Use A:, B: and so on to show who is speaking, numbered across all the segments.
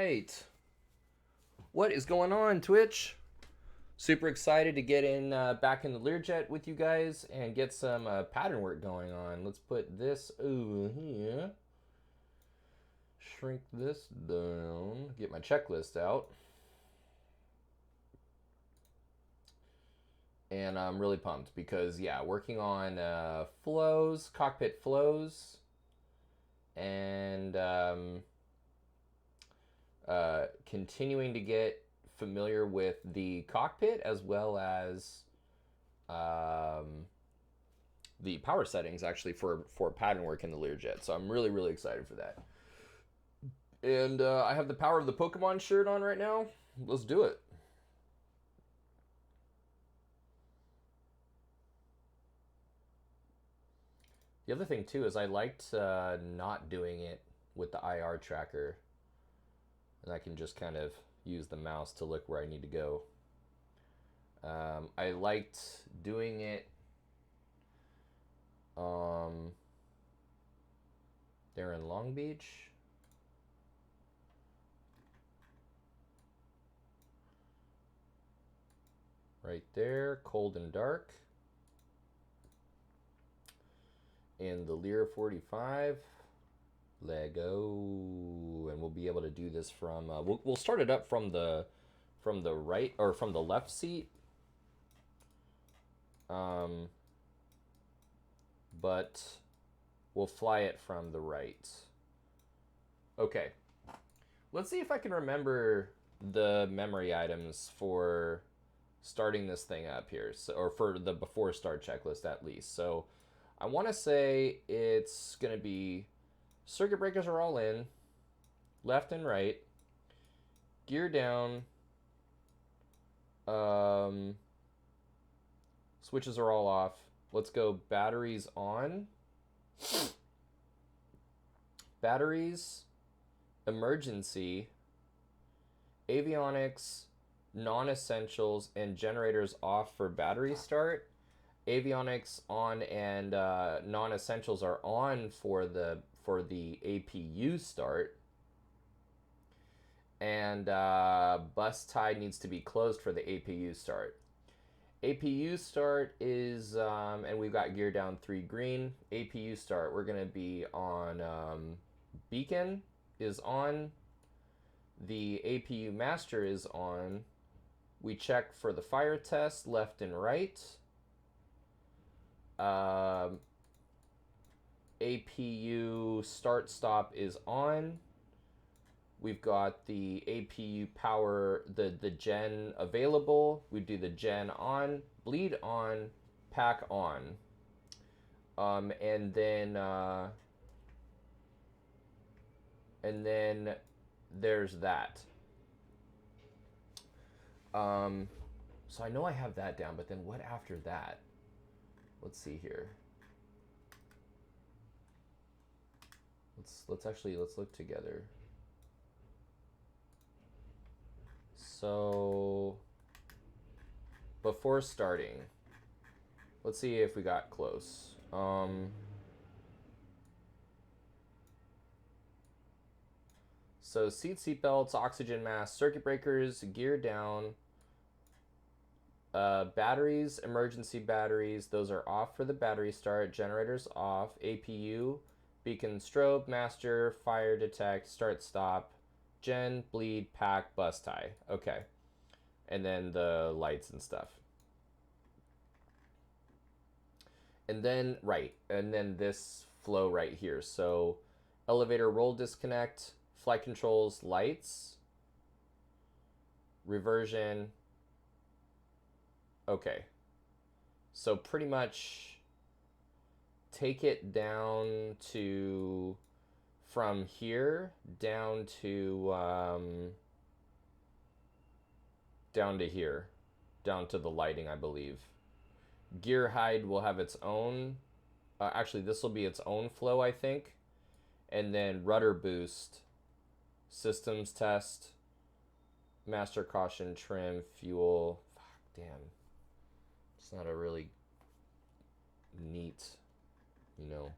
A: right. What is going on, Twitch? Super excited to get in back in the Learjet with you guys and get some pattern work going on. Let's put this over here. Shrink this down. Get my checklist out. And I'm really pumped because, yeah, working on flows, cockpit flows, and continuing to get familiar with the cockpit as well as the power settings actually for pattern work in the Learjet. So I'm really excited for that. And I have the Power of the Pokemon shirt on right now. Let's do it. The other thing too is I liked not doing it with the IR tracker, and I can just kind of use the mouse to look where I need to go. I liked doing it there in Long Beach. Right there, cold and dark. In the Lear 45. Lego, and we'll be able to do this from we'll start it up from the right or from the left seat, but we'll fly it from the right. Okay, let's see if I can remember the memory items for starting this thing up here, so, or for the before start checklist at least. So I want to say it's gonna be circuit breakers are all in, left and right, gear down, switches are all off. Let's go batteries on. Batteries, emergency, avionics, non-essentials, and generators off for battery start. Avionics on and non-essentials are on for the APU start, and bus tie needs to be closed for the APU start. APU start is and we've got gear down 3 green. APU start, we're gonna be on beacon is on, the APU master is on. We check for the fire test left and right. APU start stop is on. We've got the APU power, the gen available. We do the gen on, bleed on, pack on. And then there's that. So I know I have that down, but then what after that? Let's see here. Let's look together. So before starting, let's see if we got close. So seat belts, oxygen mask, circuit breakers, gear down, batteries, emergency batteries, those are off for the battery start. Generators off. APU, beacon, strobe, master, fire detect, start stop, gen, bleed, pack, bus tie. Okay, and then the lights and stuff. And then and then this flow right here. So elevator roll disconnect, flight controls, lights, reversion. Okay, so pretty much take it down to, from here down to here, down to the lighting, I believe. Gear hide will have its own, actually this will be its own flow, I think. And then rudder boost, systems test, master caution, trim, fuel. Fuck, damn. It's not a really neat, you know.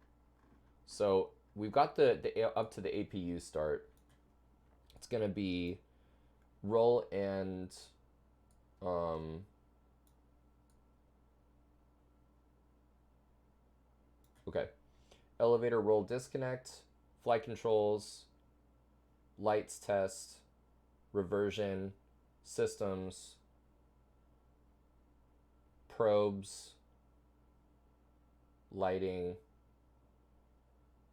A: So we've got the up to the APU start. Let's going to be roll and okay. Elevator roll disconnect, flight controls, lights test, reversion, systems, probes, lighting,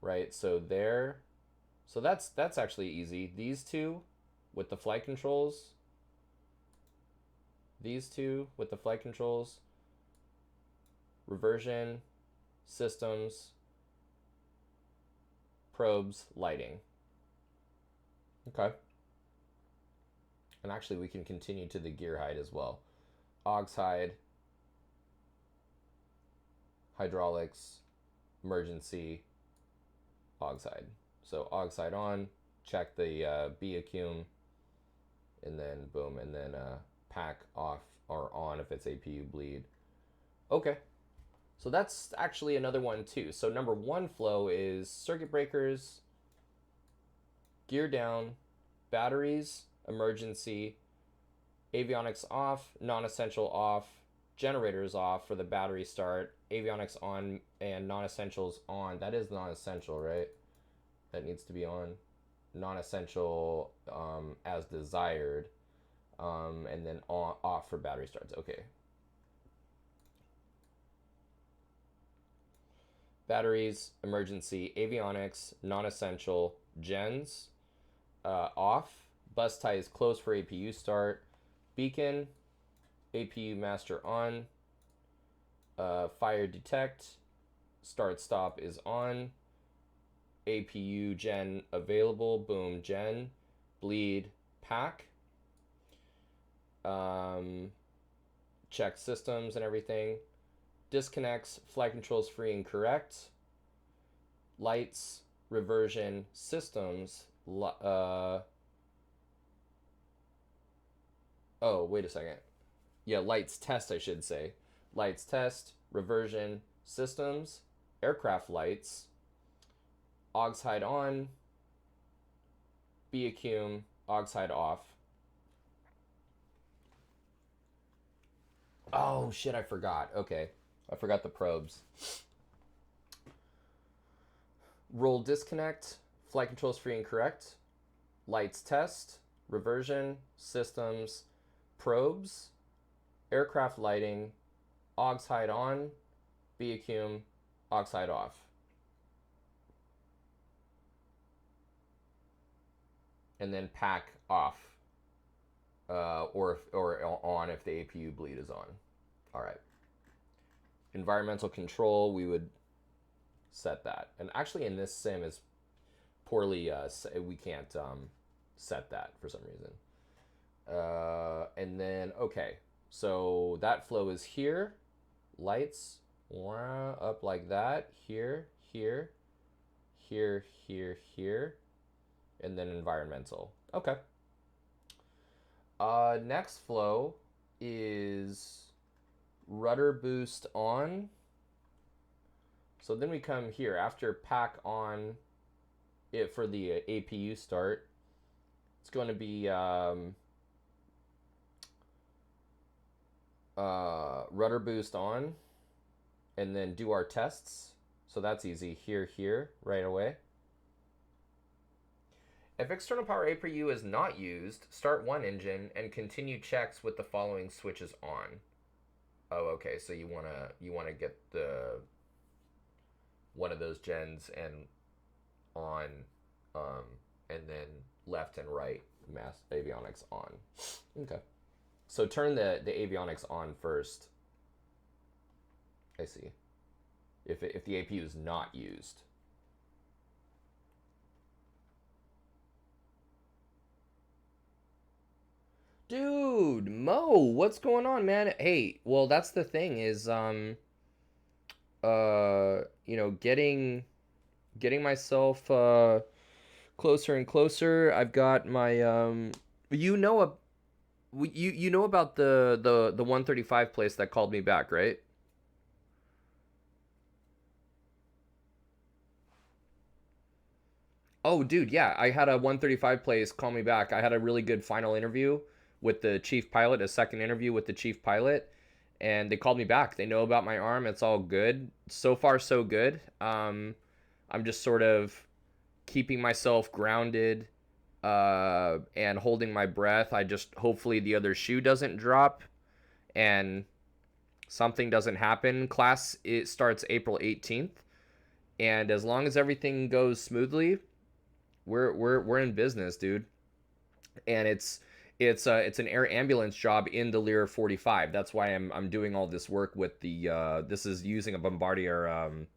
A: right? So that's actually easy. These two with the flight controls, reversion, systems, probes, lighting. Okay. And actually we can continue to the gear hide as well. Aux hide, hydraulics, emergency, aux hide. So aux hide on, check the B accum, and then boom, and then pack off or on if it's APU bleed. Okay. So that's actually another one too. So number one flow is circuit breakers, gear down, batteries, emergency, avionics off, non-essential off, generators off for the battery start, avionics on, and non-essentials on. That is non-essential, right? That needs to be on. Non-essential as desired, and then off for battery starts. Okay. Batteries, emergency, avionics, non-essential, gens, off. Bus tie is closed for APU start. Beacon, APU master on. Fire detect, start stop is on. APU gen available, boom, gen. Bleed, pack. Check systems and everything. Disconnects, flight controls free and correct. Lights, reversion, systems. Oh, wait a second. Yeah, lights test, I should say. Lights test, reversion, systems, aircraft lights, aux hide on, B accum, aux hide off. Oh, shit, I forgot. Okay. I forgot the probes. Roll disconnect, flight controls free and correct, lights test, reversion, systems, probes, aircraft lighting, aux hide on, B accum, aux hide off. And then pack off, or on if the APU bleed is on. All right. Environmental control, we would set that. And actually in this sim is poorly, we can't set that for some reason. And then, okay. So that flow is here. Lights, up like that. Here, here, here, here, here. And then environmental. Okay. Next flow is rudder boost on. So then we come here after pack on it for the APU start. It's going to be rudder boost on, and then do our tests. So that's easy. Here, right away. If external power APU is not used, start one engine and continue checks with the following switches on. Oh, okay. So you wanna get the one of those gens and on, and then left and right mass avionics on. Okay. So turn the avionics on first. I see. If the APU is not used. Dude, Mo, what's going on, man? Hey, well, that's the thing is, getting myself closer and closer. I've got my you know you know about the 135 place that called me back, right? Oh, dude, yeah. I had a 135 place call me back. I had a really good final interview with the chief pilot, a second interview with the chief pilot, and they called me back. They know about my arm. It's all good. So far, so good. I'm just sort of keeping myself grounded and holding my breath. I just hopefully the other shoe doesn't drop and something doesn't happen. Class it starts April 18th, and as long as everything goes smoothly, we're in business, dude. And it's an air ambulance job in the Lear 45. That's why I'm doing all this work with the this is using a Bombardier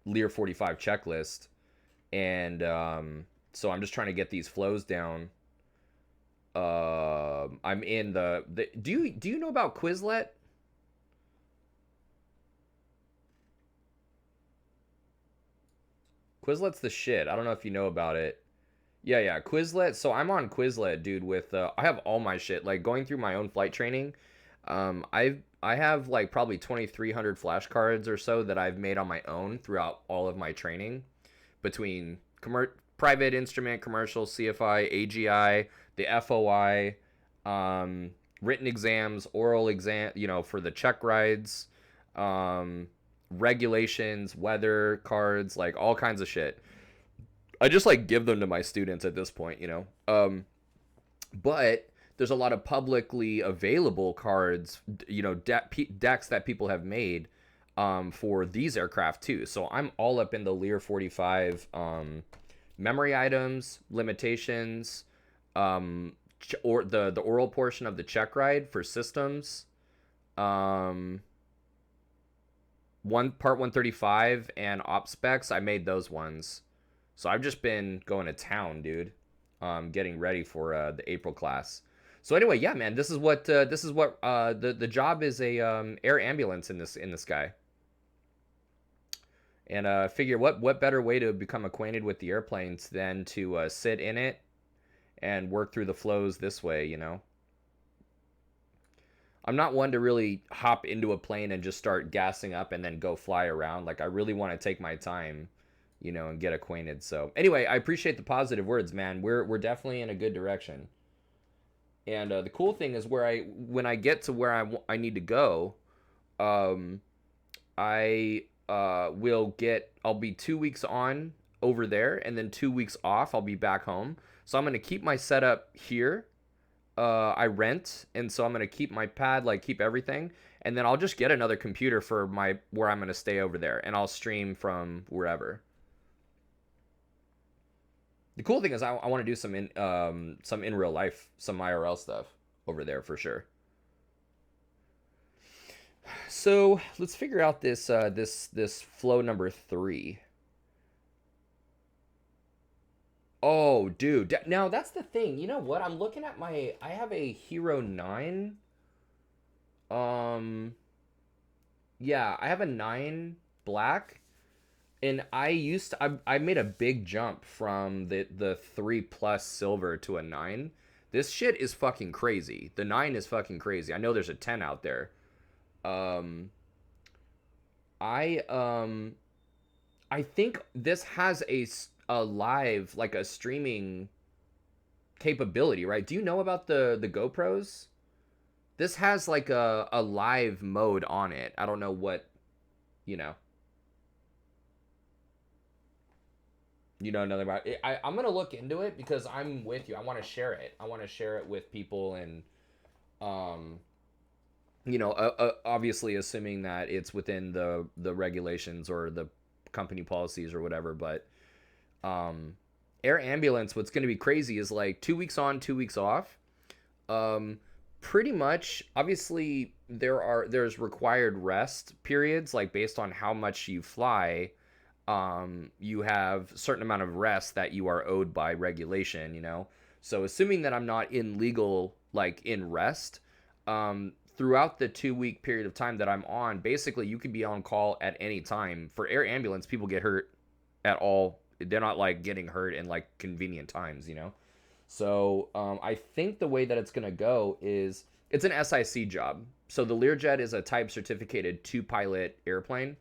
A: Lear 45 checklist, and so I'm just trying to get these flows down. I'm in the do you know about Quizlet? Quizlet's the shit. I don't know if you know about it. Yeah, yeah, Quizlet. So I'm on Quizlet, dude. With I have all my shit. Like going through my own flight training. I have like probably 2,300 flashcards or so that I've made on my own throughout all of my training, between private instrument, commercial, CFI, AGI, the FOI, written exams, oral exam. You know, for the check rides, um, regulations, weather cards, like all kinds of shit. I just like give them to my students at this point, you know. But there's a lot of publicly available cards, you know, decks that people have made for these aircraft too. So I'm all up in the Lear 45 memory items, limitations, or the oral portion of the check ride for systems, um, one part 135 and op specs. I made those ones. So I've just been going to town, dude. Getting ready for the April class. So anyway, yeah, man, this is what the job is, a air ambulance in the sky. And figure what better way to become acquainted with the airplanes than to sit in it and work through the flows this way, you know. I'm not one to really hop into a plane and just start gassing up and then go fly around. Like I really want to take my time, you know, and get acquainted. So anyway, I appreciate the positive words, man. We're definitely in a good direction. And the cool thing is when I get to where I need to go, um, I I'll be 2 weeks on over there and then 2 weeks off. I'll be back home. So I'm gonna keep my setup here. I rent, and so I'm gonna keep my pad, like keep everything, and then I'll just get another computer for my where I'm gonna stay over there, and I'll stream from wherever. The cool thing is I want to do some in real life, some IRL stuff over there for sure. So let's figure out this flow number 3. Oh, dude. Now that's the thing. You know what? I'm looking at I have a Hero 9. Um, yeah, I have a 9 black, and I made a big jump from the 3 plus silver to a 9. This shit is fucking crazy. The 9 is fucking crazy. I know there's a 10 out there. Um, I I think this has a live, like a streaming capability, right? Do you know about the GoPros? This has like a live mode on it. I don't know what, you know. You know nothing about it. I'm gonna look into it because I'm with you. I want to share it. I want to share it with people, and um, you know, obviously assuming that it's within the regulations or the company policies or whatever. But um, air ambulance, what's gonna be crazy is like 2 weeks on, 2 weeks off. Um, Pretty much. Obviously, there's required rest periods, like based on how much you fly. You have a certain amount of rest that you are owed by regulation, you know. So assuming that I'm not in legal, like in rest, throughout the 2 week period of time that I'm on, basically you can be on call at any time. For air ambulance, people get hurt at all. They're not like getting hurt in like convenient times, you know. So I think the way that it's gonna go is it's an SIC job. So the Learjet is a type certificated 2 pilot airplane.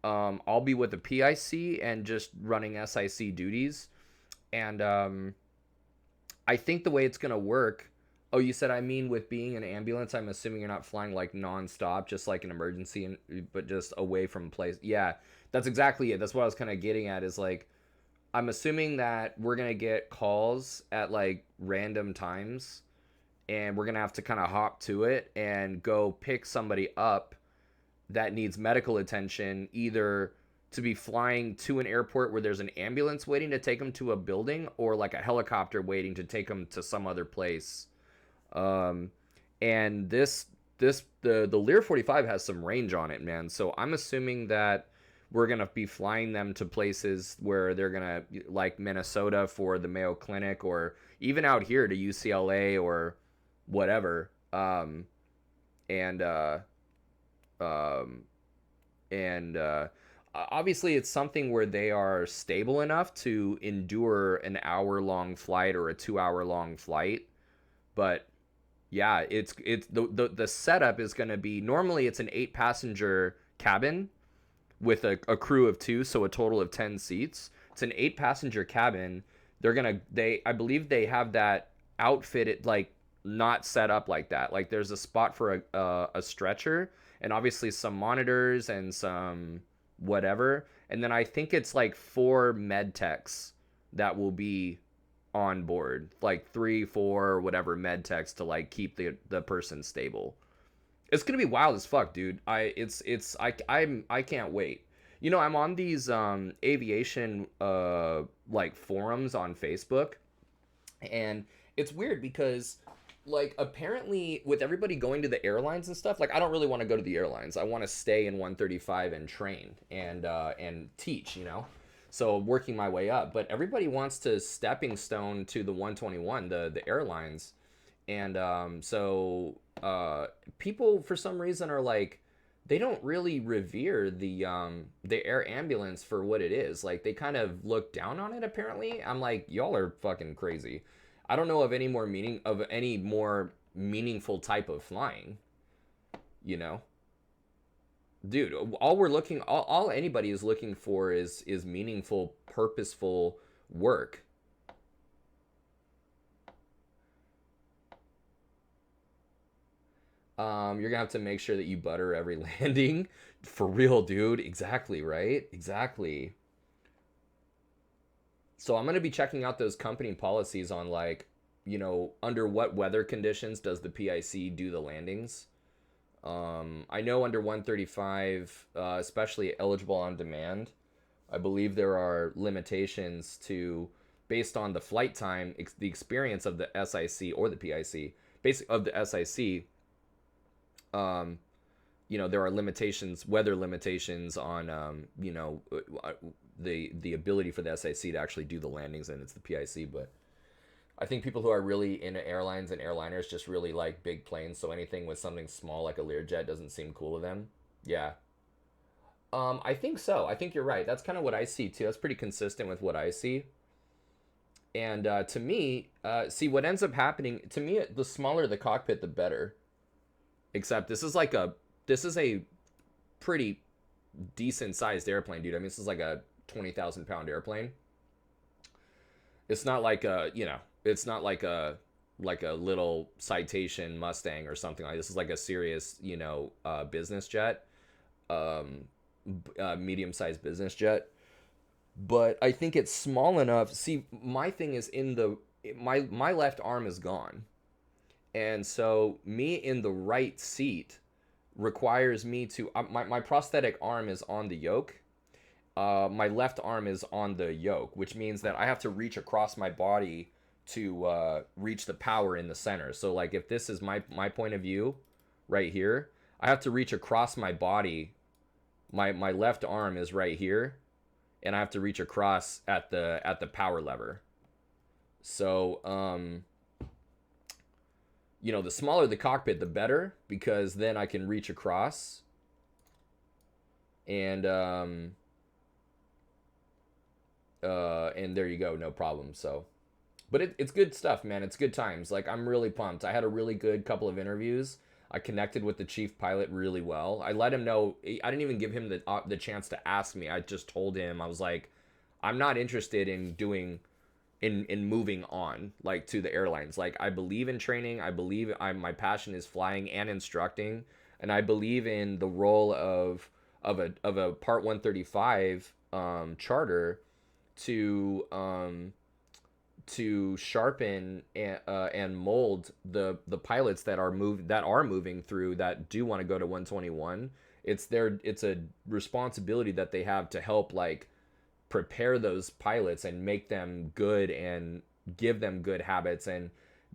A: I'll be with the PIC and just running SIC duties. And I think the way it's gonna work. Oh, you said I mean with being an ambulance, I'm assuming you're not flying like nonstop, just like an emergency, but just away from place. Yeah, that's exactly it. That's what I was kind of getting at. Is like I'm assuming that we're gonna get calls at like random times, and we're gonna have to kind of hop to it and go pick somebody up that needs medical attention, either to be flying to an airport where there's an ambulance waiting to take them to a building, or like a helicopter waiting to take them to some other place. Um, and the Lear 45 has some range on it, man. So I'm assuming that we're gonna be flying them to places where they're gonna like Minnesota for the Mayo Clinic, or even out here to UCLA or whatever. And um, and Obviously it's something where they are stable enough to endure an hour-long flight or a 2-hour-long flight. But yeah, it's the setup is going to be, normally it's an 8-passenger cabin with a crew of 2, so a total of 10 seats. It's an 8-passenger cabin. I believe they have that outfitted, like, not set up like that. Like, there's a spot for a stretcher, and obviously some monitors and some whatever. And then I think it's like 4 med techs that will be on board, like 3, 4, whatever med techs to like keep the person stable. It's gonna be wild as fuck, dude. I can't wait. You know, I'm on these aviation like forums on Facebook, and it's weird because like apparently with everybody going to the airlines and stuff, like I don't really want to go to the airlines. I want to stay in 135 and train and teach, you know. So working my way up, but everybody wants to stepping stone to the 121, the airlines. And people for some reason are like, they don't really revere the air ambulance for what it is. Like they kind of look down on it apparently. I'm like, y'all are fucking crazy. I don't know of any more meaningful type of flying, you know? Dude, all anybody is looking for is meaningful, purposeful work. You're gonna have to make sure that you butter every landing. For real, dude. Exactly, right? Exactly. So I'm gonna be checking out those company policies on like, you know, under what weather conditions does the PIC do the landings? I know under 135, especially eligible on demand, I believe there are limitations to, based on the flight time, the experience of the SIC or the PIC, basic of the SIC. Um, you know, there are limitations, weather limitations on, the ability for the SIC to actually do the landings, and it's the PIC. But I think people who are really into airlines and airliners just really like big planes. So anything with something small like a Learjet doesn't seem cool to them. Yeah. I think so. I think you're right. That's kind of what I see too. That's pretty consistent with what I see. And to me, see what ends up happening to me. The smaller the cockpit, the better. Except this is a pretty decent sized airplane, dude. I mean, this is like a 20,000 pound airplane. It's not like it's not like a little Citation Mustang or something like this. Is like a serious, business jet, medium sized business jet. But I think it's small enough. See, my thing is my left arm is gone, and so me in the right seat requires me to my prosthetic arm is on the yoke. My left arm is on the yoke, which means that I have to reach across my body to reach the power in the center. So like if this is my point of view right here, I have to reach across my body. My left arm is right here, and I have to reach across at the power lever. So the smaller the cockpit, the better, because then I can reach across. And there you go, no problem. So, but it's good stuff, man. It's good times. Like I'm really pumped. I had a really good couple of interviews. I connected with the chief pilot really well. I let him know. I didn't even give him the chance to ask me. I just told him, I was like, I'm not interested in doing in moving on like to the airlines. Like, I believe in training. I believe my passion is flying and instructing, and I believe in the role of a Part 135 charter to sharpen and mold the pilots that are moving through, that do want to go to 121. It's a responsibility that they have to help, like, prepare those pilots and make them good, and give them good habits, and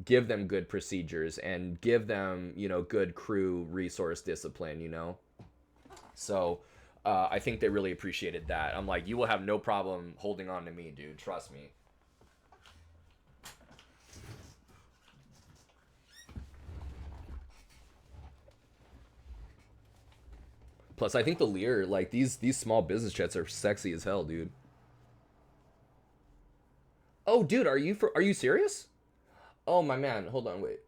A: give them good procedures, and give them, good crew resource discipline, So I think they really appreciated that. I'm like, you will have no problem holding on to me, dude. Trust me. Plus, I think the Lear, like, these small business jets are sexy as hell, dude. Oh, dude, are you serious? Oh, my man, hold on, wait.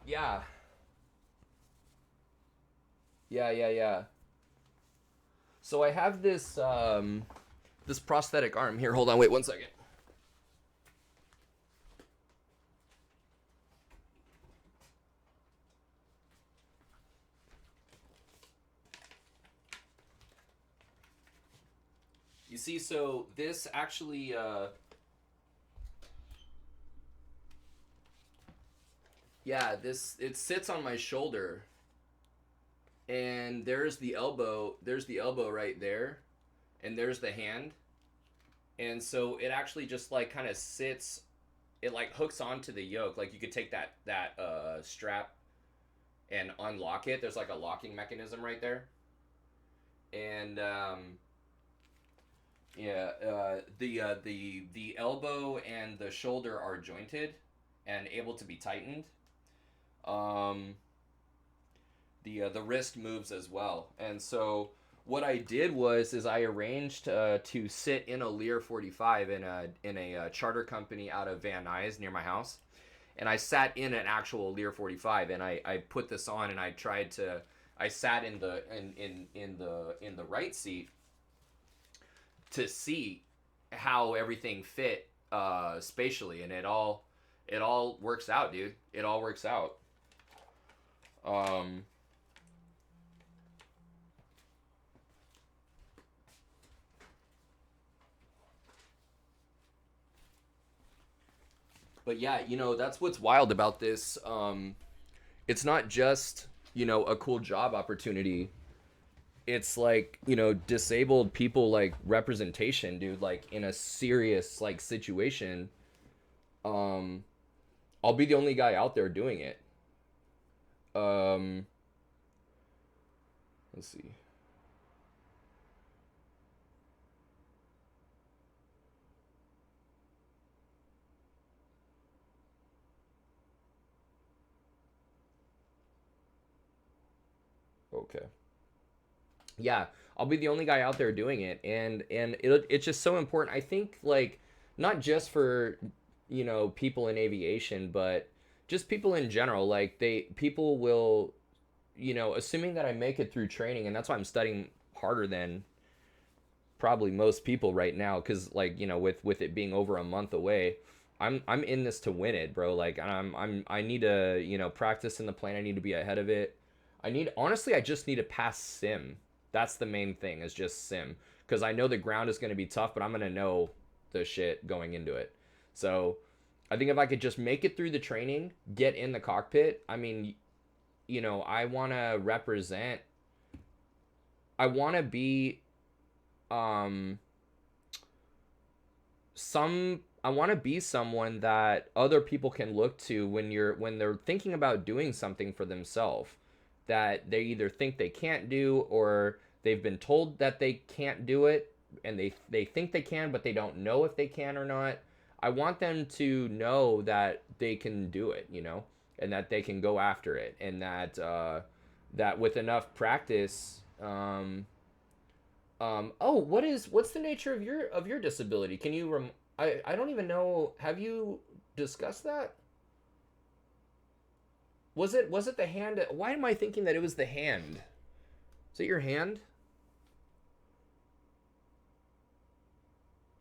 A: Yeah, yeah. So I have this prosthetic arm here. Hold on, wait 1 second. You see, so this actually, yeah, this it sits on my shoulder, and there's the elbow right there, and there's the hand, and so it actually just like kind of sits. It like hooks onto the yoke. Like, you could take that strap and unlock it. There's like a locking mechanism right there, and yeah, the elbow and the shoulder are jointed and able to be tightened. Um, the wrist moves as well, and so what I did was is I arranged to sit in a Lear 45 in a charter company out of Van Nuys near my house, and I sat in an actual Lear 45, and I put this on, and I sat in the right seat to see how everything fit spatially, and it all works out, dude. It all works out. Um, but yeah, that's what's wild about this. It's not just a cool job opportunity. It's like, disabled people, like, representation, dude. Like, in a serious, like, situation, um, I'll be the only guy out there doing it. Um, let's see. Okay. Yeah, I'll be the only guy out there doing it, and it's just so important. I think, like, not just for people in aviation, but just people in general. Like, people will, assuming that I make it through training, and that's why I'm studying harder than probably most people right now, because, like, with it being over a month away, I'm in this to win it, bro. Like, I need to practice in the plane. I need to be ahead of it. I just need to pass sim. That's the main thing, is just sim, because I know the ground is going to be tough, but I'm going to know the shit going into it. So I think if I could just make it through the training, get in the cockpit, I mean, I want to represent. I want to be um some I want to be someone that other people can look to when they're thinking about doing something for themselves, that they either think they can't do, or they've been told that they can't do it, and they think they can, but they don't know if they can or not. I want them to know that they can do it, and that they can go after it, and that with enough practice. Oh, what's the nature of your disability? Can you I don't even know. Have you discussed that? Was it the hand? Why am I thinking that it was the hand? Is it your hand?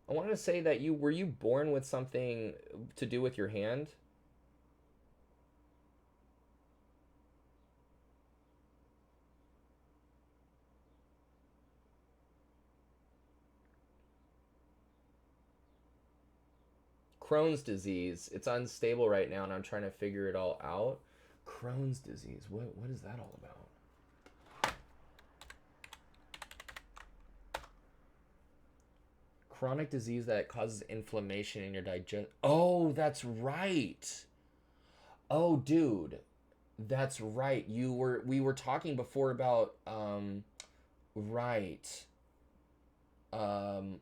A: I want to say that you born with something to do with your hand? Crohn's disease. It's unstable right now, and I'm trying to figure it all out. Crohn's disease. What is that all about? Chronic disease that causes inflammation in your digest. Oh, that's right. Oh, dude, that's right. We were talking before about right. Um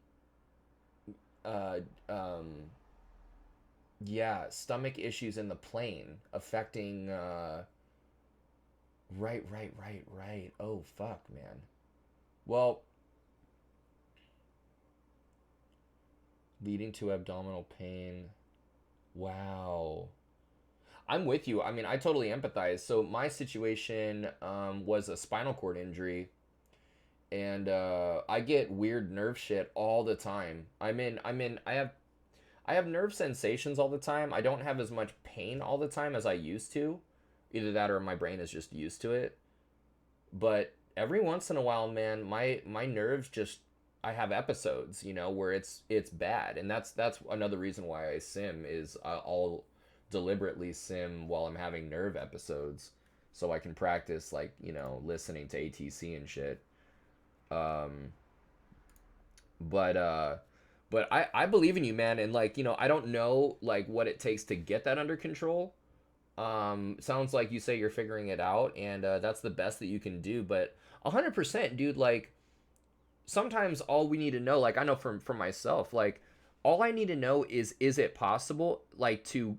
A: uh um yeah, stomach issues in the plane affecting right. Oh fuck, man. Well, leading to abdominal pain. Wow. I'm with you. I mean, I totally empathize. So my situation was a spinal cord injury, and I get weird nerve shit all the time. I have nerve sensations all the time. I don't have as much pain all the time as I used to. Either that or my brain is just used to it. But every once in a while, man, my nerves just I have episodes, where it's bad, and that's another reason why I sim is I'll deliberately sim while I'm having nerve episodes, so I can practice like listening to ATC and shit. Um, but I believe in you, man, and like I don't know like what it takes to get that under control. Sounds like you say you're figuring it out, and that's the best that you can do. But 100%, dude. Like sometimes all we need to know, like I know from myself, like all I need to know is it possible, like to,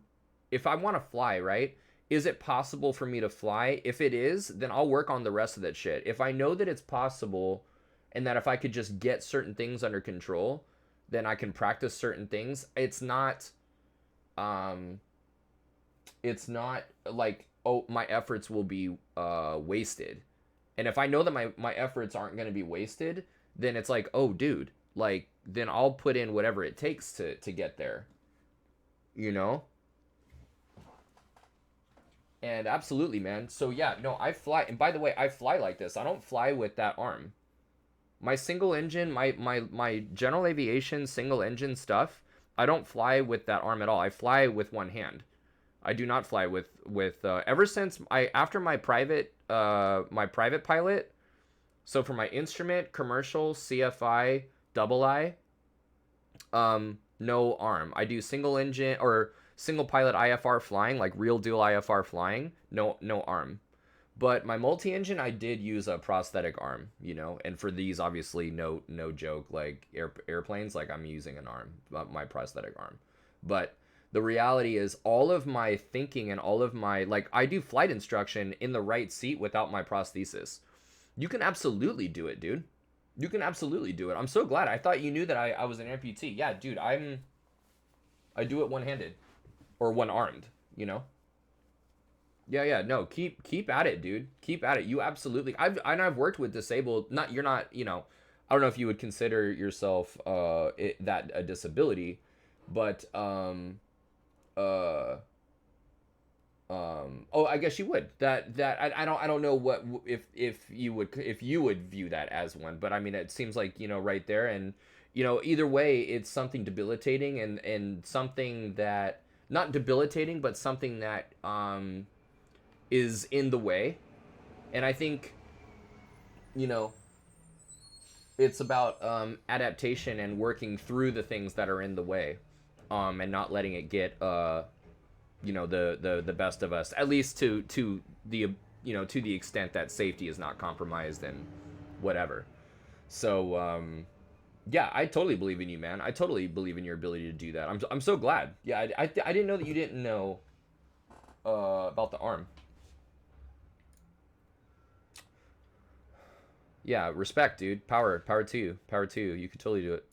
A: if I want to fly, right? Is it possible for me to fly? If it is, then I'll work on the rest of that shit. If I know that it's possible, and that if I could just get certain things under control, then I can practice certain things. Um, it's not like, oh, my efforts will be wasted. And if I know that my efforts aren't going to be wasted, then it's like, oh, dude, like then I'll put in whatever it takes to get there, you know? And absolutely, man. So yeah, no, I fly. And by the way, I fly like this. I don't fly with that arm. My single engine, my general aviation single engine stuff, I don't fly with that arm at all. I fly with one hand. I do not fly with ever since I after my private pilot. So for my instrument, commercial, CFI, double I, no arm. I do single engine or single pilot IFR flying, like real deal IFR flying, no arm. But my multi-engine, I did use a prosthetic arm, and for these, obviously, no joke, like airplanes, like I'm using an arm, my prosthetic arm. But the reality is, all of my thinking and all of my like, I do flight instruction in the right seat without my prosthesis. You can absolutely do it, dude. You can absolutely do it. I'm so glad. I thought you knew that I was an amputee. Yeah, dude, I do it one-handed or one-armed, you know? Yeah. No, keep at it, dude. Keep at it. You absolutely. I've worked with disabled. Not you're not. I don't know if you would consider yourself that a disability, but uh oh, I guess you would. I don't know what if you would view that as one, but I mean it seems like right there, and either way it's something debilitating, and something that not debilitating but something that is in the way. And I think you know it's about adaptation and working through the things that are in the way, and not letting it get the best of us, at least to the to the extent that safety is not compromised and whatever. So yeah, I totally believe in you, man. I totally believe in your ability to do that. I'm so glad. Yeah, I didn't know that you didn't know about the arm. Yeah, respect, dude. Power to you. Power to you. You could totally do it.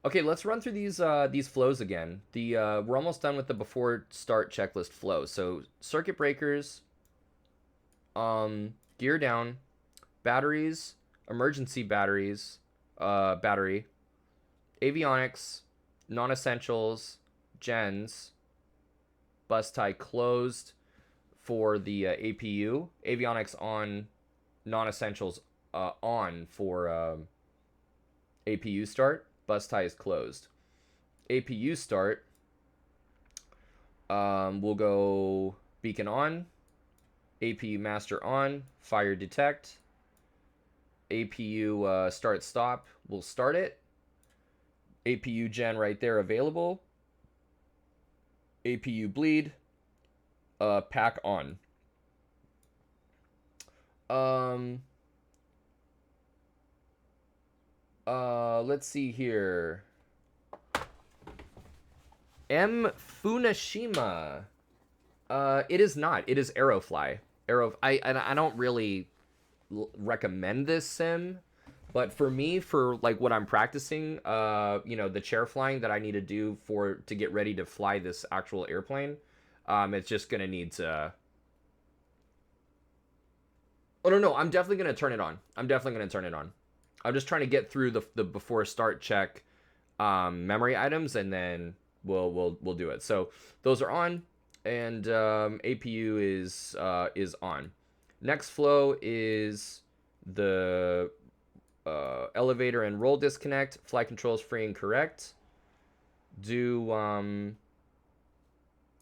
A: Okay, let's run through these flows again. We're almost done with the before start checklist flow. So circuit breakers, gear down, batteries, emergency batteries, battery, avionics, non-essentials, gens, bus tie closed for the APU, avionics on, non-essentials on for APU start, bus tie is closed. APU start, we'll go beacon on, APU master on, fire detect, APU start stop, we'll start it. APU gen right there available. APU bleed, pack on. Let's see here. M Funashima. It is not. It is Aerofly. I don't really recommend this sim, but for me, for like what I'm practicing, the chair flying that I need to do to get ready to fly this actual airplane, it's just gonna need to. Oh no, I'm definitely gonna turn it on. I'm just trying to get through the before start check memory items, and then we'll do it. So those are on, and APU is on. Next flow is the elevator and roll disconnect. Flight controls free and correct. Do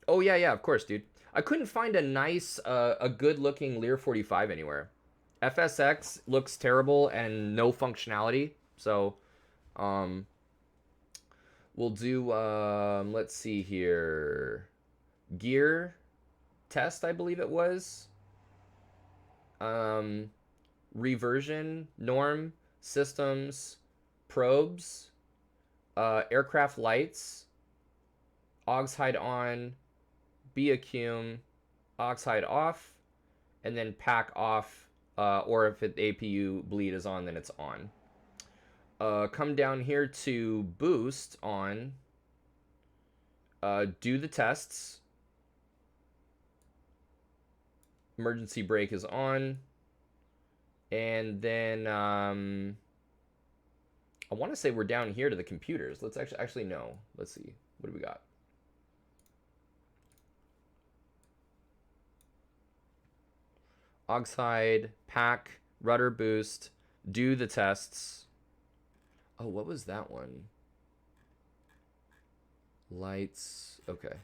A: oh yeah, of course, dude. I couldn't find a nice, a good looking Lear 45 anywhere. FSX looks terrible and no functionality. So, um, we'll do, let's see here. Gear test, I believe it was. Reversion, norm, systems, probes, aircraft lights, Oxhide on, Beacum, Oxhide off, and then pack off, or if the APU bleed is on, then it's on. Come down here to boost on, do the tests. Emergency brake is on. And then I want to say we're down here to the computers. Let's actually no. Let's see. What do we got? Oxide, pack, rudder boost, do the tests. Oh, what was that one? Lights. Okay.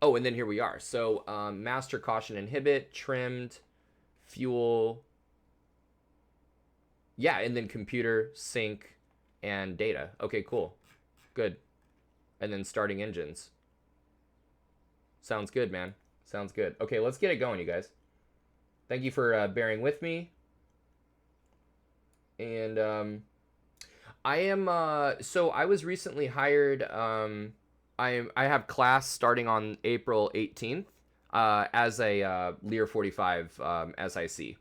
A: Oh, and then here we are. So master caution inhibit, trimmed, fuel. Yeah, and then computer, sync, and data. Okay, cool. Good. And then starting engines. Sounds good, man. Sounds good. Okay, let's get it going, you guys. Thank you for bearing with me. And I am so I was recently hired. I have class starting on April 18th as a Lear 45 SIC.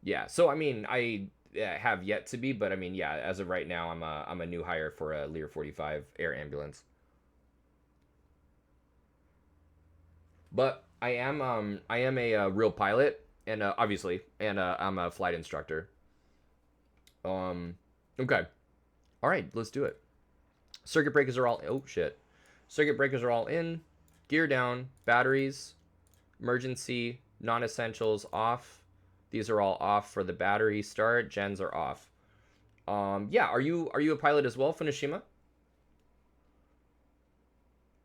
A: Yeah, so I mean I have yet to be, but I mean yeah, as of right now I'm a new hire for a Lear 45 air ambulance. But I am a real pilot, and obviously, and I'm a flight instructor. Okay. All right, let's do it. Circuit breakers are all oh shit. Circuit breakers are all in. Gear down, batteries, emergency, non-essentials off. These are all off for the battery start. Gens are off. Yeah, are you a pilot as well, Funashima?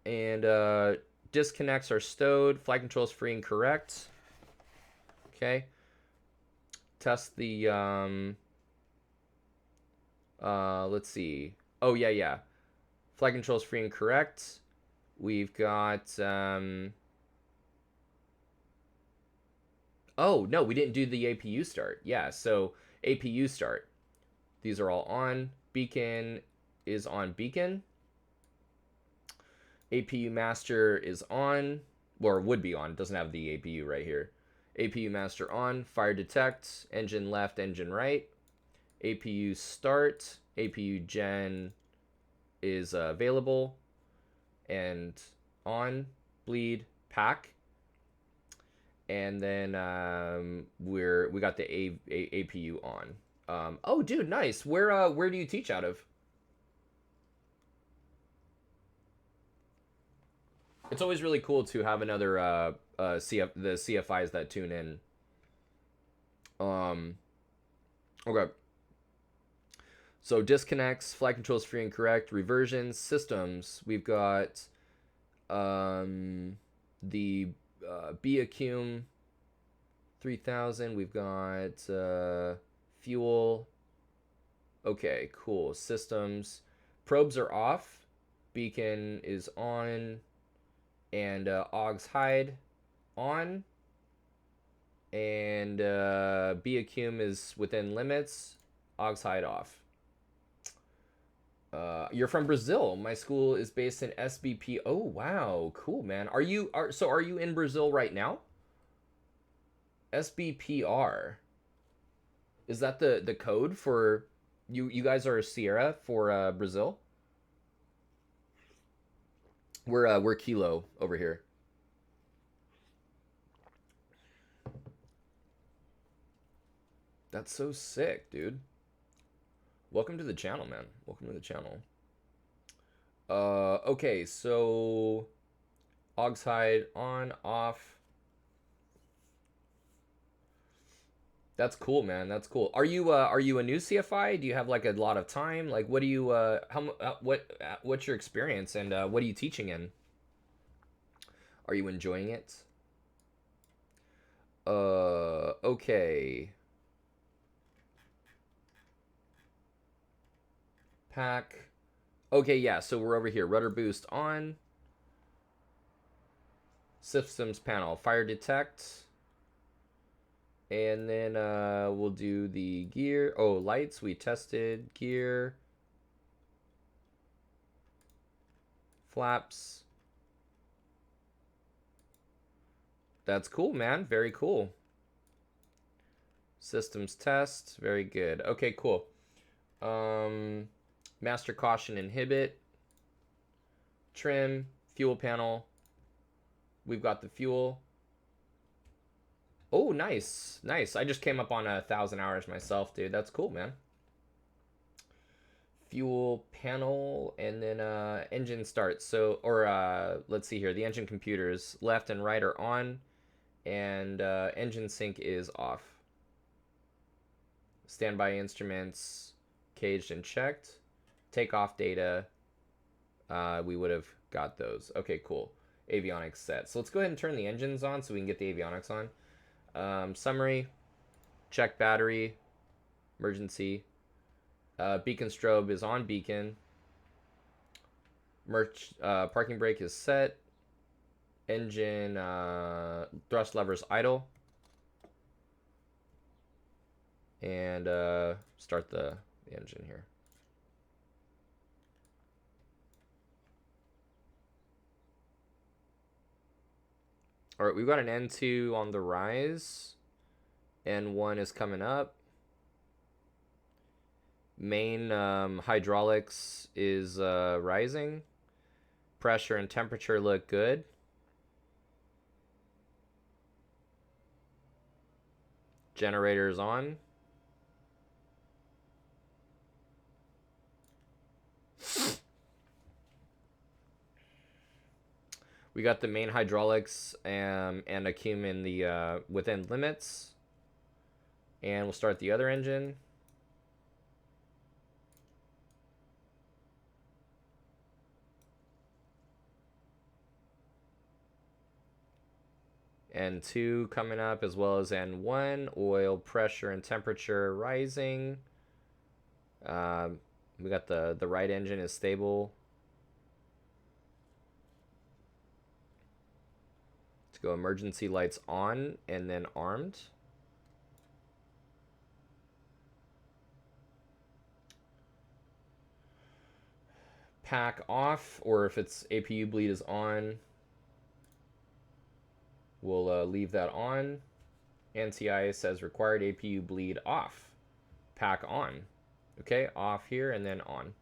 A: And disconnects are stowed. Flight controls free and correct. Okay. Test the let's see. Oh yeah. Flight controls free and correct. We've got oh no, we didn't do the APU start. Yeah, so APU start. These are all on. Beacon is on beacon. APU master is on, or would be on. It doesn't have the APU right here. APU master on. Fire detect. Engine left, engine right. APU start, APU gen is available, and on, bleed, pack, and then we got the APU on. Oh, dude, nice. Where do you teach out of? It's always really cool to have another the CFIs that tune in. Okay. So disconnects, flight controls free and correct, reversions, systems. We've got the Baccum 3000. We've got fuel. Okay, cool. Systems. Probes are off. Beacon is on. And Og's Hide on. And Baccum is within limits. Og's Hide off. You're from Brazil. My school is based in SBP. Oh wow, cool man. Are you in Brazil right now? SBPR. Is that the code for you? You guys are Sierra for Brazil. We're Kilo over here. That's so sick, dude. Welcome to the channel, man. Welcome to the channel. Okay, so Og's Hide on, off. That's cool, man. That's cool. Are you a new CFI? Do you have like a lot of time? Like, what do you what's your experience and what are you teaching in? Are you enjoying it? Okay. Pack. Okay, yeah, so we're over here. Rudder boost on. Systems panel. Fire detect. And then we'll do the gear. Oh, lights. We tested. Gear. Flaps. That's cool, man. Very cool. Systems test. Very good. Okay, cool. Master caution inhibit. Trim. Fuel panel. We've got the fuel. Oh, nice. Nice. I just came up on 1,000 hours myself, dude. That's cool, man. Fuel panel and then engine start. So, or let's see here. The engine computers left and right are on and engine sync is off. Standby instruments caged and checked. Takeoff data. We would have got those. Okay, cool. Avionics set. So let's go ahead and turn the engines on so we can get the avionics on. Summary, check battery, emergency, beacon strobe is on beacon, parking brake is set, engine, thrust levers idle, and start the engine here. All right, we've got an N2 on the rise. N1 is coming up. Main hydraulics is rising. Pressure and temperature look good. Generators on. We got the main hydraulics and a cum in the within limits. And we'll start the other engine. N2 coming up as well as N1. Oil pressure and temperature rising. We got the right engine is stable. Let's go emergency lights on and then armed. Pack off, or if it's APU bleed is on, we'll leave that on. Anti-ice says required APU bleed off. pack on. Okay, off here and then on.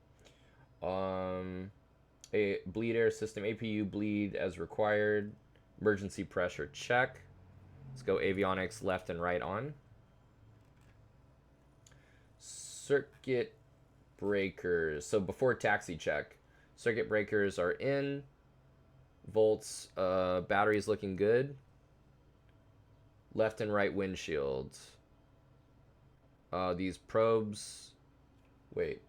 A: A bleed air system, APU bleed as required. Emergency pressure check. Let's go avionics left and right on. Circuit breakers. So before taxi check, circuit breakers are in. Volts, battery's looking good. Left and right windshield. These probes. Wait.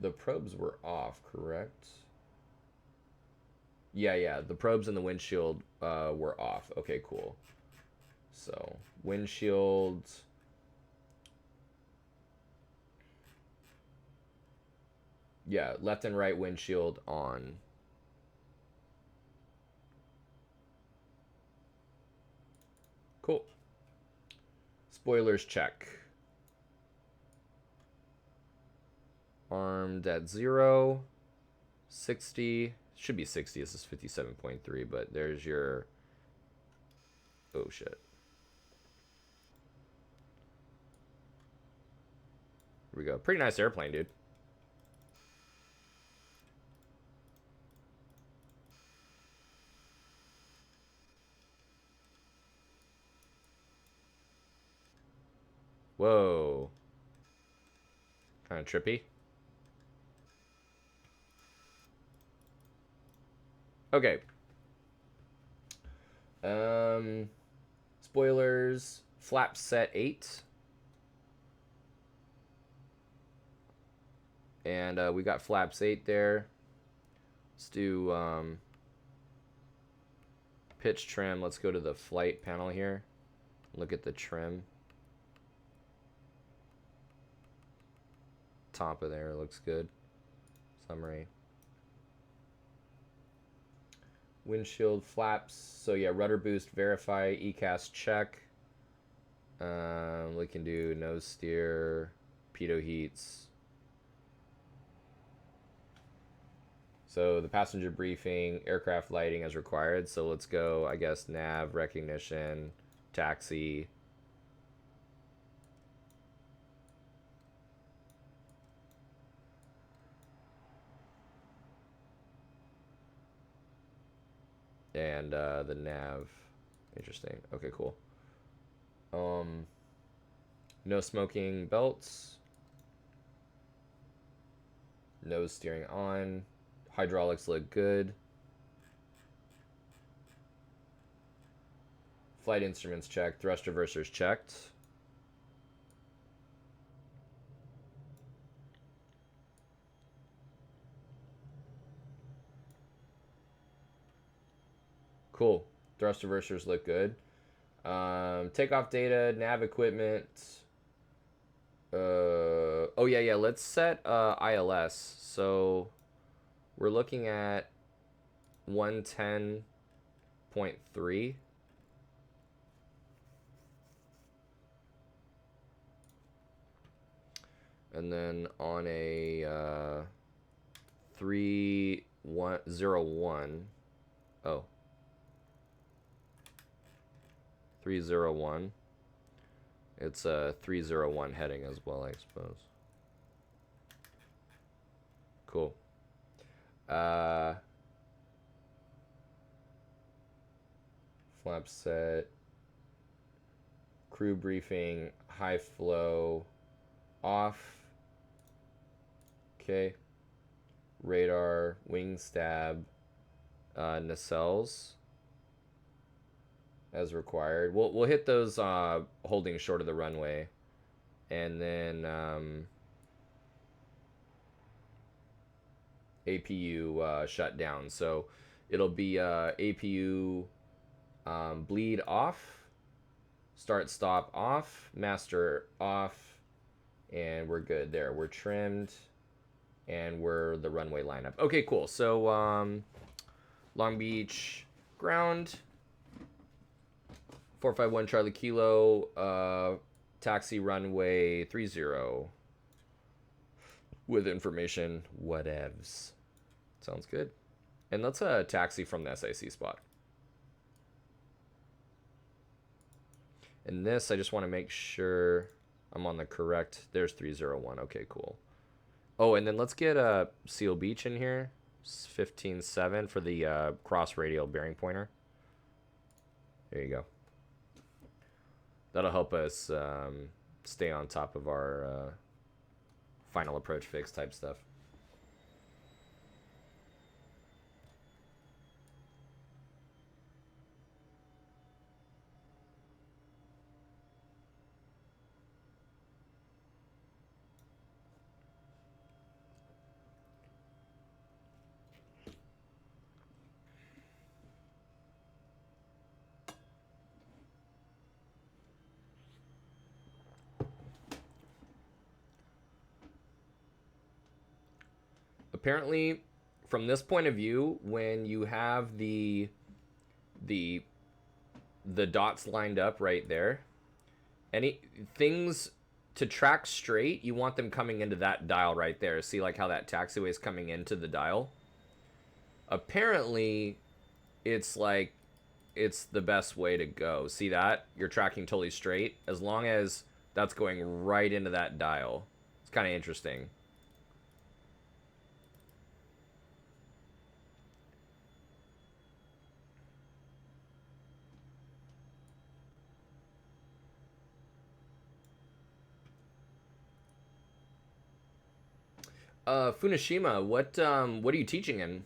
A: The probes were off, correct? Yeah. The probes in the windshield were off. Okay, cool. So, windshield. Yeah, left and right windshield on. Cool. Spoilers check. Armed at 0. 60. Should be 60. This is 57.3, but there's your... Oh, shit. Here we go. Pretty nice airplane, dude. Whoa. Kind of trippy. Okay. Spoilers. Flap set 8. And we got flaps 8 there. Let's do pitch trim. Let's go to the flight panel here. Look at the trim. Top of there looks good. Summary. Windshield flaps. So yeah, rudder boost, verify, ECAS check. We can do nose steer, pitot heats. So the passenger briefing, aircraft lighting as required. So let's go, I guess, nav, recognition, taxi. And the nav. Interesting. Okay, cool. No smoking belts. Nose steering on. Hydraulics look good. Flight instruments checked. Thrust reversers checked. Cool. Thrust reversers look good. Takeoff data, nav equipment. Oh yeah. Let's set ILS. So we're looking at 110.3. And then on a 3101. Oh. 301. It's a 301 heading as well, I suppose. Cool. Flap set. Crew briefing. High flow. Off. Okay. Radar. Wing stab. Nacelles. As required. We'll hit those holding short of the runway. And then APU shut down. So it'll be APU bleed off, start stop off, master off, and we're good there. We're trimmed and we're the runway lineup. Okay, cool. So Long Beach ground. 451 Charlie Kilo, taxi runway 30 with information, whatevs. Sounds good. And let's taxi from the SIC spot. And this, I just want to make sure I'm on the correct. There's 301. Okay, cool. Oh, and then let's get Seal Beach in here. 15.7 for the cross radial bearing pointer. There you go. That'll help us stay on top of our final approach fix type stuff. Apparently, from this point of view, when you have the dots lined up right there, any things to track straight, you want them coming into that dial right there. See like how that taxiway is coming into the dial? Apparently, it's like it's the best way to go. See that? You're tracking totally straight as long as that's going right into that dial. It's kind of interesting. Funishima, what are you teaching in?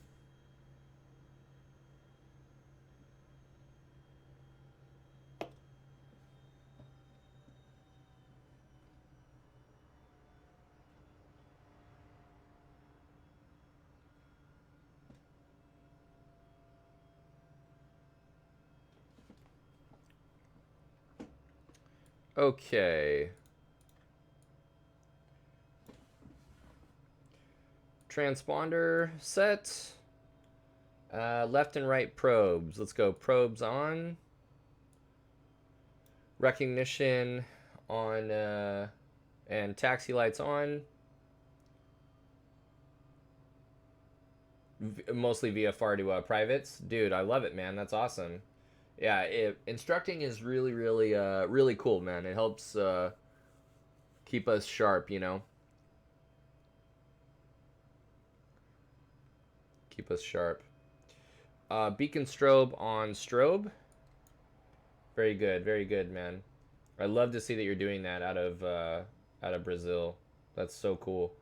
A: Okay. Transponder set. Left and right probes. Let's go probes on. Recognition on and taxi lights on. Mostly VFR to privates. Dude, I love it, man. That's awesome. Yeah, instructing is really, really, really cool, man. It helps keep us sharp, you know. Keep us sharp. Beacon strobe on strobe. Very good, man. I love to see that you're doing that out of Brazil. That's so cool.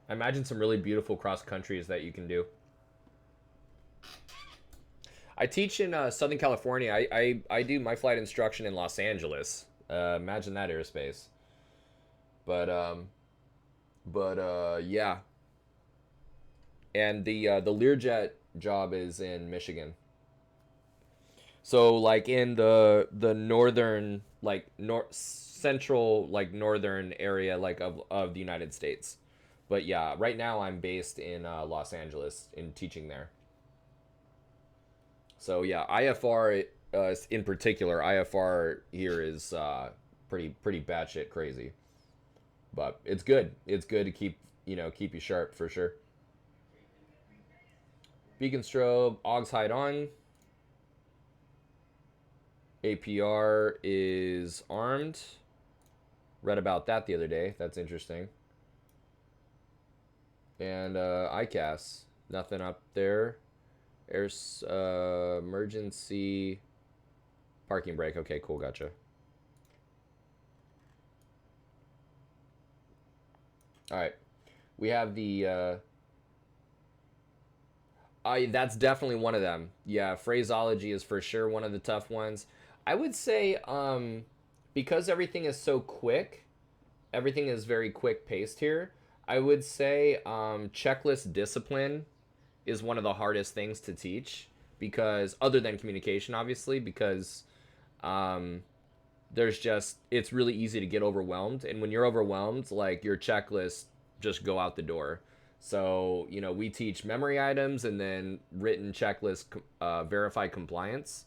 A: I imagine some really beautiful cross countries that you can do. I teach in Southern California. I do my flight instruction in Los Angeles. Imagine that airspace. But yeah. And the Learjet job is in Michigan. So like in the northern central northern area of the United States. But yeah, right now I'm based in Los Angeles in teaching there. So yeah, IFR in particular, IFR here is pretty batshit crazy. But it's good. It's good to keep you sharp for sure. Beacon strobe, Augs hide on. APR is armed. Read about that the other day. That's interesting. And ICAS, nothing up there. Air emergency parking brake. Okay, cool, gotcha. All right, we have the. That's definitely one of them. Yeah, phraseology is for sure one of the tough ones. I would say because everything is so quick, everything is very quick paced here. I would say checklist discipline is one of the hardest things to teach because other than communication, obviously, because it's really easy to get overwhelmed. And when you're overwhelmed, like your checklists just go out the door. So, we teach memory items and then written checklist, verify compliance.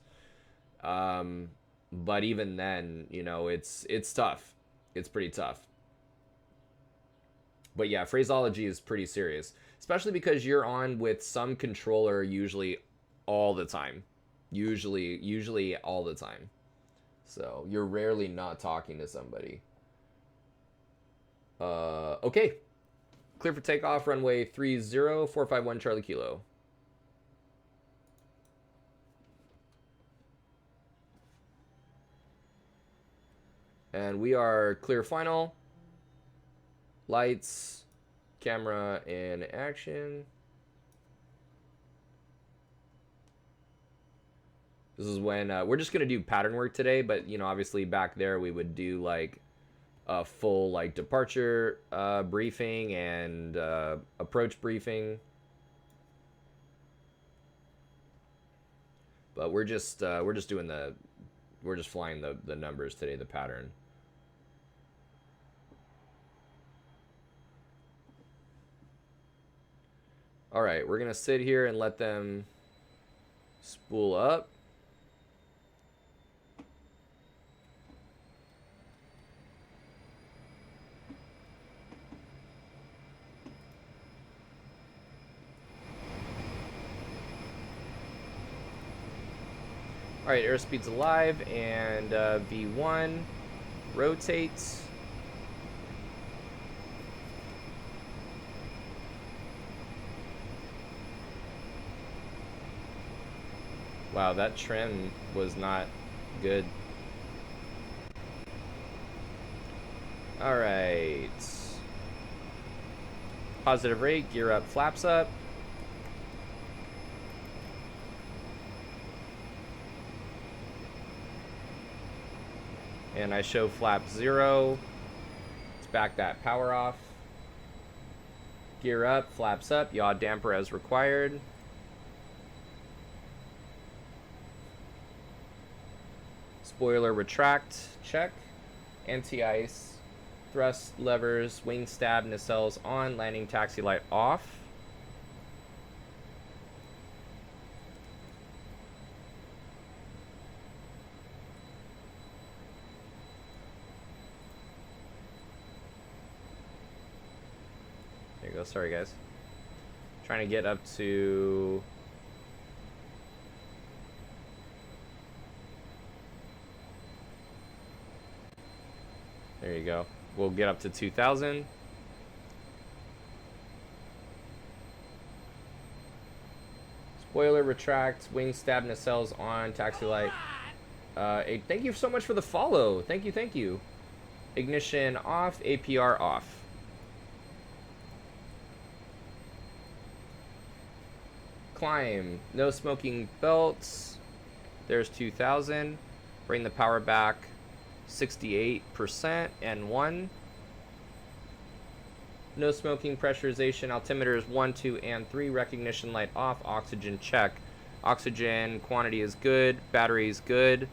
A: But even then, it's tough. It's pretty tough. But yeah, phraseology is pretty serious, especially because you're on with some controller usually all the time. Usually all the time. So you're rarely not talking to somebody. Okay. Clear for takeoff, runway 30451 Charlie Kilo. And we are clear final. Lights, camera in action. This is when we're just going to do pattern work today, but you know, obviously back there we would do like a full like departure briefing and approach briefing. But we're just flying the numbers today, the pattern. All right, we're gonna sit here and let them spool up. All right, airspeed's alive, and V1 rotates. Wow, that trim was not good. All right. Positive rate, gear up, flaps up. And I show flap 0. Let's back that power off. Gear up, flaps up, yaw damper as required. Spoiler retract, check. Anti-ice, thrust levers, wing stab, nacelles on, landing taxi light off. There you go, sorry guys. Trying to get up to... There you go. We'll get up to 2,000. Spoiler retract, wing stab, nacelles on, taxi light. Thank you so much for the follow. Thank you, thank you. Ignition off, APR off. Climb, no smoking belts. There's 2,000. Bring the power back 68% and 1. No smoking, pressurization, altimeters 1, 2, and 3. Recognition light off, oxygen check. Oxygen quantity is good, battery is good.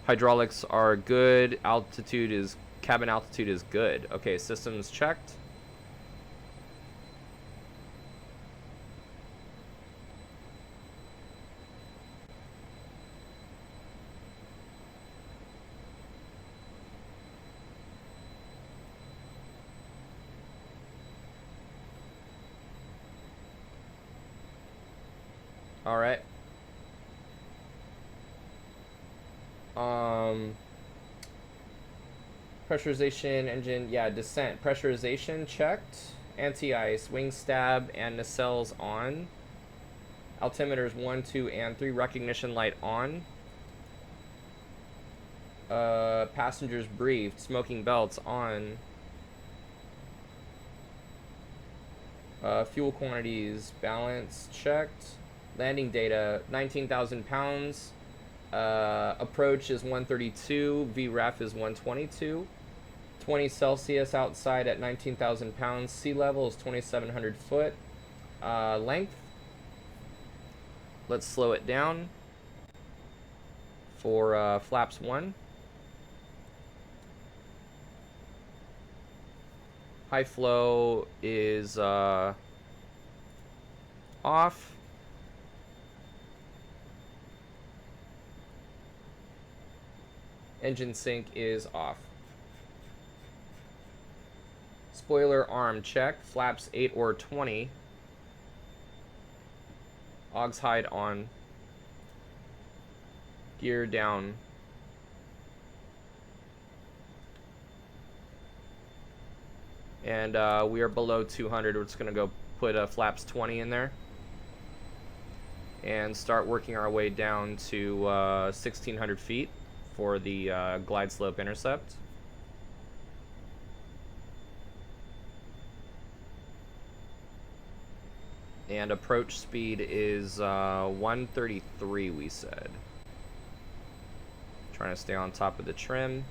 A: Hydraulics are good, cabin altitude is good. Okay, systems checked. All right. Pressurization, engine, yeah, descent. Pressurization checked. Anti-ice, wing stab, and nacelles on. Altimeters 1, 2, and 3. Recognition light on. Passengers briefed. Smoking belts on. Fuel quantities balance checked. Landing data 19,000 pounds. Approach is 132. VREF is 122. 20 Celsius outside at 19,000 pounds. Sea level is 2,700 foot. Length. Let's slow it down for flaps 1. High flow is off. Engine sync is off. Spoiler arm check. Flaps 8 or 20. Aux hide on. Gear down. And we are below 200. We're just going to go put flaps 20 in there. And start working our way down to 1,600 feet for the glide slope intercept. And approach speed is 133, we said. Trying to stay on top of the trim.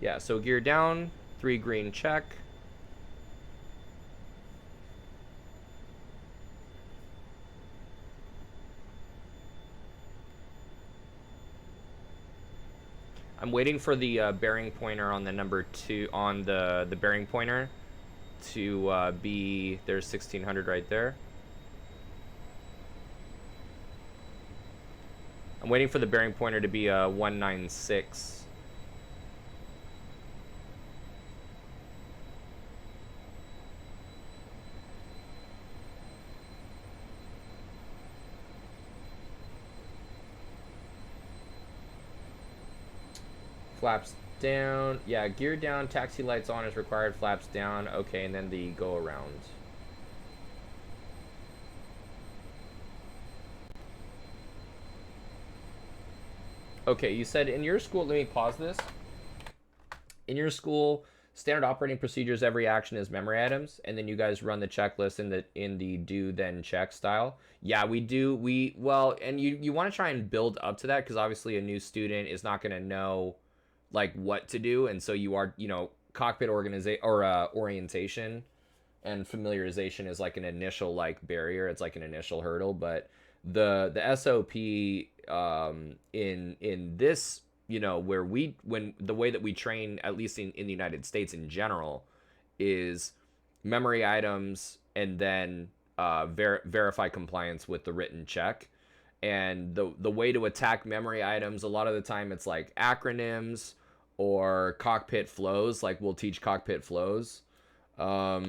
A: Yeah, so gear down, 3 green check. I'm waiting for the bearing pointer on the number 2, on the bearing pointer to be, there's 1,600 right there. I'm waiting for the bearing pointer to be 196. Flaps down. Yeah, gear down, taxi lights on is required, flaps down. Okay, and then the go around. Okay, you said in your school, let me pause this. In your school, standard operating procedures, every action is memory items, and then you guys run the checklist in the do then check style. Yeah, we do. Well, and you want to try and build up to that, because obviously a new student is not going to know like what to do, and so you are, cockpit orientation and familiarization is like an initial like barrier. It's like an initial hurdle, but the SOP in this, when the way that we train, at least in the United States in general, is memory items and then verify compliance with the written check. And the way to attack memory items, a lot of the time it's like acronyms or cockpit flows. Like we'll teach cockpit flows. So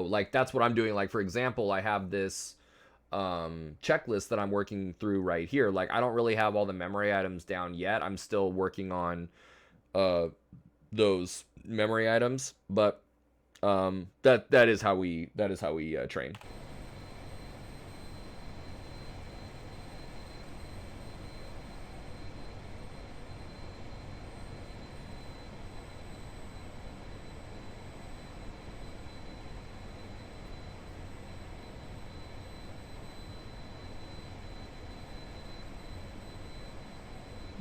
A: like that's what I'm doing. Like for example, I have this checklist that I'm working through right here. Like I don't really have all the memory items down yet. I'm still working on those memory items, but that is how we train.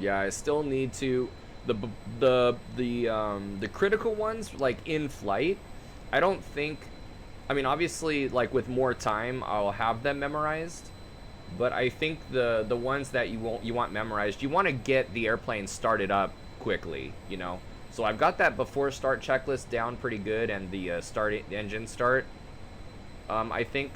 A: Yeah, I still need to the critical ones like in flight. I don't think, I mean obviously like with more time I'll have them memorized, but I think the ones that you want memorized, you want to get the airplane started up quickly, So I've got that before start checklist down pretty good, and the engine start. I think.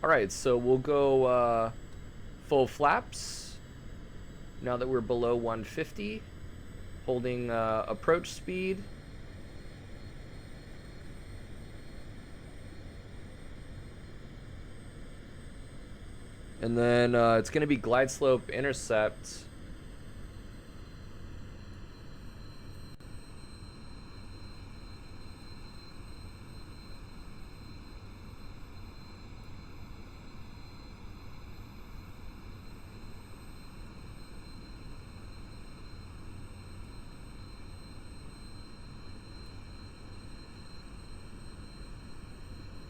A: All right, so we'll go full flaps now that we're below 150, holding approach speed. And then it's going to be glide slope intercept.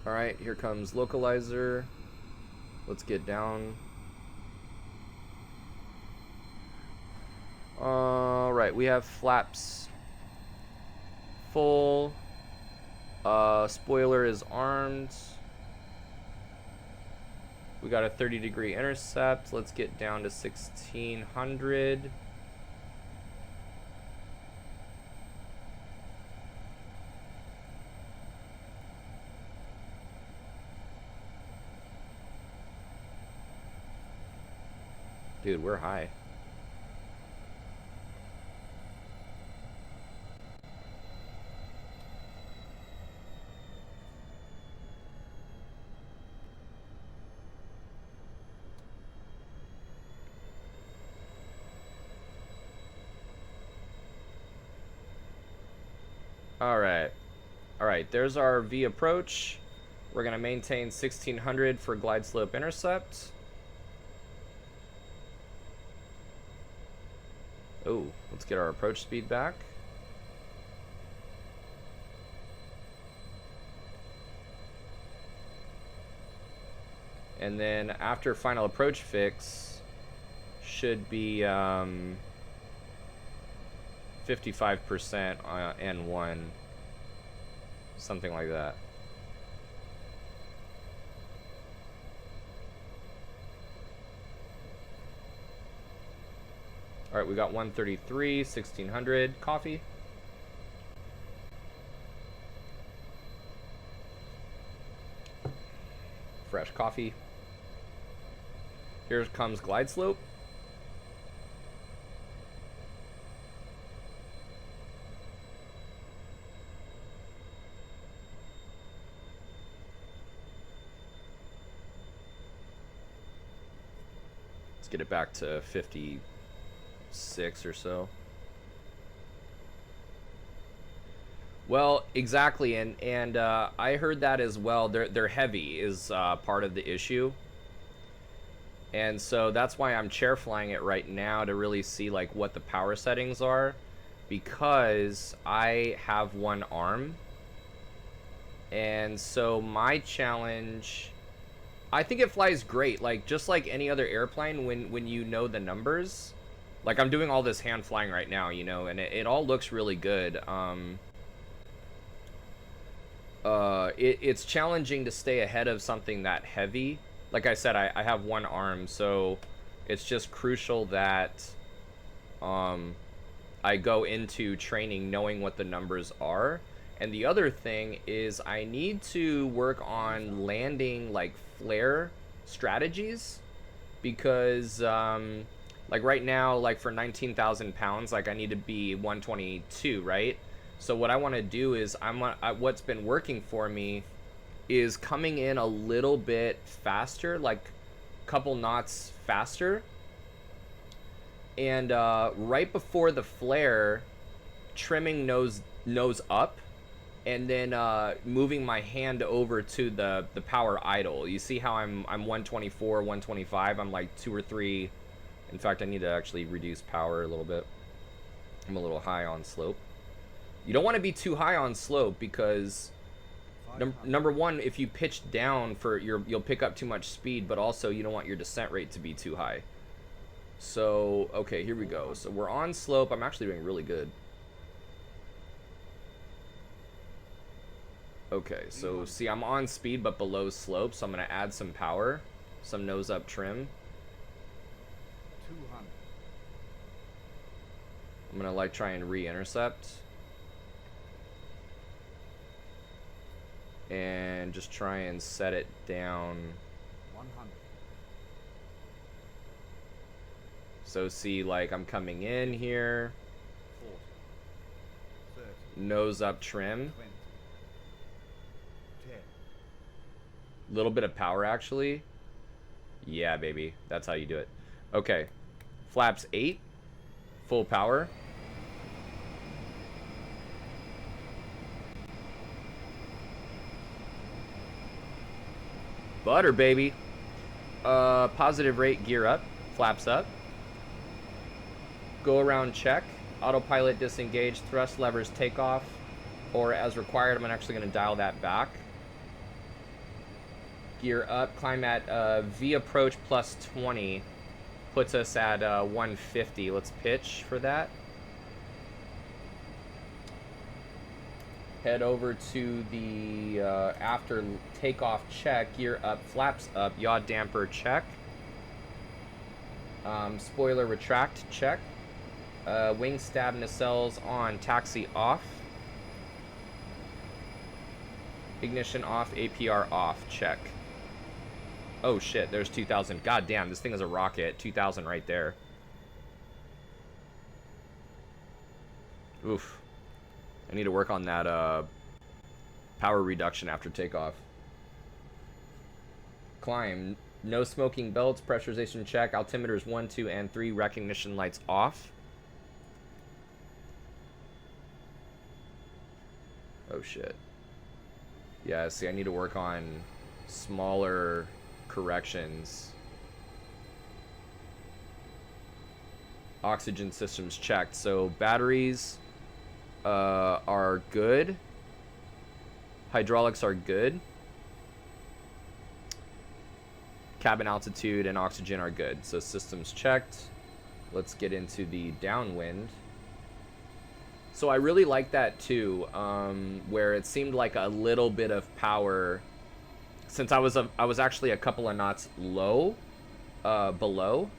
A: All right, here comes localizer. Let's get down. right, we have flaps full. Spoiler is armed. We got a 30-degree intercept. Let's get down to 1600. Dude, we're high. Alright, there's our V approach. We're going to maintain 1600 for glide slope intercept. Oh, let's get our approach speed back. And then after final approach fix, should be 55% N1. Something like that. All right, we got 133, 1600, coffee. Fresh coffee. Here comes glide slope. Let's get it back to 56 or so. Well, exactly, and I heard that as well. They're heavy is part of the issue, and so that's why I'm chair flying it right now to really see like what the power settings are, because I have one arm, and so my challenge, I think it flies great, like just like any other airplane when you know the numbers. Like I'm doing all this hand flying right now, you know, and it all looks really good. It's challenging to stay ahead of something that heavy. Like I said, I have one arm, so it's just crucial that I go into training knowing what the numbers are. And the other thing is I need to work on landing like flare strategies, because like right now, like for 19,000 pounds, like I need to be 122, right? So what I want to do is what's been working for me is coming in a little bit faster, like a couple knots faster, and right before the flare, trimming nose up, and then moving my hand over to the power idle. You see how I'm 124, 125. I'm like 2 or 3. In fact, I need to actually reduce power a little bit. I'm a little high on slope. You don't want to be too high on slope because number one, if you pitch down you'll pick up too much speed, but also you don't want your descent rate to be too high. So, okay, here we go. So we're on slope. I'm actually doing really good. Okay, so see, I'm on speed but below slope, so I'm going to add some power, some nose up trim.
B: 200.
A: I'm going to like try and re-intercept. And just try and set it down.
B: 100.
A: So see, like I'm coming in here.
B: 40. 30.
A: Nose up trim.
B: 20. 10.
A: Little bit of power actually. Yeah, baby. That's how you do it. Okay. Flaps 8. Full power. Butter, baby. Positive rate, gear up. Flaps up. Go around check. Autopilot disengage. Thrust levers take off. Or as required, I'm actually going to dial that back. Gear up. Climb at V approach plus 20. Puts us at 150. Let's pitch for that. Head over to the after takeoff check. Gear up, flaps up, yaw damper check. Spoiler retract check. Wing stab nacelles on, taxi off. Ignition off, APR off, check. Oh shit, there's 2,000. God damn, this thing is a rocket. 2,000 right there. Oof. I need to work on that power reduction after takeoff. Climb. No smoking belts, pressurization check, altimeters 1, 2, and 3, recognition lights off. Oh shit. Yeah, see, I need to work on smaller corrections. Oxygen systems checked. So batteries are good. Hydraulics are good. Cabin altitude and oxygen are good. So systems checked. Let's get into the downwind. So I really like that too, where it seemed like a little bit of power, since I was actually a couple of knots low, below.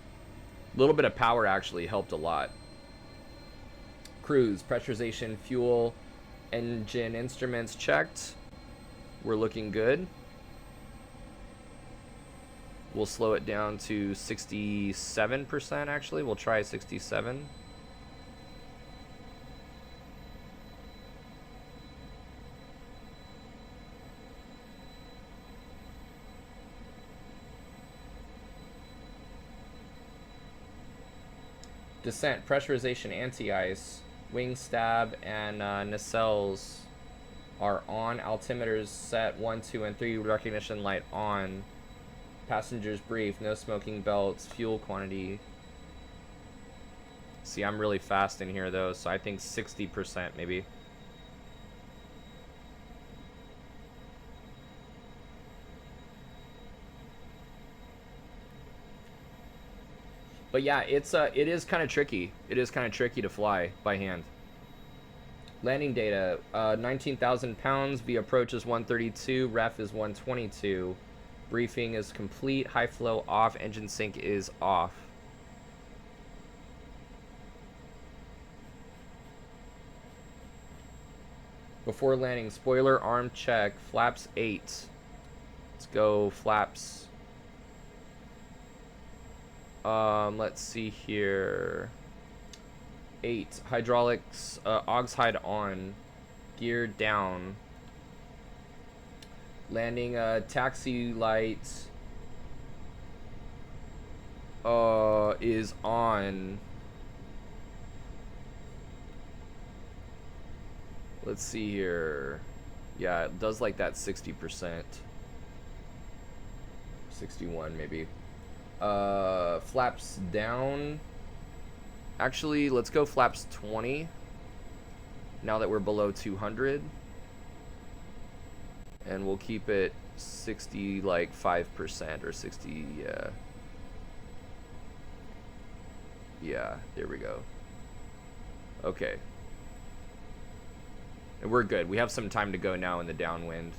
A: A little bit of power actually helped a lot. Cruise, pressurization, fuel, engine instruments checked. We're looking good. We'll slow it down to 67% actually. We'll try 67. Descent, pressurization, anti-ice, wing stab, and nacelles are on. Altimeters set 1, 2, and 3. Recognition light on. Passengers brief. No smoking belts. Fuel quantity. See, I'm really fast in here though, so I think 60% maybe. But yeah, it is kind of tricky. It is kind of tricky to fly by hand. Landing data, 19,000 pounds. V approach is 132. Ref is 122. Briefing is complete. High flow off. Engine sync is off. Before landing, spoiler arm check. Flaps 8. Let's go flaps. Let's see here. 8. Hydraulics, aux hide on. Gear down. Landing, taxi light is on. Let's see here. Yeah, it does like that 60%. 61 maybe. Flaps down. Actually, let's go flaps 20. Now that we're below 200. And we'll keep it 60, like 5% or 60, yeah. Yeah, there we go. Okay. And we're good. We have some time to go now in the downwind.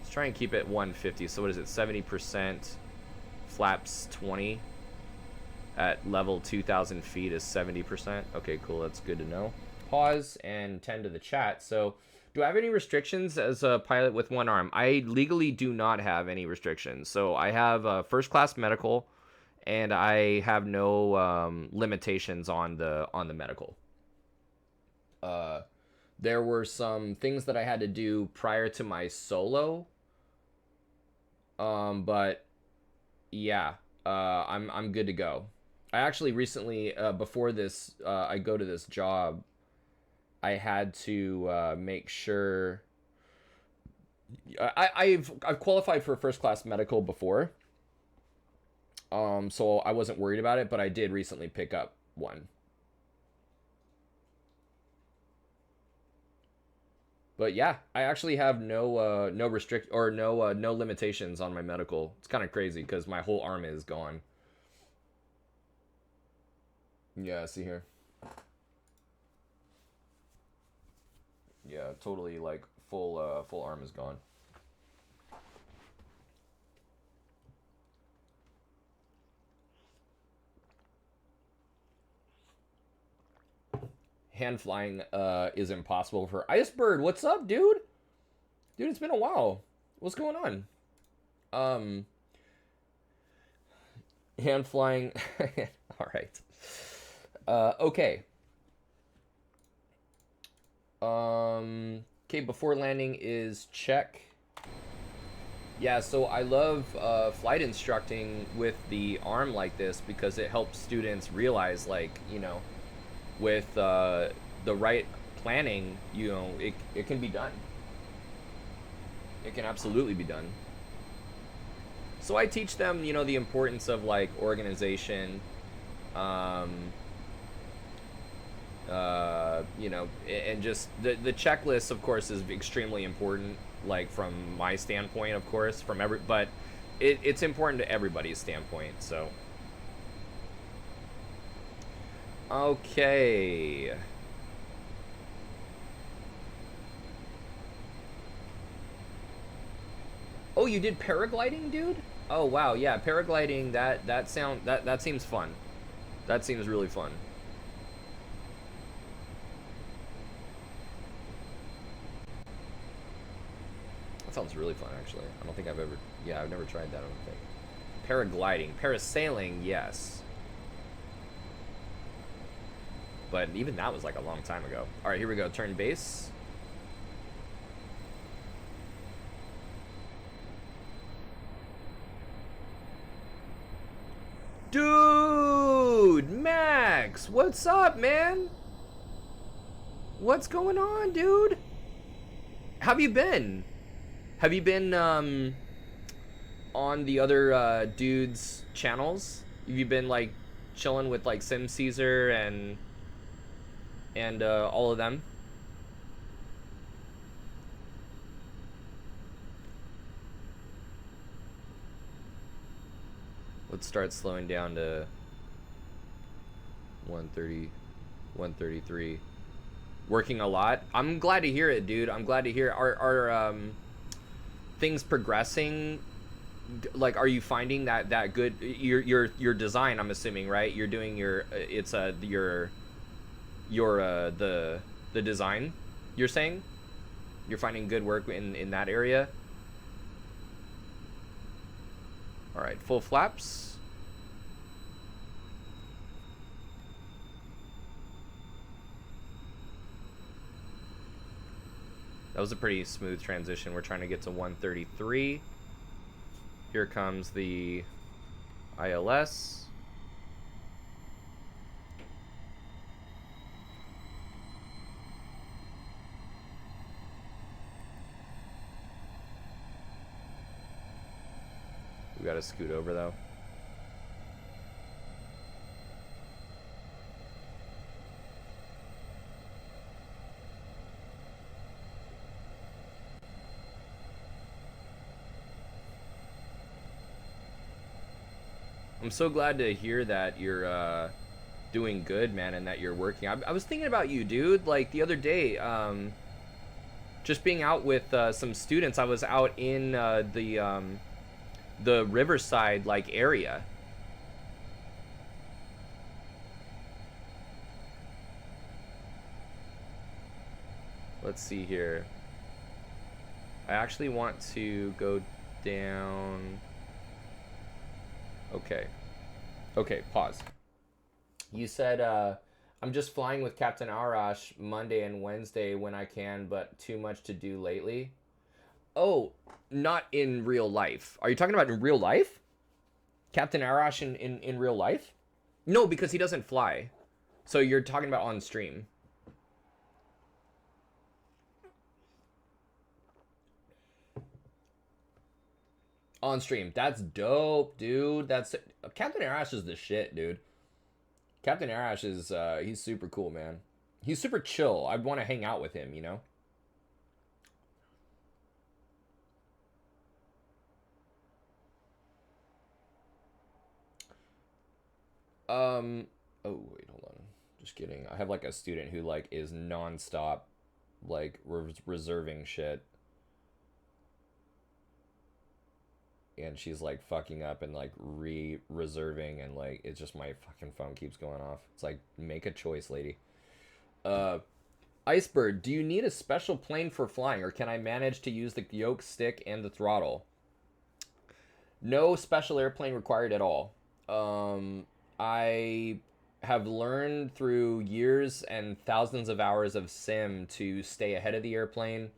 A: Let's try and keep it 150. So what is it? 70%. Flaps 20. At level 2,000 feet is 70%. Okay, cool. That's good to know. Pause and tend to the chat. So, do I have any restrictions as a pilot with one arm? I legally do not have any restrictions. So, I have first class medical, and I have no limitations on the medical. There were some things that I had to do prior to my solo. But yeah, I'm good to go. I actually recently, before this, I go to this job, I had to make sure. I've qualified for first class medical before, so I wasn't worried about it. But I did recently pick up one. But yeah, I actually have no no limitations on my medical. It's kind of crazy because my whole arm is gone. Yeah, see here. Yeah, totally like full arm is gone. Hand flying is impossible for Icebird. What's up, dude? Dude, it's been a while. What's going on? Um, hand flying. All right. Okay. Okay, before landing is check. Yeah, so I love flight instructing with the arm like this because it helps students realize, like, you know, with the right planning, you know, it can be done. It can absolutely be done. So I teach them, you know, the importance of like organization, um, you know, and just the checklist, of course, is extremely important. Like from my standpoint, of course, from every, but it's important to everybody's standpoint. So, okay. Oh, you did paragliding, dude? Oh wow, yeah, paragliding. That seems fun. That seems really fun. That sounds really fun, actually. I don't think I've ever. Yeah, I've never tried that. I don't think. Paragliding, parasailing, yes. But even that was like a long time ago. All right, here we go. Turn base. Dude, Max, what's up, man? What's going on, dude? How have you been? Have you been on the other dudes' channels? Have you been like chilling with like Sim Caesar and all of them? Let's start slowing down to 130, 133. Working a lot. I'm glad to hear it, dude. I'm glad to hear. Are things progressing? Like, are you finding that good? Your design, I'm assuming, right? You're doing your it's your the design. You're saying you're finding good work in that area. All right, full flaps. That was a pretty smooth transition. We're trying to get to 133. Here comes the ILS. We gotta scoot over though. I'm so glad to hear that you're doing good, man, and that you're working. I was thinking about you, dude. Like the other day, just being out with some students. I was out in the Riverside like area. Let's see here. I actually want to go down. Okay. Okay, pause. You said I'm just flying with Captain Arash Monday and Wednesday when I can, but too much to do lately. Oh, not in real life. Are you talking about in real life? Captain Arash in real life? No, because he doesn't fly. So you're talking about on stream. On stream. That's dope, dude. That's Captain Arash is the shit, dude. Captain Arash is he's super cool, man. He's super chill. I'd want to hang out with him, you know? Oh wait, hold on. Just kidding. I have like a student who like is nonstop like reserving shit. And she's like fucking up and like reserving, and like it's just my fucking phone keeps going off. It's like, make a choice, lady. Uh Icebird, do you need a special plane for flying, or can I manage to use the yoke stick and the throttle? No special airplane required at all. I have learned through years and thousands of hours of sim to stay ahead of the airplane.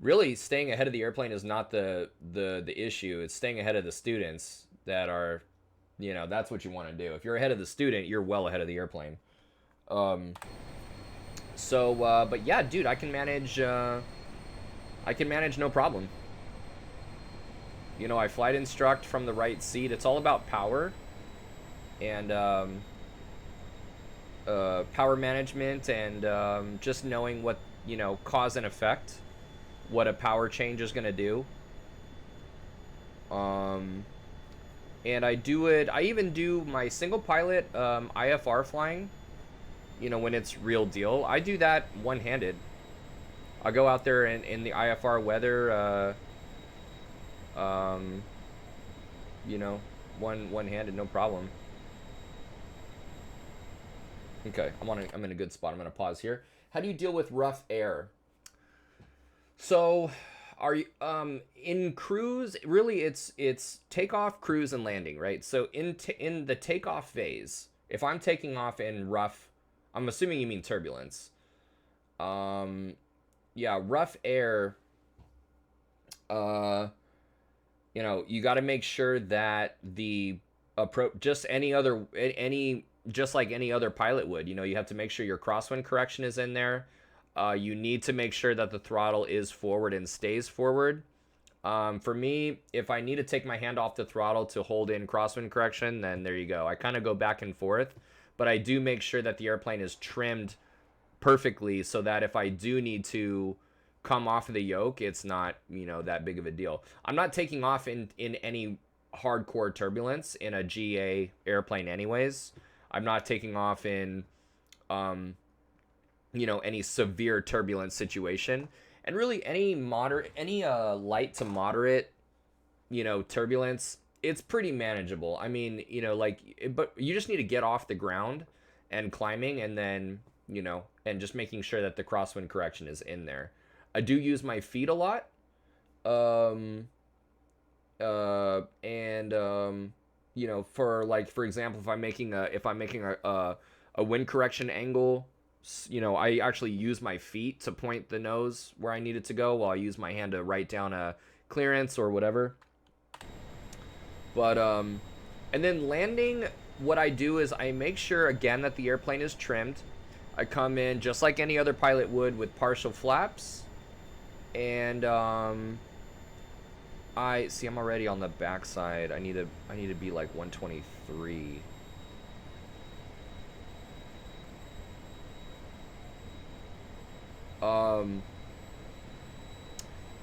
A: Really, staying ahead of the airplane is not the issue. It's staying ahead of the students that are, that's what you want to do. If you're ahead of the student, you're well ahead of the airplane. But yeah, dude, I can manage. I can manage no problem. I flight instruct from the right seat. It's all about power and power management, and just knowing what, cause and effect, what a power change is going to do. And I do it. I even do my single pilot IFR flying. When it's real deal, I do that one-handed. I go out there in the IFR weather, one-handed, no problem. Okay, I'm in a good spot. I'm gonna pause here. How do you deal with rough air? So, are you in cruise? Really, it's takeoff, cruise, and landing, right? So in the takeoff phase, if I'm taking off in rough, I'm assuming you mean turbulence. Yeah, rough air. You got to make sure that the approach, just like any other pilot would. You have to make sure your crosswind correction is in there. You need to make sure that the throttle is forward and stays forward. For me, if I need to take my hand off the throttle to hold in crosswind correction, then there you go. I kind of go back and forth, but I do make sure that the airplane is trimmed perfectly so that if I do need to come off of the yoke, it's not, that big of a deal. I'm not taking off in any hardcore turbulence in a GA airplane anyways. I'm not taking off in any severe turbulence situation. And really any light to moderate, turbulence, it's pretty manageable. I mean, but you just need to get off the ground and climbing, and then, and just making sure that the crosswind correction is in there. I do use my feet a lot. For example, if I'm making a wind correction angle, I actually use my feet to point the nose where I need it to go, while I use my hand to write down a clearance or whatever. But and then landing, what I do is I make sure again that the airplane is trimmed. I come in just like any other pilot would with partial flaps, and I'm already on the backside. I need to be like 123.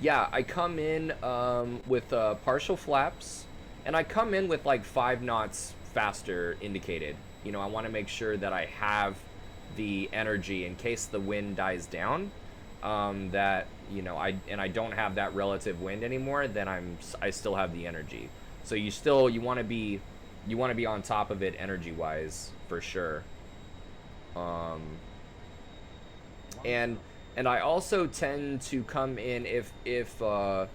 A: Yeah, I come in with partial flaps, and I come in with like 5 knots faster indicated. I want to make sure that I have the energy in case the wind dies down. That I don't have that relative wind anymore, then I still have the energy. So you want to be on top of it energy wise for sure. And I also tend to come in if the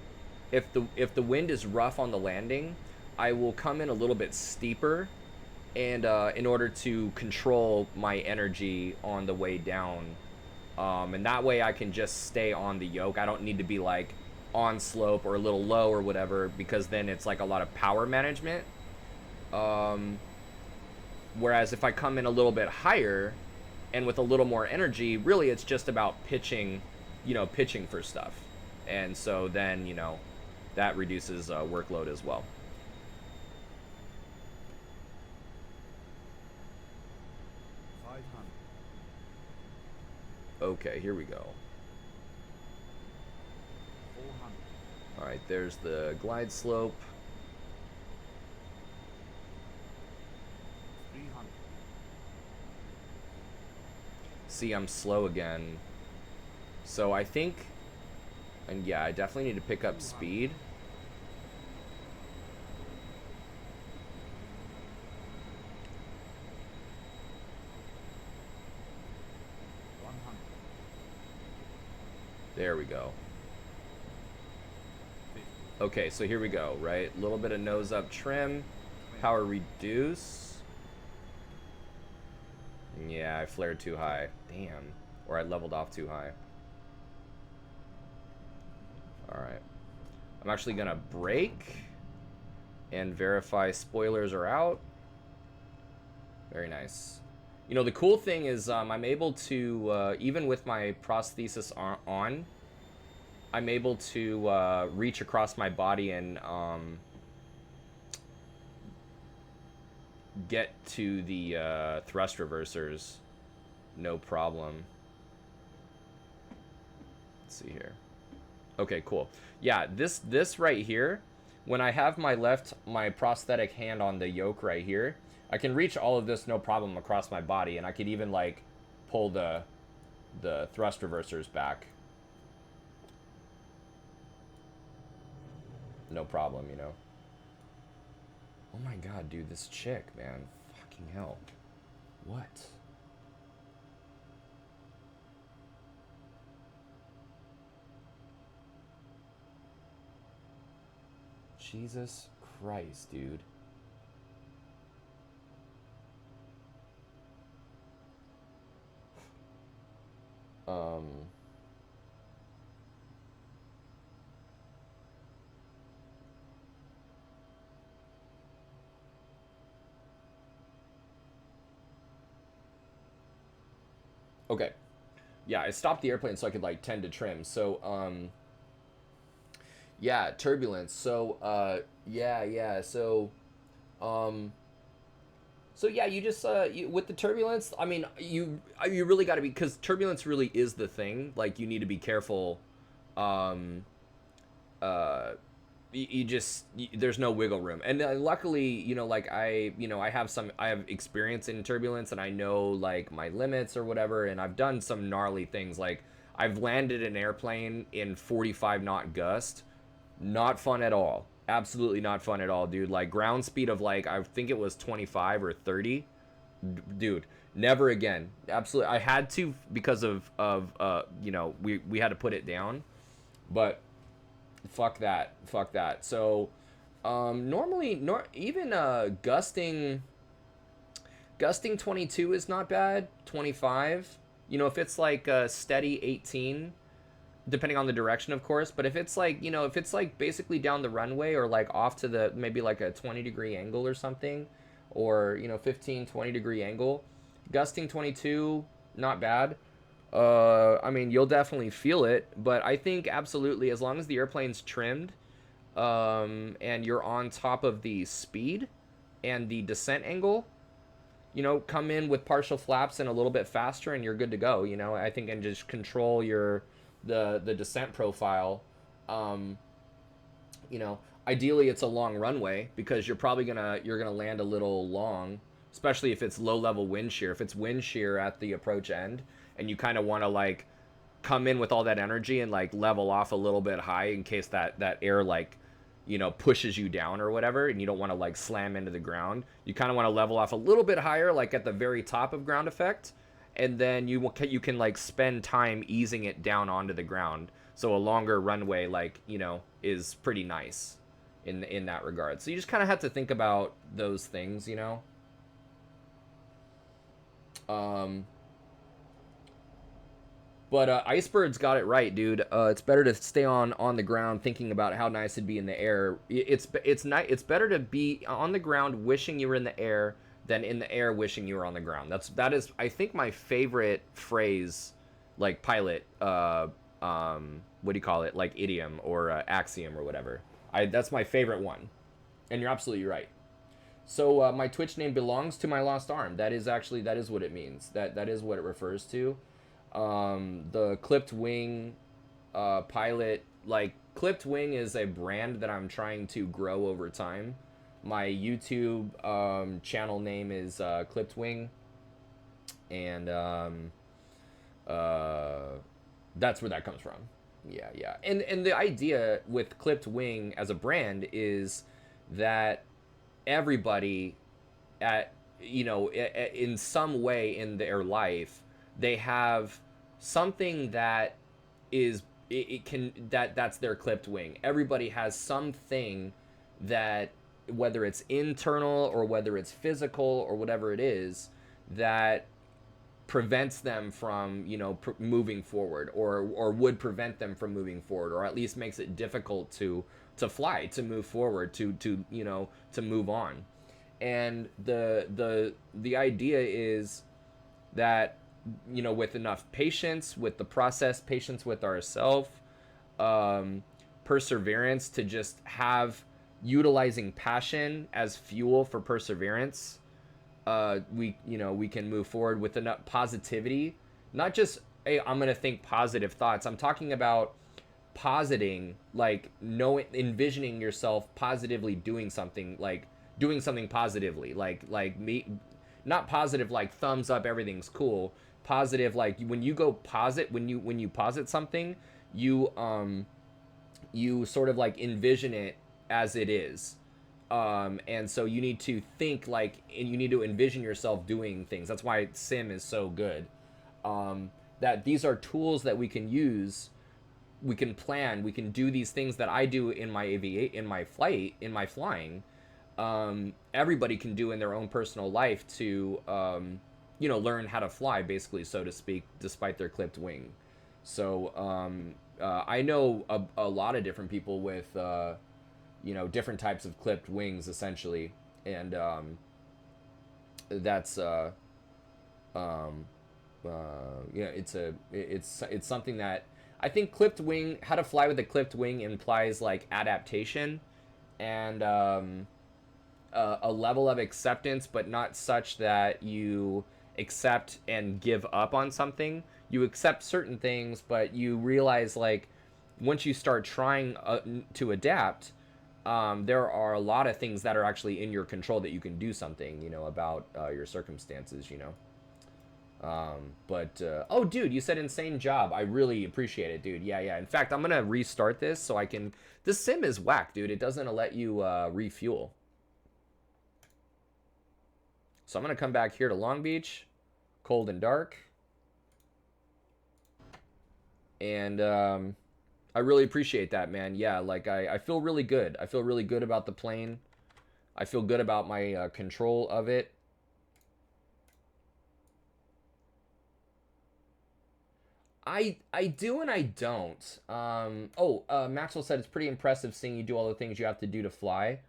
A: wind is rough on the landing, I will come in a little bit steeper, and in order to control my energy on the way down. And that way I can just stay on the yoke. I don't need to be like on slope or a little low or whatever, because then it's like a lot of power management. Whereas if I come in a little bit higher and with a little more energy, really it's just about pitching for stuff. And so then, that reduces workload as well. Okay, here we go.
B: 400.
A: All right, there's the glide slope.
B: 300.
A: See, I'm slow again. So I think, and yeah, I definitely need to pick up speed. There we go. Okay, so here we go, right? A little bit of nose up trim, power reduce. Yeah, I flared too high. Damn. Or I leveled off too high. Alright. I'm actually gonna brake and verify spoilers are out. Very nice. You know, the cool thing is I'm able to, even with my prosthesis on, I'm able to reach across my body and get to the thrust reversers. No problem. Let's see here. Okay, cool. Yeah, this right here, when I have my prosthetic hand on the yoke right here, I can reach all of this no problem across my body, and I could even like pull the thrust reversers back. No problem, you know. Oh my god, dude, this chick, man. Fucking hell. What? Jesus Christ, dude. Um... Okay. Yeah, I stopped the airplane so I could like tend to trim. So, yeah, turbulence. So, yeah. Um, so yeah, you just with the turbulence. I mean, you really got to be, because turbulence really is the thing. Like, you need to be careful. Um, uh, there's no wiggle room, and luckily, you know, like I have experience in turbulence, and I know like my limits or whatever, and I've done some gnarly things. Like, I've landed an airplane in 45 knot gust. Not fun at all. Absolutely not fun at all, dude. Like, ground speed of like, I think it was 25 or 30. Dude, never again. Absolutely. I had to, because of you know, we had to put it down. But fuck that. So normally even gusting 22 is not bad. 25, you know, if it's like steady 18, depending on the direction, of course. But if it's like, you know, if it's like basically down the runway, or like off to the maybe like a 20-degree angle or something, or, you know, 15-20 degree angle, gusting 22, not bad. I mean, you'll definitely feel it, but I think absolutely, as long as the airplane's trimmed, and you're on top of the speed and the descent angle, you know, come in with partial flaps and a little bit faster, and you're good to go. You know, I think, and just control the descent profile. Um, you know, ideally it's a long runway, because you're gonna land a little long, especially if it's low level wind shear. If it's wind shear at the approach end, and you kind of want to like come in with all that energy and like level off a little bit high, in case that air, like, you know, pushes you down or whatever, and you don't want to like slam into the ground. You kind of want to level off a little bit higher, like at the very top of ground effect, and then you can like spend time easing it down onto the ground. So a longer runway, like, you know, is pretty nice in that regard. So you just kind of have to think about those things, you know. Um, But Icebird's got it right, dude. It's better to stay on the ground, thinking about how nice it'd be in the air. It's better to be on the ground wishing you were in the air, than in the air wishing you were on the ground. That is, I think, my favorite phrase, like pilot. What do you call it? Like idiom or axiom or whatever. That's my favorite one, and you're absolutely right. So my Twitch name belongs to my lost arm. That is what it means. That is what it refers to. The clipped wing pilot, like, clipped wing is a brand that I'm trying to grow over time. My YouTube channel name is clipped wing, and uh, That's where that comes from. Yeah, yeah. And the idea with Clipped Wing as a brand is that everybody at in some way in their life they have something that is it can that's their clipped wing. Everybody has something that, whether it's internal or whether it's physical or whatever it is, that prevents them from moving forward, or would prevent them from moving forward, or at least makes it difficult to fly, to move forward, to move on. And the idea is that, with enough patience with the process, patience with ourselves, um, perseverance, to just have utilizing passion as fuel for perseverance, we can move forward with enough positivity. Not just, hey, I'm gonna think positive thoughts. I'm talking about positing, like envisioning yourself positively doing something, like doing something positively, like me, not positive like thumbs up, everything's cool. Positive, like when you go posit, when you posit something, you sort of like envision it as it is. And so you need to think like, and you need to envision yourself doing things. That's why sim is so good. That these are tools that we can use, we can plan, we can do these things that I do in my in my flying. Everybody can do in their own personal life to learn how to fly, basically, so to speak, despite their clipped wing. So I know a lot of different people with different types of clipped wings, essentially, and that's um, it's something that I think clipped wing, how to fly with a clipped wing, implies like adaptation and a level of acceptance, but not such that you accept and give up on something. You accept certain things, but you realize, like, once you start trying to adapt, there are a lot of things that are actually in your control that you can do something, about your circumstances, But oh, dude, you said insane job. I really appreciate it, dude. Yeah, yeah. In fact, I'm gonna restart this so I can. This sim is whack, dude. It doesn't let you refuel. So I'm gonna come back here to Long Beach, cold and dark, and I really appreciate that, man. Yeah, like I feel really good. I feel really good about the plane. I feel good about my control of it. I do and I don't. Maxwell said it's pretty impressive seeing you do all the things you have to do to fly.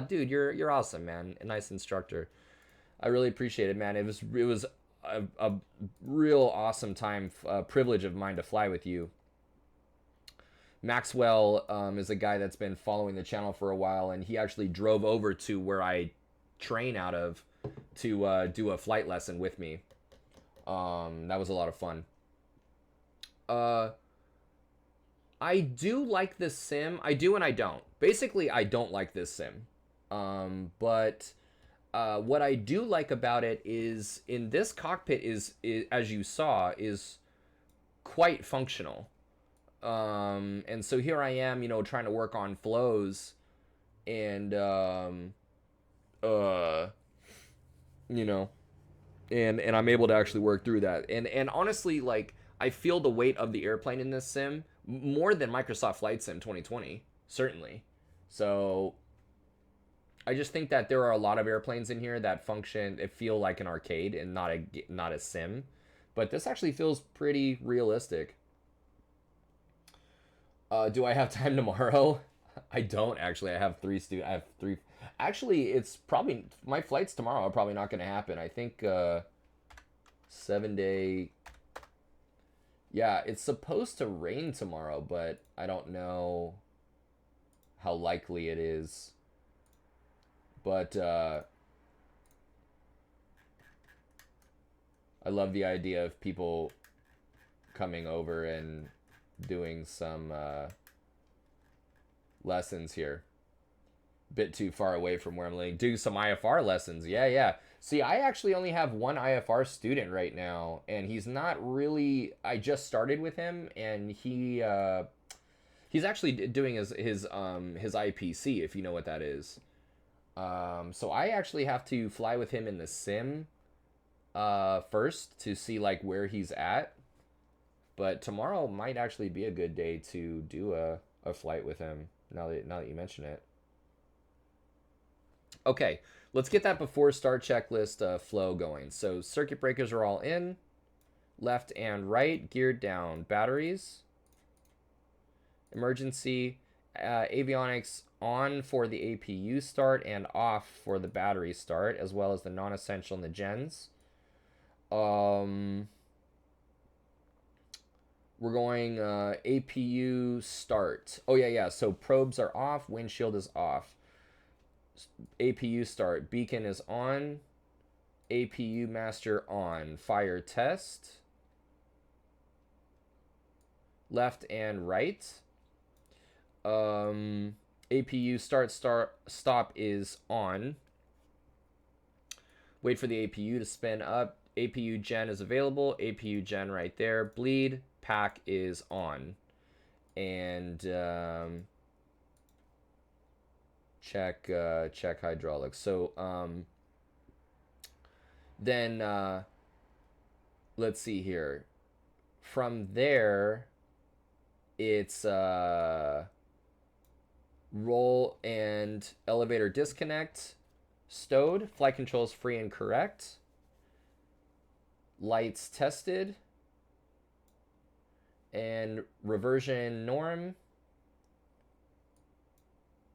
A: Dude, you're awesome, man. A nice instructor. I really appreciate it, man. It was a real awesome time, privilege of mine to fly with you. Maxwell is a guy that's been following the channel for a while, and he actually drove over to where I train out of to do a flight lesson with me. That was a lot of fun. Uh, I do like this sim. I do and I don't. Basically, I don't like this sim. But what I do like about it is, in this cockpit is, as you saw, is quite functional. And so here I am, trying to work on flows, and uh, you know, and I'm able to actually work through that. And honestly, like, I feel the weight of the airplane in this sim more than Microsoft Flight Sim 2020, certainly. So I just think that there are a lot of airplanes in here that function, it feel like an arcade and not a sim, but this actually feels pretty realistic. Do I have time tomorrow? I don't actually. I have three. Actually, it's probably my flights tomorrow are probably not going to happen. I think 7 day. Yeah, it's supposed to rain tomorrow, but I don't know how likely it is. But I love the idea of people coming over and doing some lessons here. Bit too far away from where I'm living. Do some IFR lessons. Yeah, yeah. See, I actually only have one IFR student right now, and he's not really. I just started with him, and he's actually doing his IPC, if you know what that is. So I actually have to fly with him in the sim first to see like where he's at. But tomorrow might actually be a good day to do a flight with him. Now that you mention it. Okay, let's get that before start checklist flow going. So circuit breakers are all in, left and right, geared down, batteries, emergency, avionics on for the APU start and off for the battery start, as well as the non-essential and the gens. We're going APU start. Oh yeah. So probes are off, windshield is off. APU start, beacon is on, APU master on, fire test, left and right. APU start stop is on. Wait for the APU to spin up. APU gen is available. APU gen right there. Bleed pack is on. And check hydraulics. So then let's see here. From there, it's roll and elevator disconnect. Stowed. Flight controls free and correct. Lights tested. And reversion norm.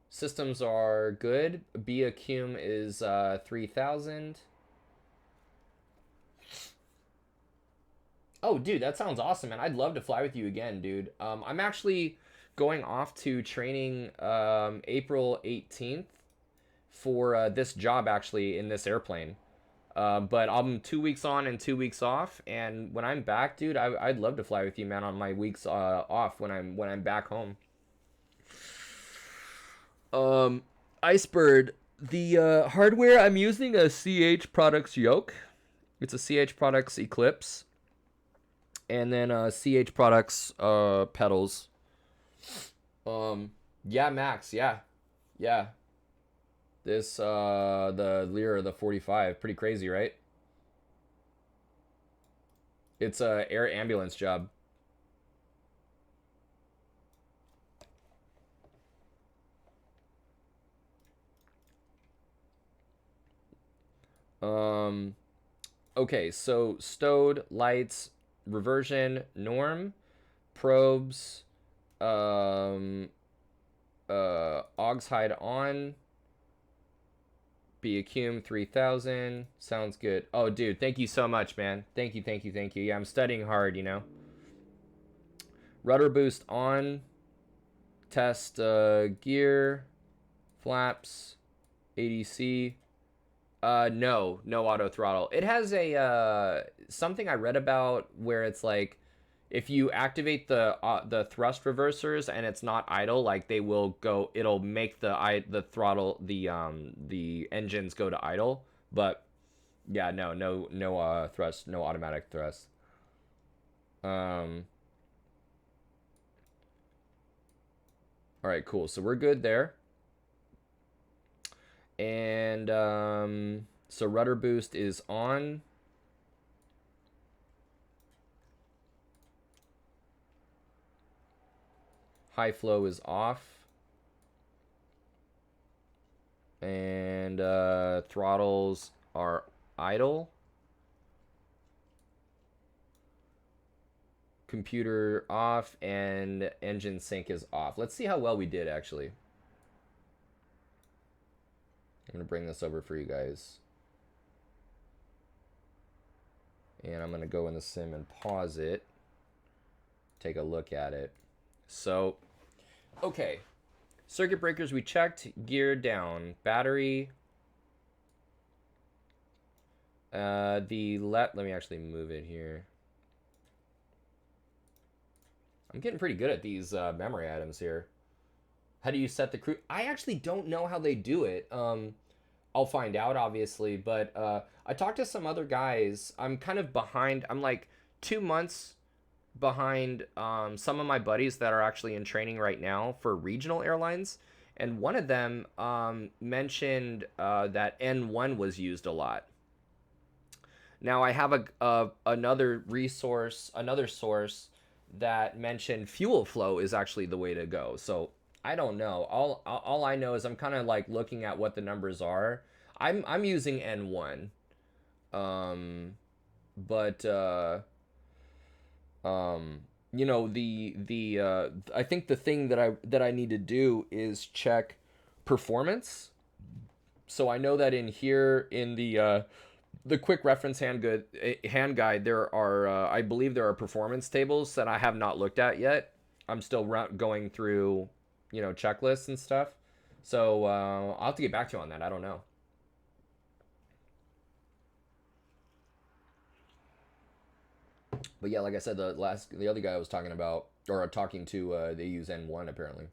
A: Systems are good. BACUM is 3000. Oh, dude, that sounds awesome, man. I'd love to fly with you again, dude. I'm actually going off to training April 18th for this job, actually, in this airplane. But I'm 2 weeks on and 2 weeks off, and when I'm back, dude, I'd love to fly with you, man, on my weeks off when I'm back home. Icebird, the hardware I'm using a CH Products yoke. It's a CH Products Eclipse, and then CH Products pedals. Yeah, Max, yeah. This the Lyra, the 45, pretty crazy, right? It's a air ambulance job. Okay, so stowed, lights, reversion, norm, probes, aux hide on, BACUM 3000. Sounds good. Oh, dude, thank you so much, man. Thank you. Yeah, I'm studying hard, you know. Rudder boost on. Test gear, flaps, ADC. No auto throttle. It has a something I read about where it's like if you activate the thrust reversers and it's not idle, like they will go. It'll make the throttle the engines go to idle. But yeah, no thrust, no automatic thrust. All right, cool. So we're good there. And so rudder boost is on. High flow is off. And throttles are idle. Computer off and engine sync is off. Let's see how well we did, actually. I'm going to bring this over for you guys. And I'm going to go in the sim and pause it. Take a look at it. So, okay. Circuit breakers we checked. Gear down. Battery. Let me actually move it here. I'm getting pretty good at these memory items here. How do you set the crew? I actually don't know how they do it. I'll find out obviously, but I talked to some other guys. I'm kind of behind. I'm like 2 months behind some of my buddies that are actually in training right now for regional airlines, and one of them mentioned that N1 was used a lot. Now I have another resource, another source that mentioned fuel flow is actually the way to go. So I don't know. All I know is I'm kind of like looking at what the numbers are. I'm using N1, um, but you know the I think the thing that I need to do is check performance. So I know that in here in the quick reference hand guide, there are I believe there are performance tables that I have not looked at yet. I'm still going through, you know, checklists and stuff. So I'll have to get back to you on that. I don't know. But yeah, like I said, the other guy I was talking about or talking to, they use N1 apparently.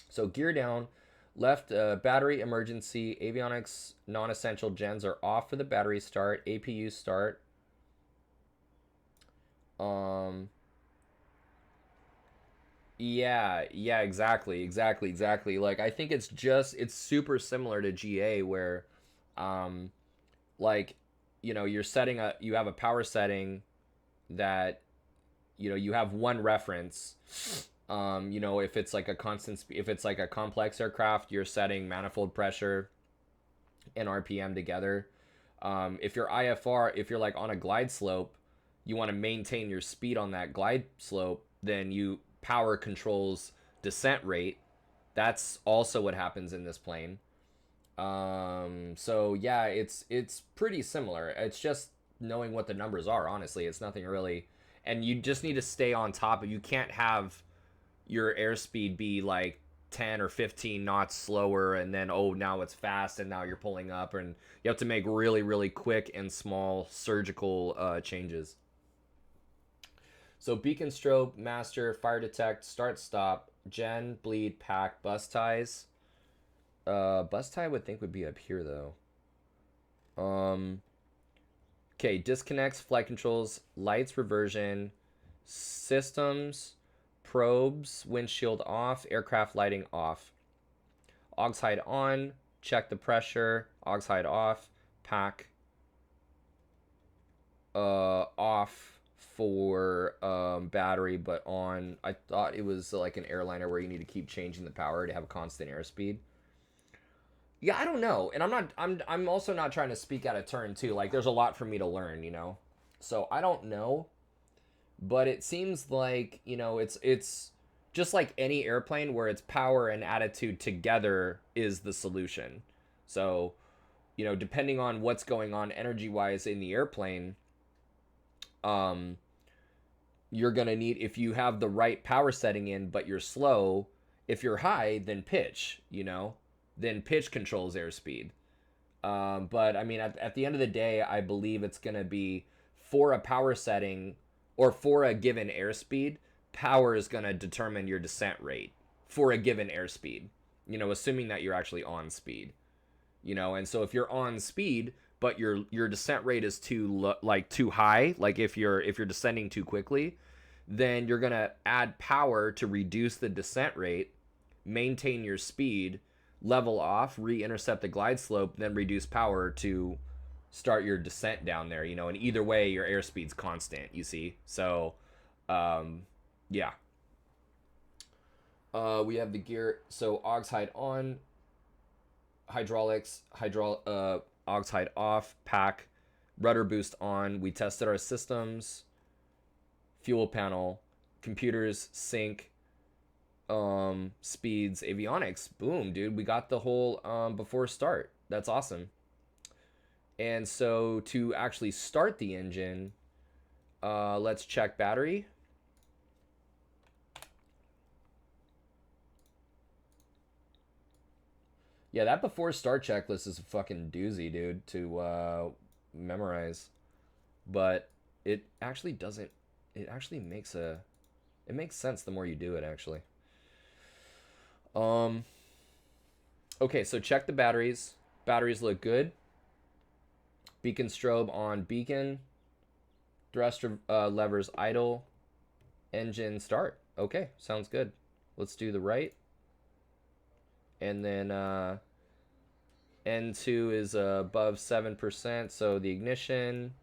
A: So gear down, left battery emergency, avionics non-essential gens are off for the battery start, APU start. Um, yeah, exactly. Like I think it's super similar to GA where, um, like, you know, you have a power setting that, you know, you have one reference. You know, if it's like a constant if it's like a complex aircraft, you're setting manifold pressure and RPM together. If you're IFR, if you're like on a glide slope, you want to maintain your speed on that glide slope, then you power controls descent rate. That's also what happens in this plane. So yeah, it's pretty similar. It's just knowing what the numbers are. Honestly, it's nothing really, and you just need to stay on top of. You can't have your airspeed be like 10 or 15 knots slower and then oh now it's fast and now you're pulling up, and you have to make really quick and small surgical changes. So beacon strobe, master, fire detect, start stop, gen, bleed, pack, bus ties. Bus tie I would think would be up here though. um okay, disconnects, flight controls, lights, reversion, systems, probes, windshield off, aircraft lighting off. Aux hide on, check the pressure, aux hide off, pack off for battery, but on. I thought it was like an airliner where you need to keep changing the power to have a constant airspeed. Yeah, I don't know. And I'm also not trying to speak out of turn too. Like there's a lot for me to learn, you know. So I don't know, but it seems like, you know, it's just like any airplane where its power and attitude together is the solution. So, you know, depending on what's going on energy wise in the airplane, um you're going to need, if you have the right power setting in but you're slow, if you're high, then pitch, you know, then pitch controls airspeed. But I mean, at the end of the day, I believe it's going to be for a power setting or for a given airspeed, power is going to determine your descent rate for a given airspeed, you know, assuming that you're actually on speed, you know. And so if you're on speed, but your descent rate is too high, like if you're descending too quickly, then you're going to add power to reduce the descent rate, maintain your speed, level off, re-intercept the glide slope, then reduce power to start your descent down there, you know. And either way your airspeed's constant, you see. So yeah. We have the gear, so aux hide on, hydraulics, aux hide off, pack, rudder boost on. We tested our systems, fuel panel, computers, sync, speeds, avionics. Boom, dude, we got the whole before start. That's awesome. And so to actually start the engine, let's check battery. Yeah, that before start checklist is a fucking doozy, dude, to memorize. But it actually doesn't. It actually makes a. It makes sense the more you do it, actually. Um. Okay, so check the batteries. Batteries look good. Beacon strobe on beacon. Thruster levers idle. Engine start. Okay, sounds good. Let's do the right. And then N2 is above 7%, so the ignition.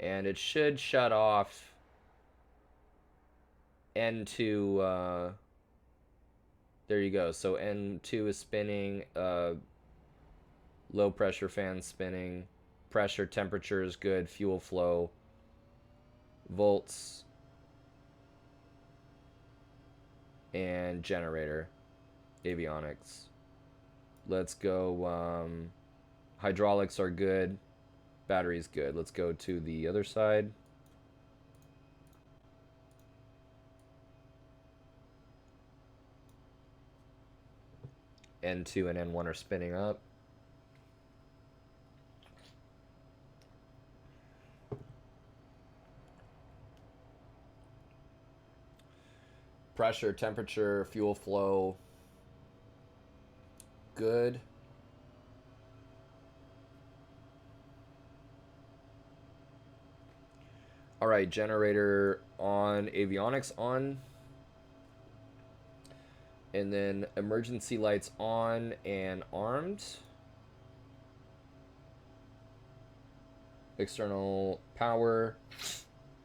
A: And it should shut off N2. There you go. So N2 is spinning. Low pressure fan spinning. Pressure, temperature is good. Fuel flow. Volts. And generator. Avionics. Let's go. Hydraulics are good. Battery's good. Let's go to the other side. N2 and N1 are spinning up. Pressure, temperature, fuel flow. Good. All right, generator on, avionics on. And then emergency lights on and armed. External power.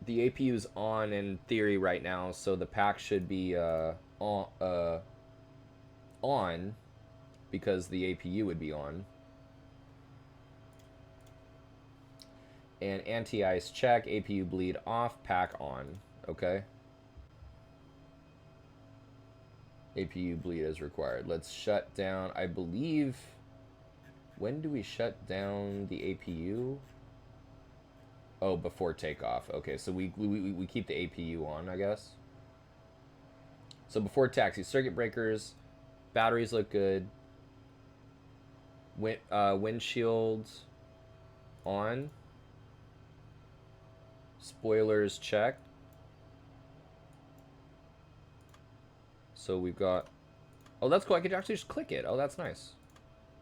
A: The APU is on in theory right now, so the pack should be on because the APU would be on. And anti-ice check, APU bleed off, pack on. Okay. APU bleed is required. Let's shut down, I believe, when do we shut down the APU? Oh, before takeoff. Okay, so we keep the APU on, I guess. So before taxi, circuit breakers, batteries look good. Windshields on. Spoilers checked. So we've got... Oh, that's cool. I could actually just click it. Oh, that's nice.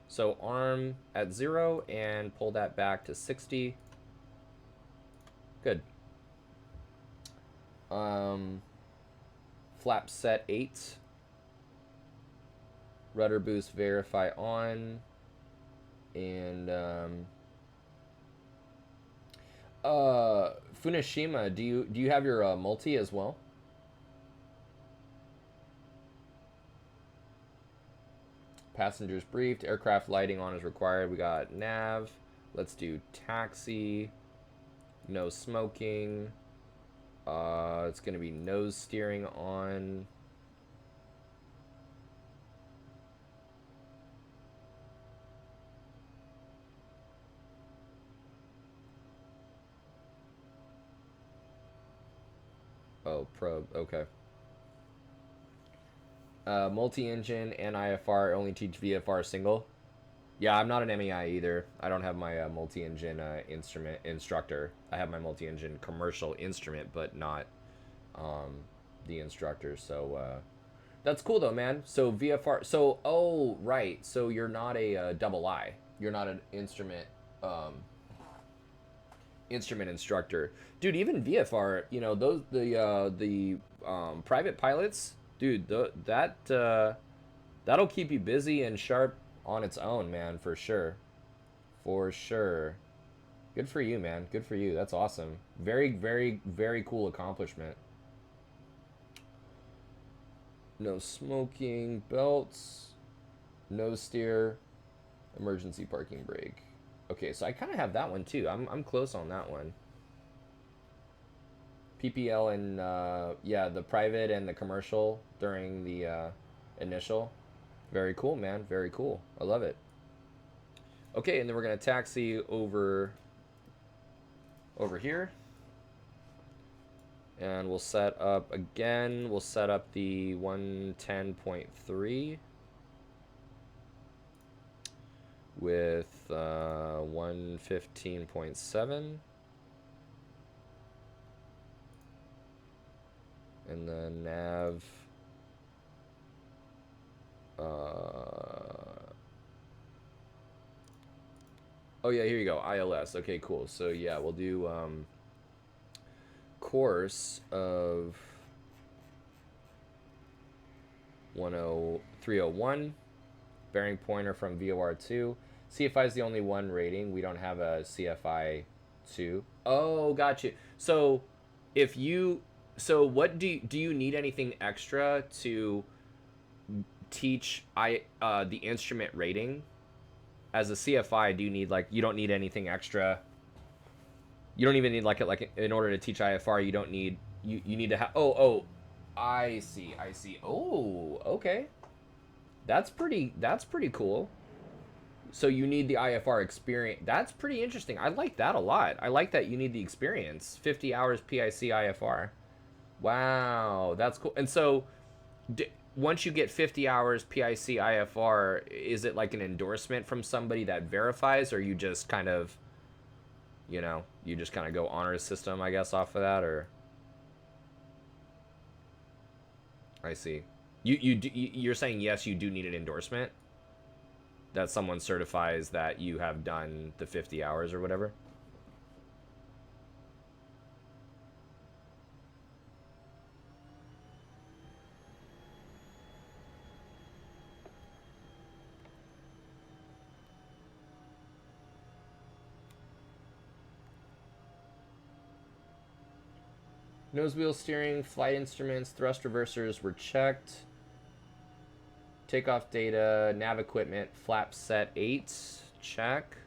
A: So arm at 0 and pull that back to 60. Good. Flap set 8. Rudder boost verify on. And Funishima, do you have your multi as well? Passengers briefed. Aircraft lighting on is required. We got nav. Let's do taxi. No smoking. It's going to be nose steering on. Oh, probe. Okay. Multi-engine and IFR only teach VFR single. Yeah, I'm not an MEI either. I don't have my multi-engine instrument instructor. I have my multi-engine commercial instrument, but not the instructor. So that's cool though, man. So VFR. So oh right. So you're not a double I. You're not an instrument instrument instructor, dude. Even VFR. You know those the private pilots, dude. That'll keep you busy and sharp on its own, man, for sure. For sure. Good for you, man. Good for you. That's awesome. Very, very, very cool accomplishment. No smoking, belts, no steer, emergency parking brake. Okay, so I kind of have that one too. I'm close on that one. PPL and yeah, the private and the commercial during the initial. Very cool, man. Very cool. I love it. Okay, and then we're gonna taxi over here, and we'll set up again. We'll set up the 110.3 with 115.7, and then nav. Oh yeah, here you go. ILS. Okay, cool. So yeah, we'll do course of 301, bearing pointer from VOR2. CFI is the only one rating. We don't have a CFI 2. Oh, got you. So if you what do you need anything extra to teach the instrument rating? As a CFI, do you need like you don't need anything extra? You don't even need like in order to teach IFR, you don't need you need to have I see. I see. Oh, okay. That's pretty cool. So you need the IFR experience. That's pretty interesting. I like that a lot. I like that you need the experience. 50 hours PIC IFR. Wow, that's cool. And so once you get 50 hours PIC IFR, is it like an endorsement from somebody that verifies, or you just kind of, you just kind of go honor system, I guess, off of that, or? I see. You're saying yes, you do need an endorsement that someone certifies that you have done the 50 hours or whatever. Nose wheel steering, flight instruments, thrust reversers were checked. Takeoff data, nav equipment, flap set 8, check.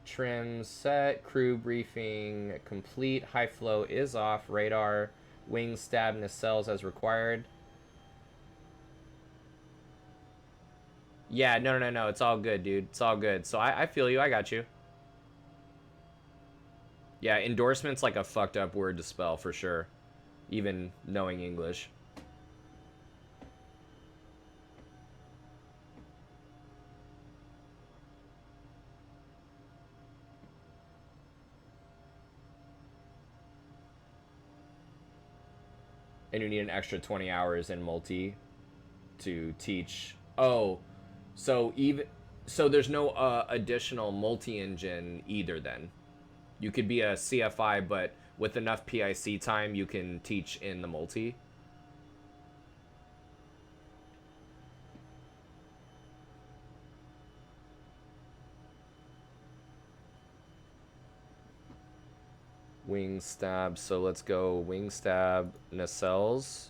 A: Trim set, crew briefing complete, high flow is off, radar, wing stab nacelles as required. Yeah, no, it's all good, dude. It's all good. So I feel you, I got you. Yeah, endorsement's like a fucked up word to spell for sure, even knowing English. And you need an extra 20 hours in multi to teach. Oh, so there's no additional multi-engine either then. You could be a CFI, but with enough PIC time, you can teach in the multi. Wing stab. So let's go wing stab nacelles,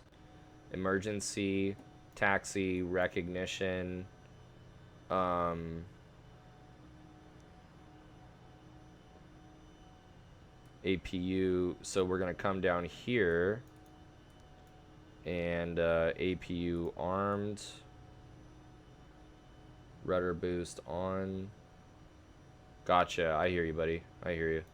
A: emergency, taxi, recognition. APU. So we're gonna come down here and APU armed, rudder boost on. Gotcha. I hear you, buddy. I hear you.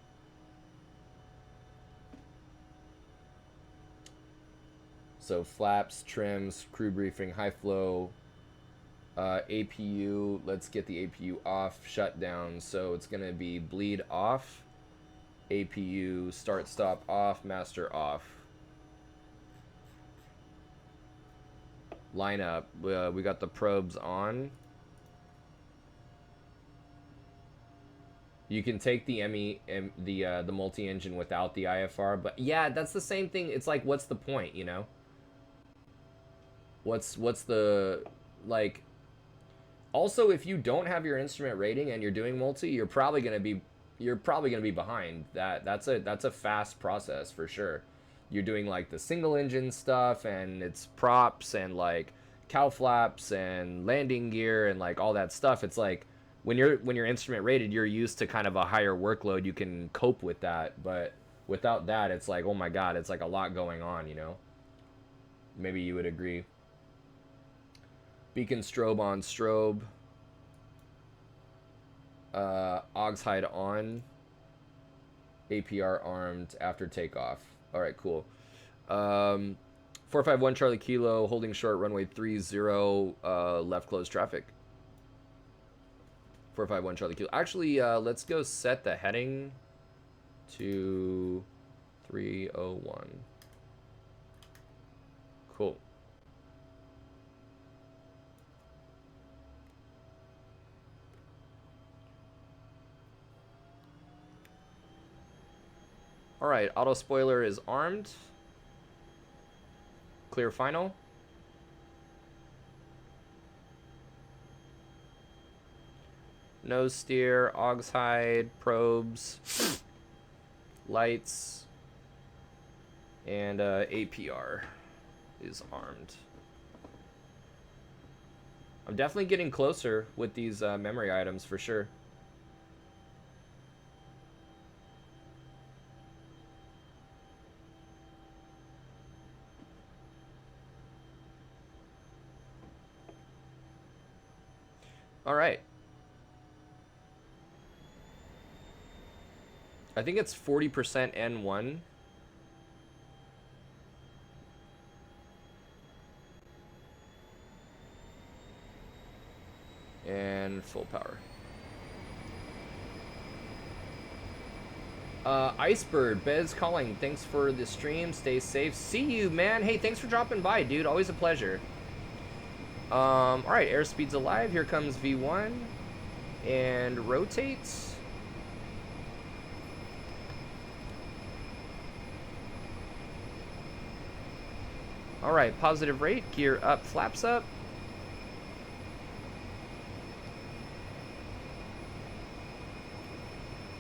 A: So flaps, trims, crew briefing, high flow, APU. Let's get the APU off, shutdown. So it's gonna be bleed off, APU start stop off, master off. Lineup. We got the probes on. You can take the the multi-engine without the IFR, but yeah, that's the same thing. It's like, what's the point, you know? What's the like? Also, if you don't have your instrument rating and you're doing multi, you're probably gonna be behind. That's a fast process for sure. You're doing like the single engine stuff, and it's props and like cow flaps and landing gear and like all that stuff. It's like when you're instrument rated, you're used to kind of a higher workload. You can cope with that, but without that, it's like, oh my god, it's like a lot going on, you know? Maybe you would agree. Beacon strobe on strobe. Augs hide on. APR armed after takeoff. All right, cool. 451 Charlie Kilo, holding short, runway 30, left close traffic. 451 Charlie Kilo. Actually, let's go set the heading to 301. Cool. Alright, auto spoiler is armed. Clear final. Nose steer, augs hide, probes, lights, and APR is armed. I'm definitely getting closer with these memory items for sure. All right. I think it's 40% N1. And full power. Icebird, Bez calling. Thanks for the stream. Stay safe. See you, man. Hey, thanks for dropping by, dude. Always a pleasure. Alright, airspeed's alive. Here comes V1. And rotates. Alright, positive rate. Gear up, flaps up.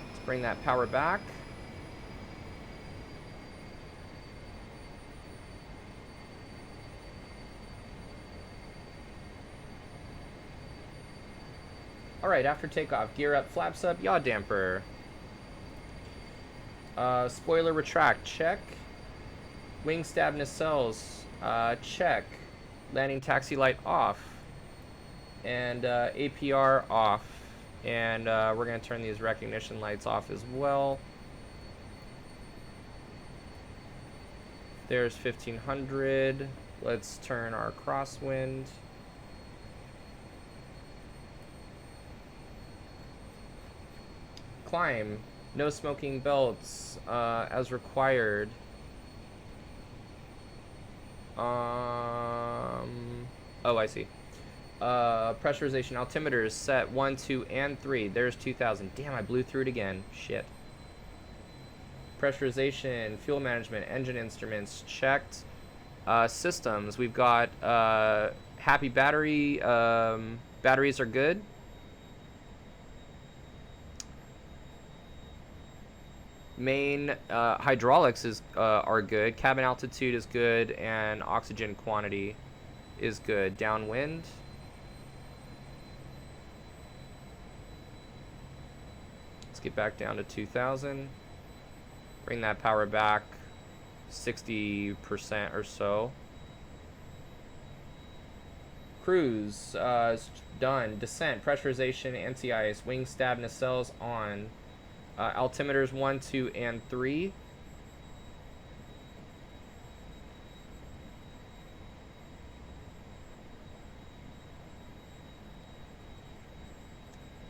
A: Let's bring that power back. Alright, after takeoff, gear up, flaps up, yaw damper. Spoiler retract, check. Wing stab nacelles, check. Landing taxi light off. And APR off. And we're going to turn these recognition lights off as well. There's 1500. Let's turn our crosswind. Climb. No smoking belts as required. Oh, I see. Pressurization altimeters set 1, 2, and 3. There's 2000. Damn, I blew through it again. Shit. Pressurization, fuel management, engine instruments checked. Systems, we've got happy battery. Batteries are good. Main hydraulics are good. Cabin altitude is good, and oxygen quantity is good. Downwind. Let's get back down to 2000. Bring that power back 60% or so. Cruise is done. Descent, pressurization, anti-ice, wing stab nacelles on. Altimeters 1, 2, and 3.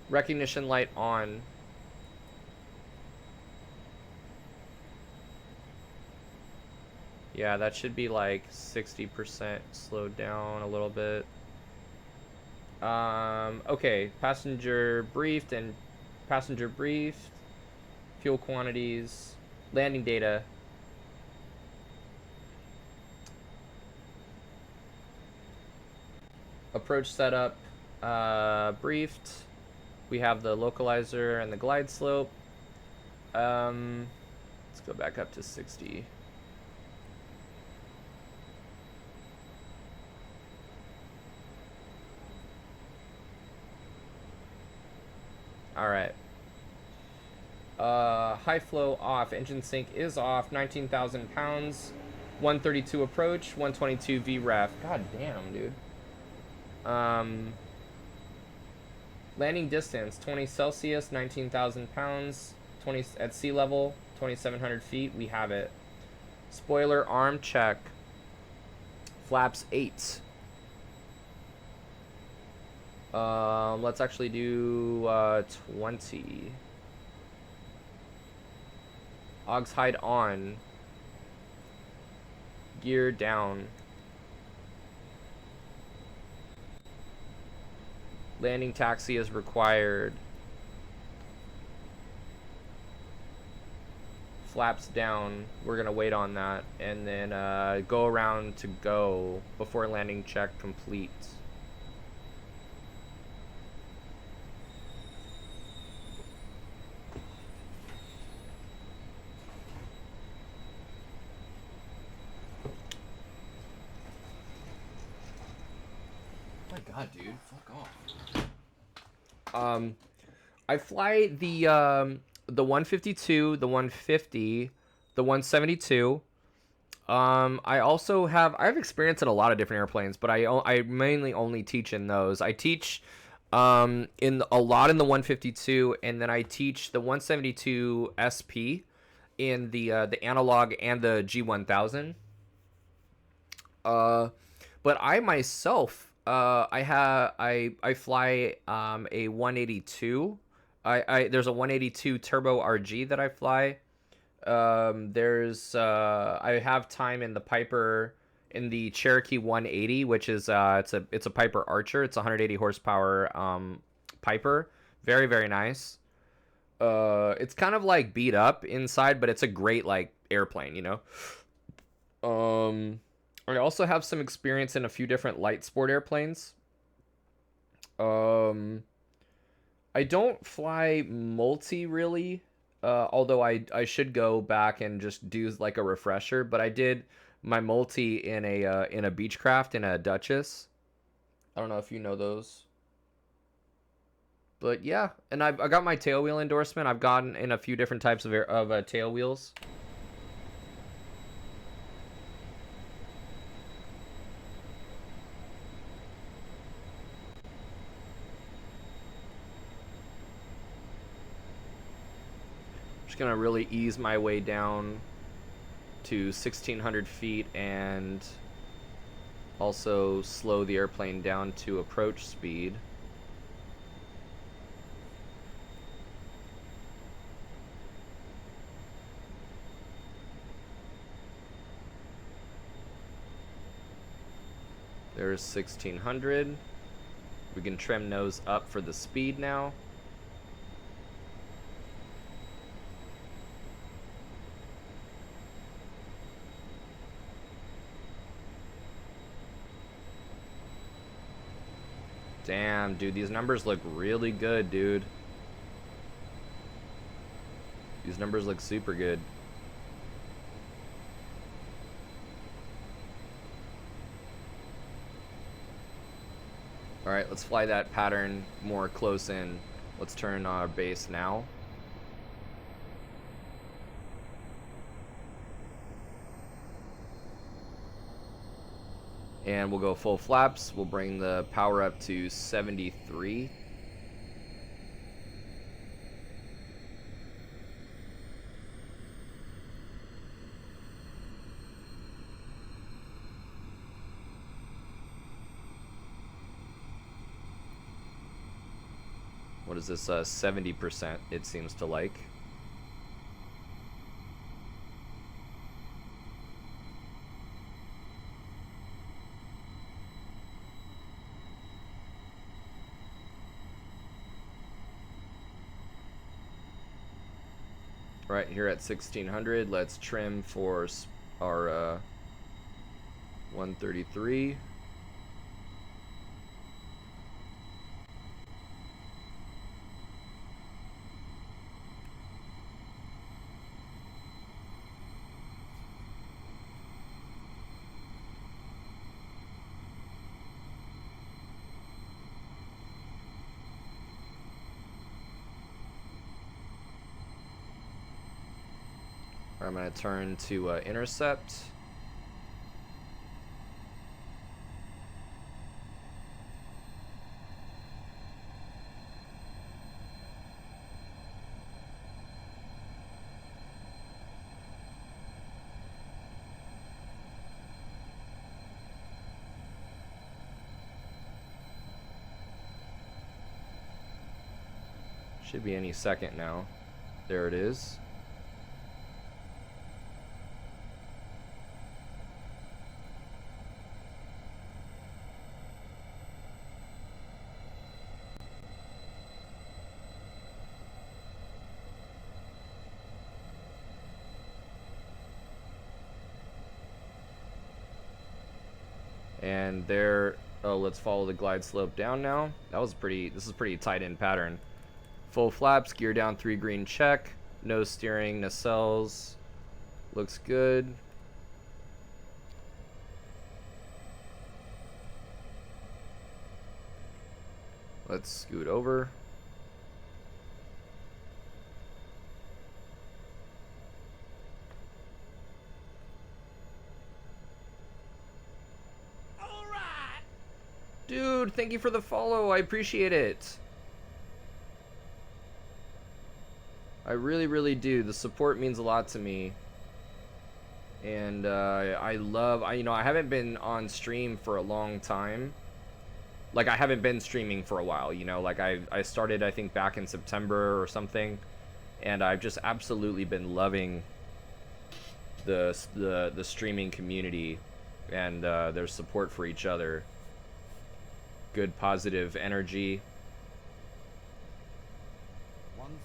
A: Recognition light on. Yeah, that should be like 60% slowed down a little bit. Okay, passenger briefed. Fuel quantities, landing data. Approach setup, briefed. We have the localizer and the glide slope. Let's go back up to 60. All right. High flow off. Engine sync is off. 19,000 pounds. 132 approach. 122 VREF. God damn, dude. Landing distance 20 Celsius. 19,000 pounds. 20 at sea level. 2,700 feet. We have it. Spoiler arm check. Flaps 8. Let's actually do 20. Augs hide on. Gear down. Landing taxi is required. flaps down. We're gonna wait on that, and then go around to go before landing check complete.
C: Oh my god, dude, fuck off.
A: I fly the 152, the 150, the 172. I also have experience in a lot of different airplanes, but I mainly only teach in those. I teach in a lot in the 152, and then I teach the 172 SP in the analog and the G1000. But I myself, I fly a 182. There's a 182 Turbo RG that I fly. I have time in the Piper, in the Cherokee 180, which is it's a Piper Archer. It's a 180 horsepower Piper. Very, very nice. It's kind of like beat up inside, but it's a great like airplane, you know. I also have some experience in a few different light sport airplanes. I don't fly multi really, although I should go back and just do like a refresher. But I did my multi in a Beechcraft in a Duchess. I don't know if you know those. But yeah, and I got my tail wheel endorsement. I've gotten in a few different types of tail wheels. Just gonna really ease my way down to 1600 feet and also slow the airplane down to approach speed. There's 1600. We can trim nose up for the speed now. Damn, dude, these numbers look really good, dude. These numbers look super good. All right, let's fly that pattern more close in. Let's turn our base now. And we'll go full flaps. We'll bring the power up to 73. What is this? 70% it seems to like. Right here at 1600, let's trim for our 133. I'm going to turn to intercept. Should be any second now. There it is. And there, oh, let's follow the glide slope down now. This is pretty tight in pattern. Full flaps, gear down 3 green check. No steering, nacelles. Looks good. Let's scoot over. Dude, thank you for the follow. I appreciate it. I really, really do. The support means a lot to me. And I love, you know, I haven't been on stream for a long time. Like, I haven't been streaming for a while, you know. Like, I started, I think, back in September or something. And I've just absolutely been loving the streaming community and their support for each other. Good positive energy.
B: 1,000.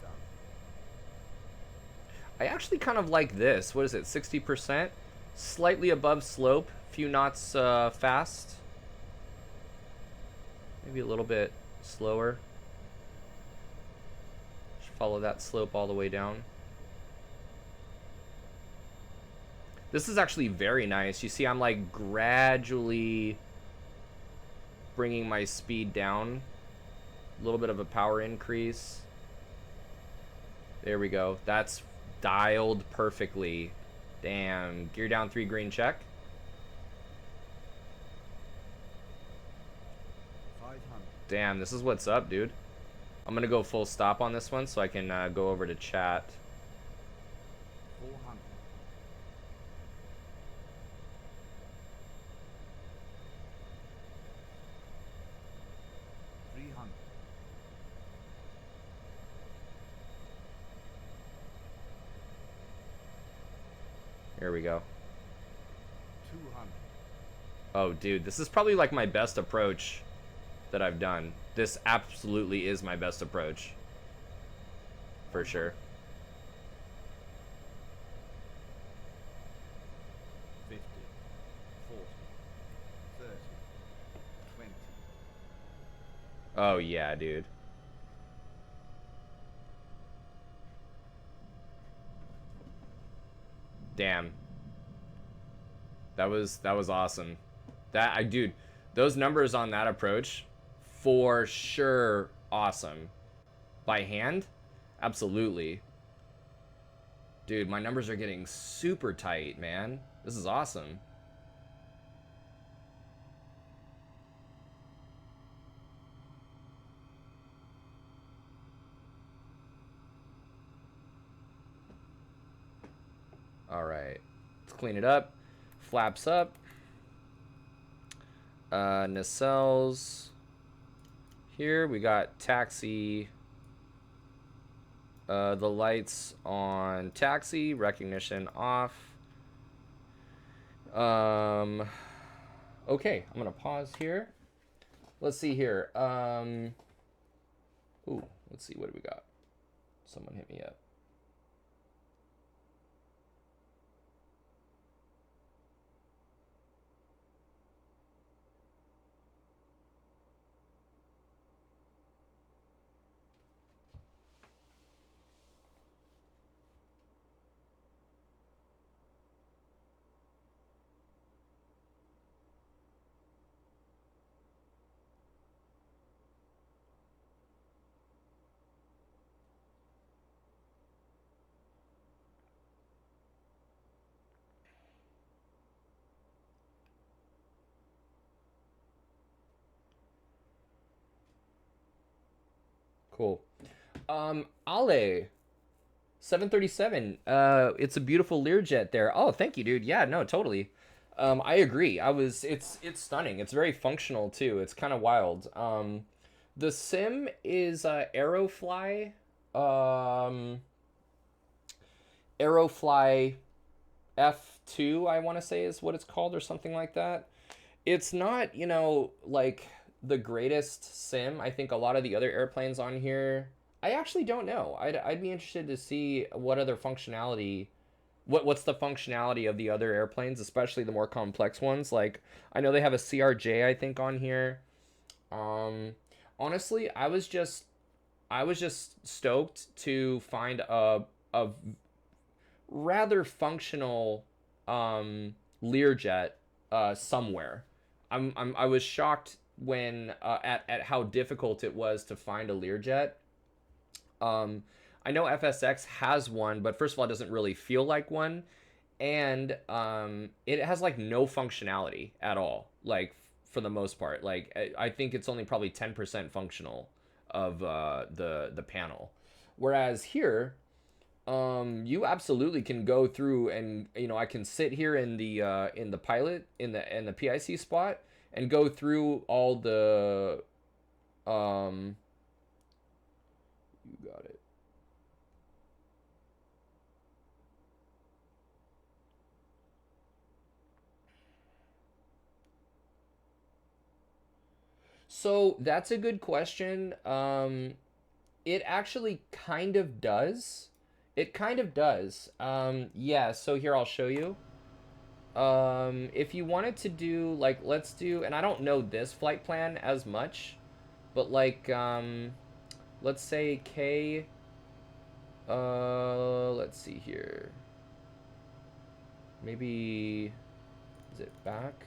A: I actually kind of like this. What is it? 60%? Slightly above slope. Few knots fast. Maybe a little bit slower. Should follow that slope all the way down. This is actually very nice. You see, I'm like gradually bringing my speed down. A little bit of a power increase. There we go. That's dialed perfectly. Damn. Gear down 3 green check.
B: 500.
A: Damn, this is what's up, dude. I'm gonna go full stop on this one so I can go over to chat.
B: 400. 300.
A: Here we go.
B: 200.
A: Oh, dude, this is probably like my best approach that I've done. This absolutely is my best approach. For sure.
B: 50. 40. 30. 20.
A: Oh, yeah, dude. Damn. That was awesome. Dude, those numbers on that approach, for sure, awesome. By hand? Absolutely. Dude, my numbers are getting super tight, man. This is awesome. All right, let's clean it up. Flaps up. Nacelles. Here we got taxi. The lights on taxi. Recognition off. Okay, I'm gonna pause here. Let's see here. Ooh, let's see, what do we got? Someone hit me up. Cool. Ale 737. It's a beautiful Learjet there. Oh, thank you, dude. Yeah, no, totally. I agree. It's stunning. It's very functional too. It's kind of wild. The sim is Aerofly. Aerofly F2, I want to say is what it's called, or something like that. It's not, you know, like the greatest sim. I think a lot of the other airplanes on here, I actually don't know. I'd be interested to see what other functionality what's the functionality of the other airplanes, especially the more complex ones. Like I know they have a CRJ, I think, on here. Um, Honestly, I was just stoked to find a rather functional Learjet somewhere. I was shocked when at how difficult it was to find a Learjet. Um, I know FSX has one, but first of all, it doesn't really feel like one, and it has like no functionality at all. Like for the most part, like I think it's only probably 10% functional of the panel, whereas here you absolutely can go through and I can sit here in the pilot in the PIC spot and go through all the um you got it. So that's a good question. It actually kind of does. It kind of does. Yeah, so here I'll show you. If you wanted to do like let's do, and I don't know this flight plan as much, but like let's say K let's see here. Maybe is it back?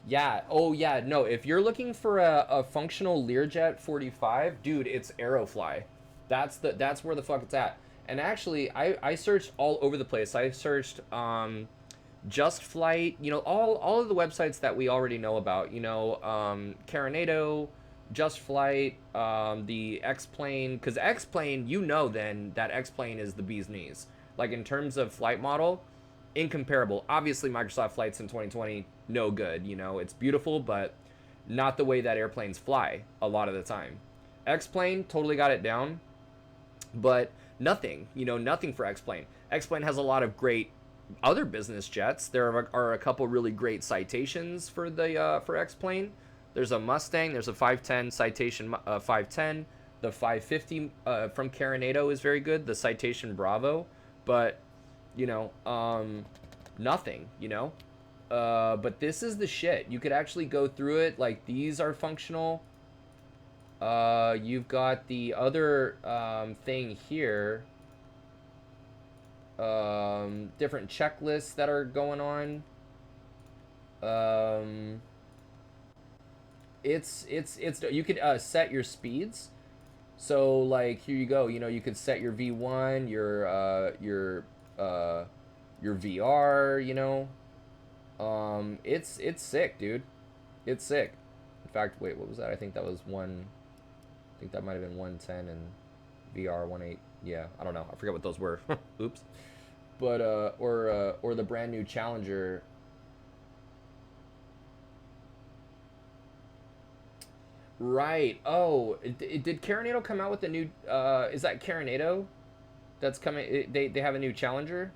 A: Yeah. Oh, yeah. No, if you're looking for a functional Learjet 45, dude, it's Aerofly. That's where the fuck it's at. And actually, I searched all over the place. I searched Just Flight, all of the websites that we already know about. Carinado, Just Flight, the X Plane, because X Plane, then that X Plane is the bee's knees. Like in terms of flight model, incomparable. Obviously, Microsoft flights in 2020, no good. It's beautiful, but not the way that airplanes fly a lot of the time. X Plane totally got it down, but nothing. Nothing for X Plane. X Plane has a lot of great other business jets. There are a couple really great citations for X Plane. There's a Mustang. There's a 510 citation 510. The 550 from Carinado is very good. The Citation Bravo, but nothing. But this is the shit. You could actually go through it. Like these are functional. You've got the other thing here. Different checklists that are going on. It's you could set your speeds. So like here you go. You could set your V1, your VR. It's sick, dude. It's sick. In fact, wait, what was that? I think that was one. I think that might have been 110 and VR 18. Yeah, I don't know. I forget what those were. Oops. But or the brand new Challenger. Right. Oh, did Carinado come out with a new? Is that Carinado? That's coming. They have a new Challenger.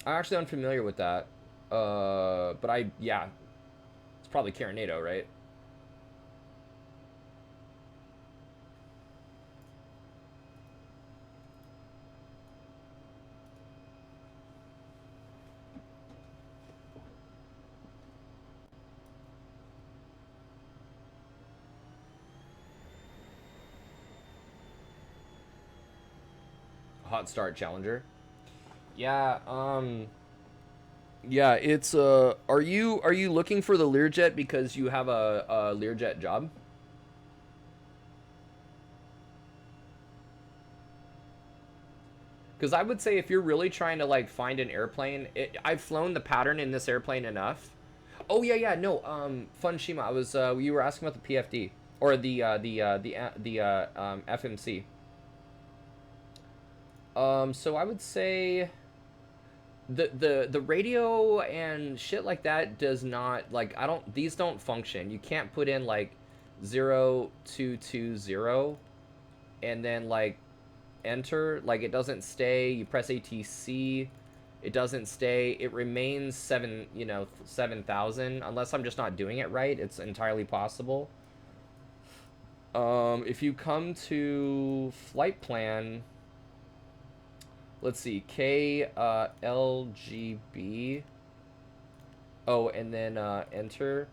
A: I'm actually unfamiliar with that. But yeah, it's probably Carinado, right? Hot Start Challenger. Yeah. Yeah. It's Are you looking for the Learjet because you have a Learjet job? Because I would say if you're really trying to like find an airplane, I've flown the pattern in this airplane enough. Oh yeah, yeah, no. Fun Shima. I was you were asking about the PFD or the FMC. So I would say the radio and shit like that does not like I don't these don't function. You can't put in like 0220 and then like enter, like it doesn't stay. You press ATC. It doesn't stay. It remains 7,000 unless I'm just not doing it right. It's entirely possible. If you come to flight plan, let's see, KLGB. Oh, and then enter,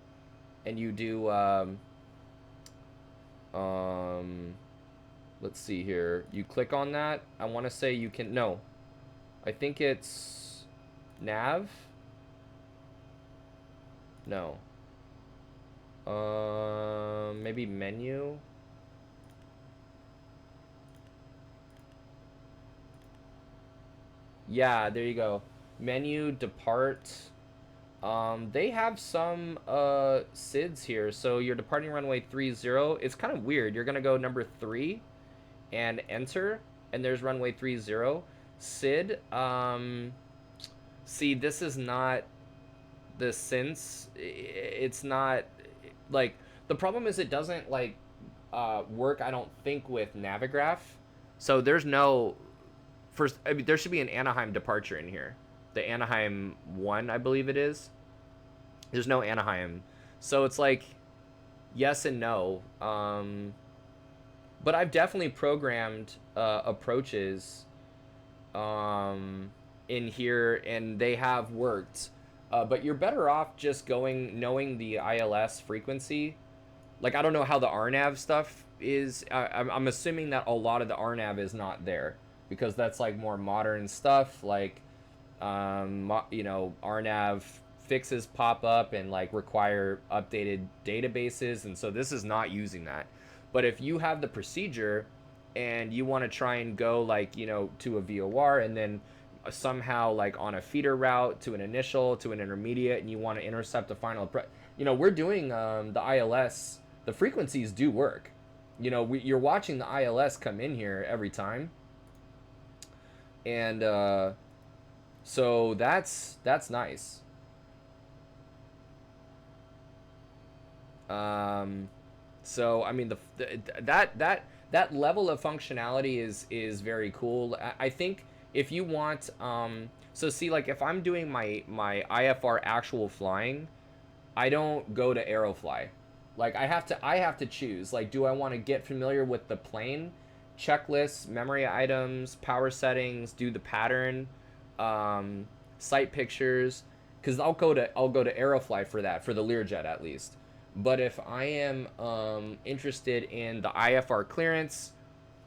A: and you do let's see here. You click on that. I want to say you can, no, I think it's nav. No. Maybe menu. Yeah, there you go. Menu, depart. They have some SIDs here. So you're departing runway 30. It's kind of weird. You're gonna go number 3 and enter, and there's runway 30. SID. See, this is not the sense. It's not like, the problem is it doesn't like work, I don't think, with Navigraph. So there's no first. I mean, there should be an Anaheim departure in here. The Anaheim 1, I believe it is. There's no Anaheim. So it's like yes and no. But I've definitely programmed approaches in here, and they have worked. But you're better off just knowing the ILS frequency. Like, I don't know how the RNAV stuff is. I'm assuming that a lot of the RNAV is not there, because that's like more modern stuff. Like, RNAV fixes pop up and like require updated databases, and so this is not using that. But if you have the procedure and you want to try and go like, to a VOR, and then somehow like on a feeder route to an initial to an intermediate, and you want to intercept the final we're doing the ILS. The frequencies do work. You're watching the ILS come in here every time, and so that's nice. So I mean, that level of functionality is very cool. I think if you want, so see, like if I'm doing my IFR actual flying, I don't go to Aerofly. Like I have to choose, like, do I want to get familiar with the plane, checklists, memory items, power settings, do the pattern, sight pictures, because I'll go to Aerofly for that, for the Learjet at least. But if I am interested in the IFR clearance,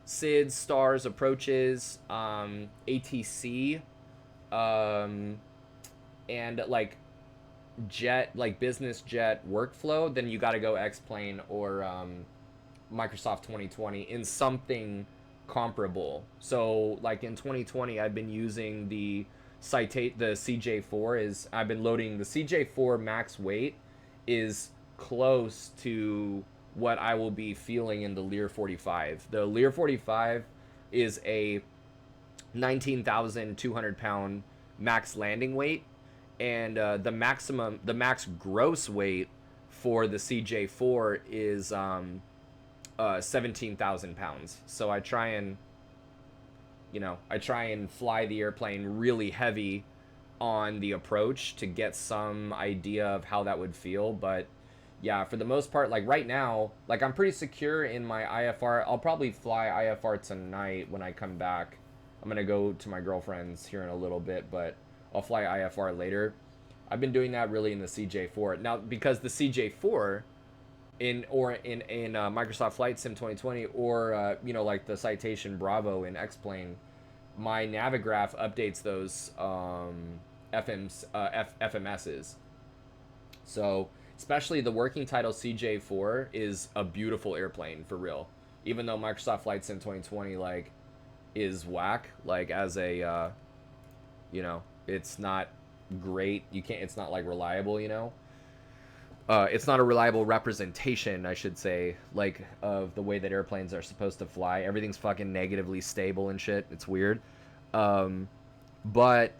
A: SIDS, stars, approaches, ATC, and like jet, like business jet workflow, then you got to go X-Plane or Microsoft 2020 in something comparable. So like in 2020, I've been using the CJ4 I've been loading the CJ4 max weight is close to what I will be feeling in the Lear 45. The Lear 45 is a 19,200 pound max landing weight, and the max gross weight for the CJ4 is 17,000 pounds. So I try and fly the airplane really heavy on the approach to get some idea of how that would feel. But yeah, for the most part, like right now, like I'm pretty secure in my IFR. I'll probably fly IFR tonight when I come back. I'm gonna go to my girlfriend's here in a little bit, but I'll fly IFR later. I've been doing that really in the CJ4 now, because the CJ4 in Microsoft Flight Sim 2020, or like the Citation Bravo in X-Plane, my Navigraph updates those FMSs. So especially the working title CJ4 is a beautiful airplane for real. Even though Microsoft Flight Sim 2020 like is whack, like as a it's not great. It's not like reliable, it's not a reliable representation, I should say, like of the way that airplanes are supposed to fly. Everything's fucking negatively stable and shit. It's weird. But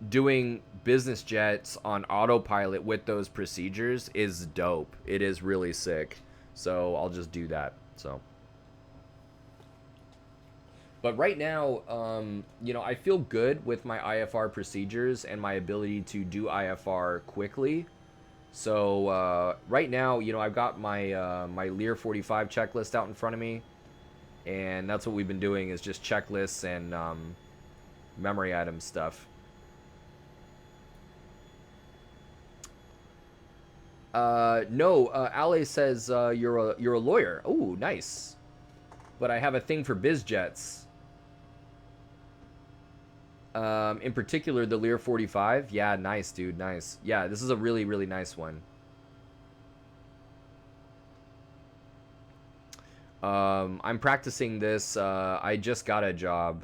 A: doing business jets on autopilot with those procedures is dope. It is really sick. So I'll just do that. So But right now, you know, I feel good with my IFR procedures and my ability to do IFR quickly. So right now, you know, I've got my my Lear 45 checklist out in front of me, and that's what we've been doing is just checklists and memory item stuff. No, Ale says you're a lawyer. Oh, nice. But I have a thing for biz jets. In particular, the Lear 45. Yeah, nice, dude. Nice. Yeah, this is a really, really nice one. I'm practicing this. I just got a job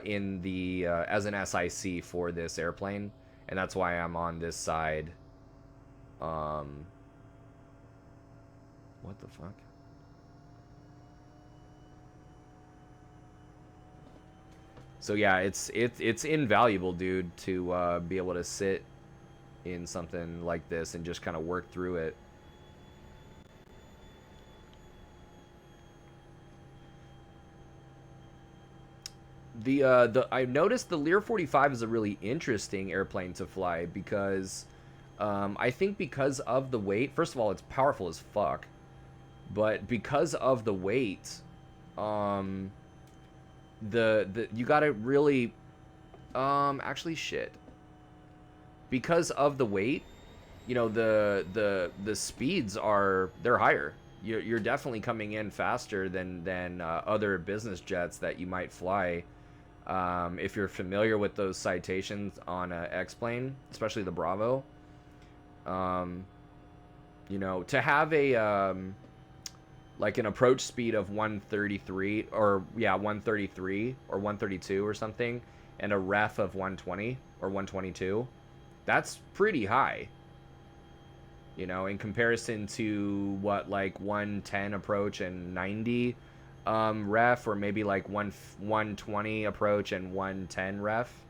A: in the as an SIC for this airplane, and that's why I'm on this side. Um, what the fuck? So yeah, it's invaluable, dude, to be able to sit in something like this and just kind of work through it. The I noticed the Lear 45 is a really interesting airplane to fly because I think because of the weight. First of all, it's powerful as fuck, but because of the weight, um, the you gotta really actually shit. Because of the weight, you know, the speeds are they're higher. You're definitely coming in faster than other business jets that you might fly. If you're familiar with those citations on a X-plane, especially the Bravo, you know, to have a like an approach speed of 133 or yeah 133 or 132 or something, and a ref of 120 or 122, that's pretty high. You know, in comparison to what like 110 approach and 90 ref, or maybe like 120 approach and 110 ref.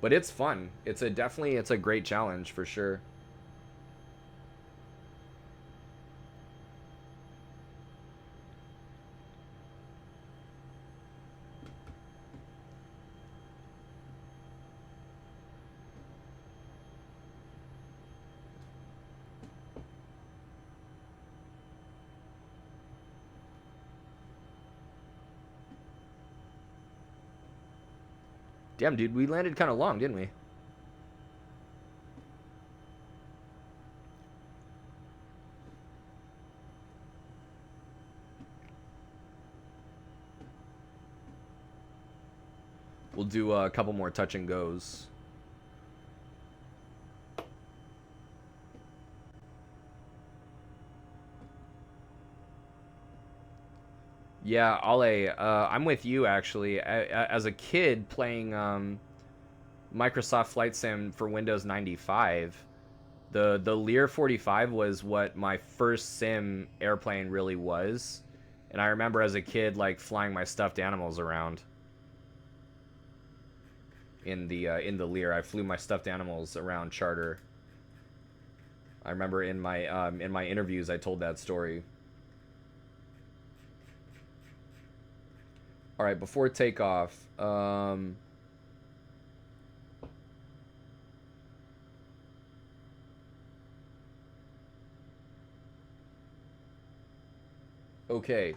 A: But it's fun. It's a definitely it's a great challenge for sure. Damn, dude, we landed kind of long, didn't we? We'll do a couple more touch and goes. Yeah, Ale, I'm with you actually. As a kid playing Microsoft Flight Sim for Windows 95, the Lear 45 was what my first sim airplane really was. And I remember as a kid like flying my stuffed animals around in the Lear. I flew my stuffed animals around charter. I remember in my interviews I told that story. All right, before takeoff, okay.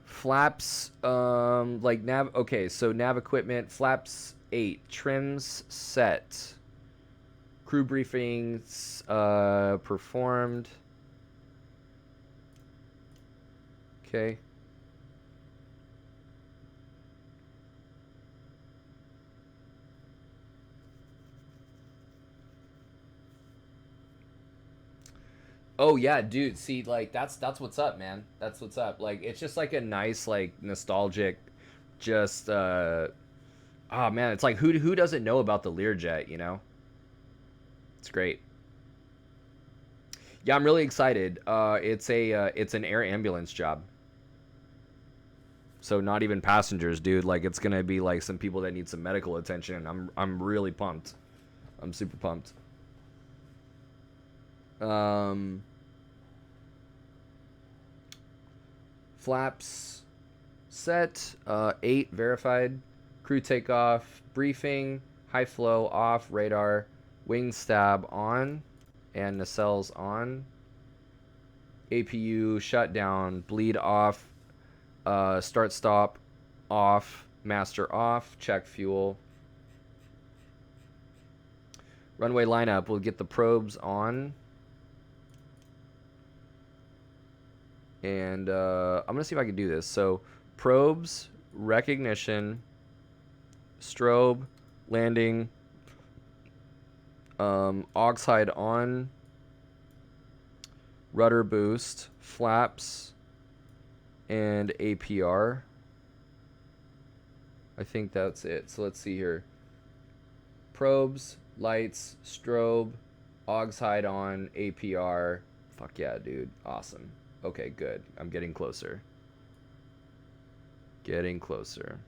A: Flaps, like nav. Okay, so nav equipment, flaps 8, trims set, crew briefings, performed. Okay. Oh yeah, dude. See, like that's what's up, man. That's what's up. Like it's just like a nice, like nostalgic, just oh man, it's like who doesn't know about the Learjet, you know? It's great. Yeah, I'm really excited. It's an air ambulance job. So not even passengers, dude. Like it's gonna be like some people that need some medical attention. I'm really pumped. I'm super pumped. Um Flaps set. 8 verified. Crew takeoff. Briefing. High flow off. Radar. Wing stab on. And nacelles on. APU shutdown. Bleed off. Start stop off. Master off. Check fuel. Runway lineup. We'll get the probes on. And I'm going to see if I can do this. So, probes, recognition, strobe, landing, oxide on, rudder boost, flaps, and APR. I think that's it. So let's see here. Probes, lights, strobe, oxide on, APR. Fuck yeah, dude. Awesome. Okay, good. I'm getting closer. Getting closer.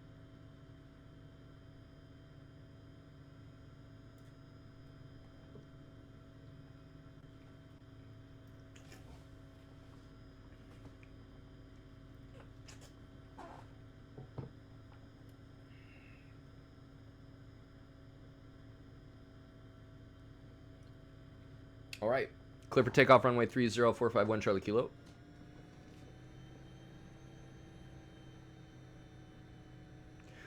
A: All right. Clear for takeoff, runway 30451 Charlie Kilo.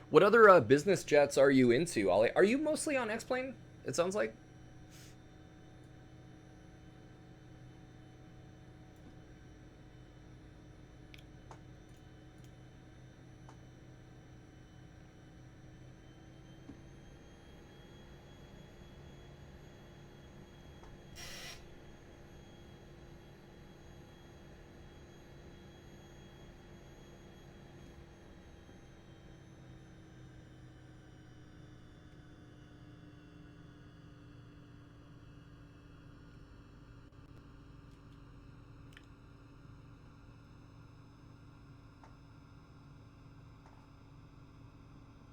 A: What other business jets are you into, Ollie? Are you mostly on X-Plane, it sounds like?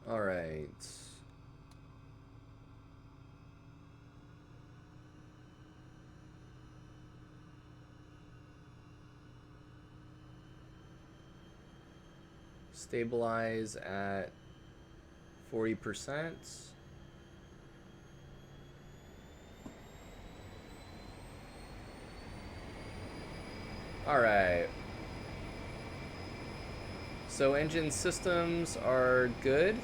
A: All right. Stabilize at 40%. All right. So engine systems are good.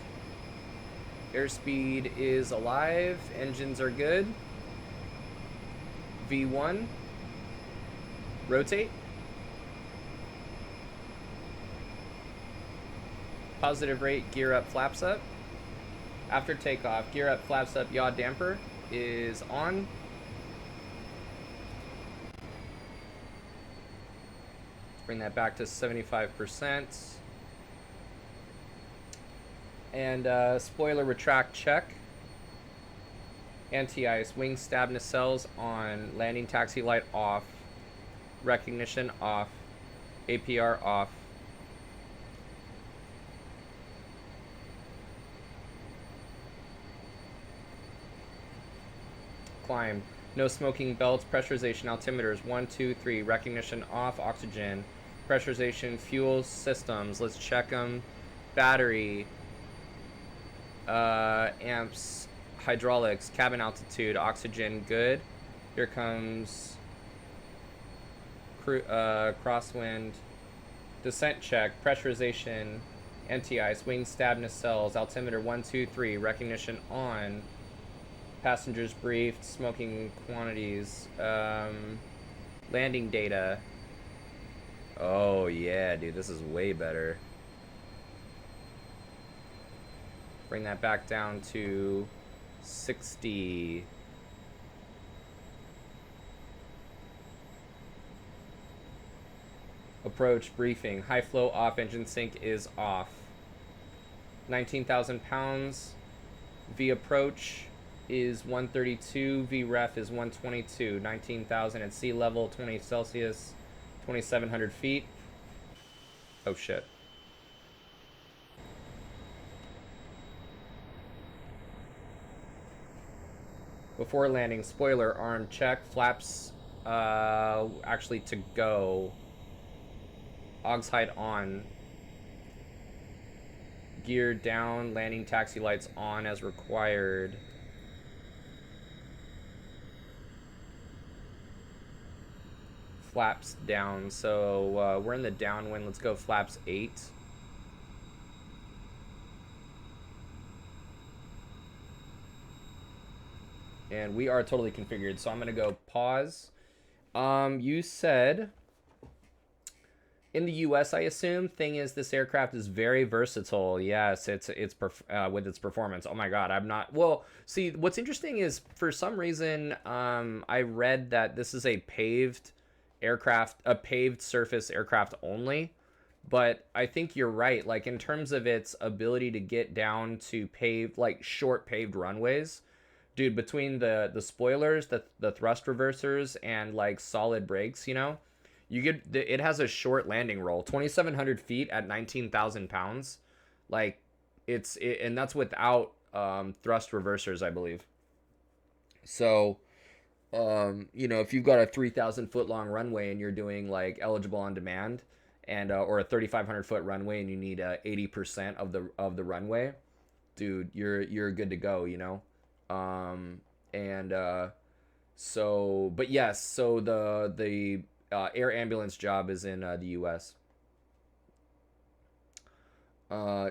A: Airspeed is alive. Engines are good. V1. Rotate. Positive rate, gear up, flaps up. After takeoff, gear up, flaps up, yaw damper is on. Bring that back to 75%. And spoiler retract check. Anti-ice, wing stab nacelles on, landing taxi light off, recognition off, APR off. Climb. No smoking belts. Pressurization altimeters 1, 2, 3. Recognition off. Oxygen. Pressurization. Fuel systems. Let's check them. Battery. Amps. Hydraulics. Cabin altitude. Oxygen. Good. Here comes crosswind. Descent check. Pressurization. Anti-ice. Wing stab nacelles. Altimeter 1, 2, 3. Recognition on. Passengers briefed, smoking quantities, landing data. Oh yeah, dude, this is way better. Bring that back down to 60. Approach briefing. High flow off, engine sync is off. 19,000 pounds. V approach is 132, VREF is 122, 19,000 at sea level, 20 Celsius, 2,700 feet. Oh shit. Before landing, spoiler arm check, flaps actually to go. Aux height on. Gear down, landing taxi lights on as required. Flaps down, so we're in the downwind. Let's go flaps 8. And we are totally configured, so I'm gonna go pause. You said in the U.S., I assume. Thing is, this aircraft is very versatile. Yes, it's with its performance. Oh my God, I'm not. Well, see, what's interesting is for some reason, I read that this is a paved aircraft, a paved surface aircraft only. But I think you're right. Like in terms of its ability to get down to paved, like short paved runways, dude. Between the spoilers, the thrust reversers, and like solid brakes, you know. You get it has a short landing roll, 2,700 feet at 19,000 pounds, like and that's without thrust reversers, I believe. So, you know, if you've got a 3,000 foot long runway and you're doing like eligible on demand, and or a 3,500 foot runway and you need 80% of the runway, dude, you're good to go, you know. And so, but yes, so the air ambulance job is in the U.S.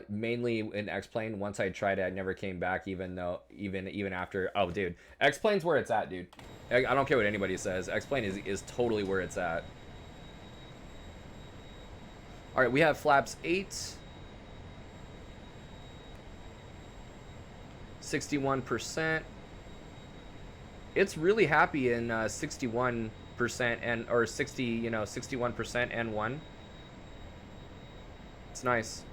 A: Mainly in X-Plane. Once I tried it, I never came back, even after. Oh, dude, X-Plane's where it's at, dude. I don't care what anybody says. X-Plane is totally where it's at. All right, we have flaps 8, 61%. It's really happy in 61%. And or 60, you know, 61% N1. It's nice.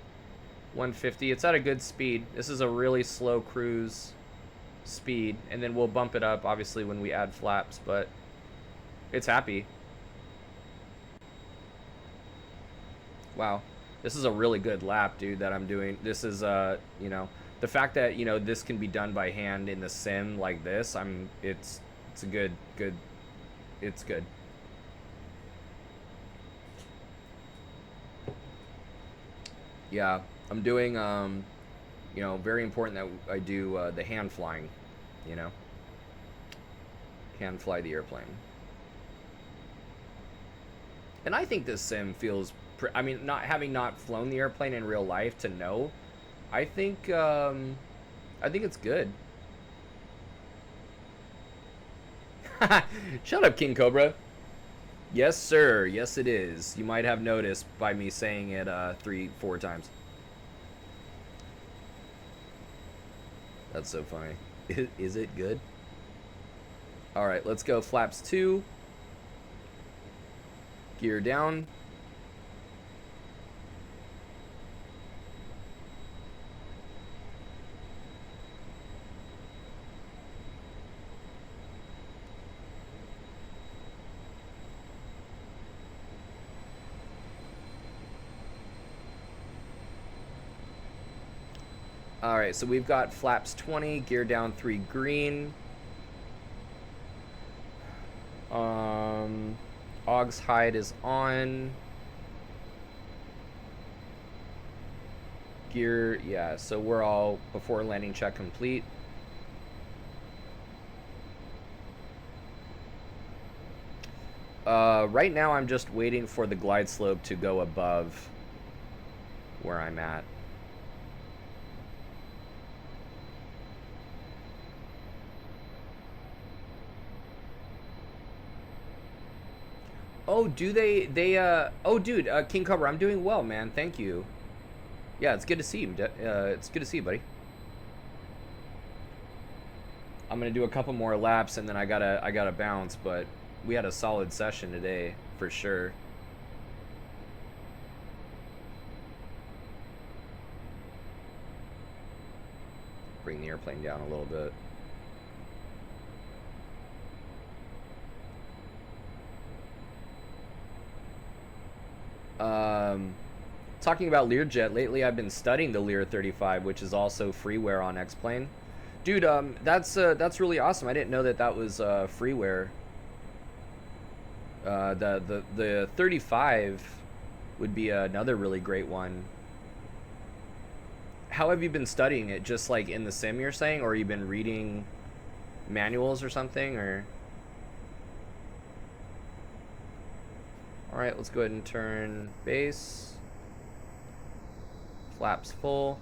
A: 150. It's at a good speed. This is a really slow cruise speed, and then we'll bump it up obviously when we add flaps, but it's happy. Wow. This is a really good lap, dude, that I'm doing. This is you know, the fact that, you know, this can be done by hand in the sim like this, it's a good it's good. Yeah, I'm doing, you know, very important that I do the hand flying, you know. Hand fly the airplane. And I think this sim feels, I mean, not having not flown the airplane in real life to know, I think it's good. Shut up, King Cobra. Yes, sir. Yes, it is. You might have noticed by me saying it 3-4 times. That's so funny. Is it good? All right, let's go flaps 2. Gear down. All right, so we've got flaps 20, gear down 3 green. Aux hide is on. Gear, yeah, so we're all before landing check complete. Right now I'm just waiting for the glide slope to go above where I'm at. Oh, do they oh, dude, King Cobra, I'm doing well, man. Thank you. Yeah, it's good to see you. It's good to see you, buddy. I'm gonna do a couple more laps and then I gotta bounce, but we had a solid session today for sure. Bring the airplane down a little bit. Talking about Learjet, lately I've been studying the Lear 35, which is also freeware on X-Plane. Dude, that's really awesome. I didn't know that was freeware. The 35 would be another really great one. How have you been studying it? Just like in the sim, you're saying, or you been reading manuals or something, or? All right, let's go ahead and turn base. Flaps full.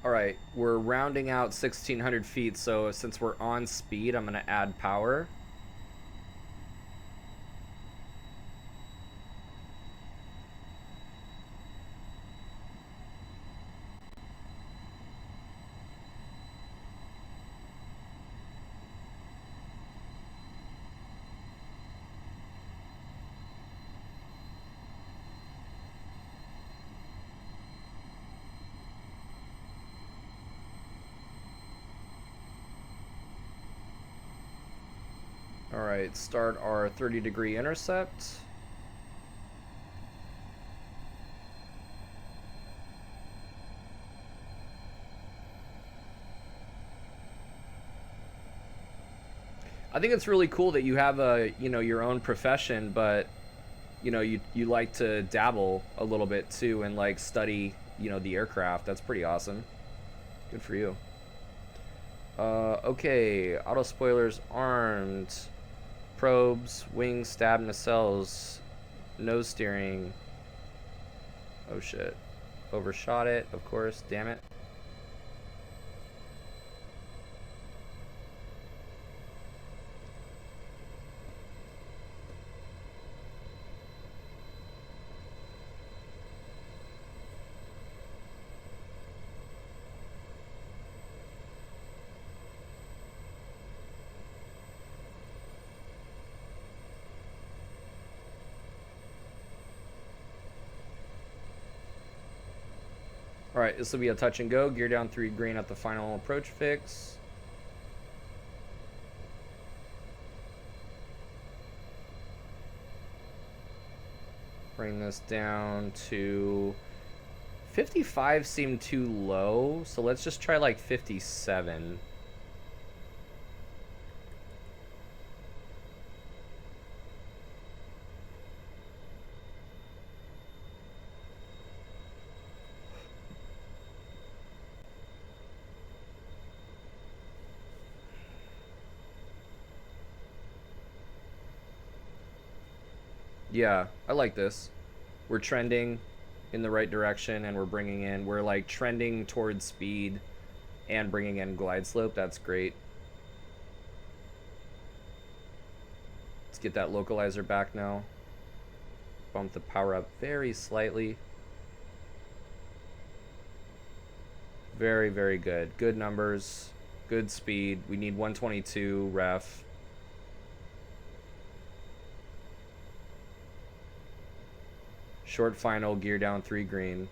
A: All right, we're rounding out 1,600 feet, so since we're on speed, I'm gonna add power. All right, start our 30-degree intercept. I think it's really cool that you have a, your own profession, but you like to dabble a little bit too and like study, the aircraft. That's pretty awesome. Good for you. Okay, auto spoilers armed. Probes, wings, stab, nacelles, nose steering. Oh shit. Overshot it, of course, damn it. Alright, this will be a touch and go. Gear down 3 green at the final approach fix. Bring this down to 55 seemed too low, so let's just try like 57. Yeah, I like this. We're trending in the right direction, and we're like trending towards speed and bringing in glide slope. That's great. Let's get that localizer back now. Bump the power up very slightly. Very, very good. Good numbers. Good speed. We need 122 ref. Short final, gear down 3 green.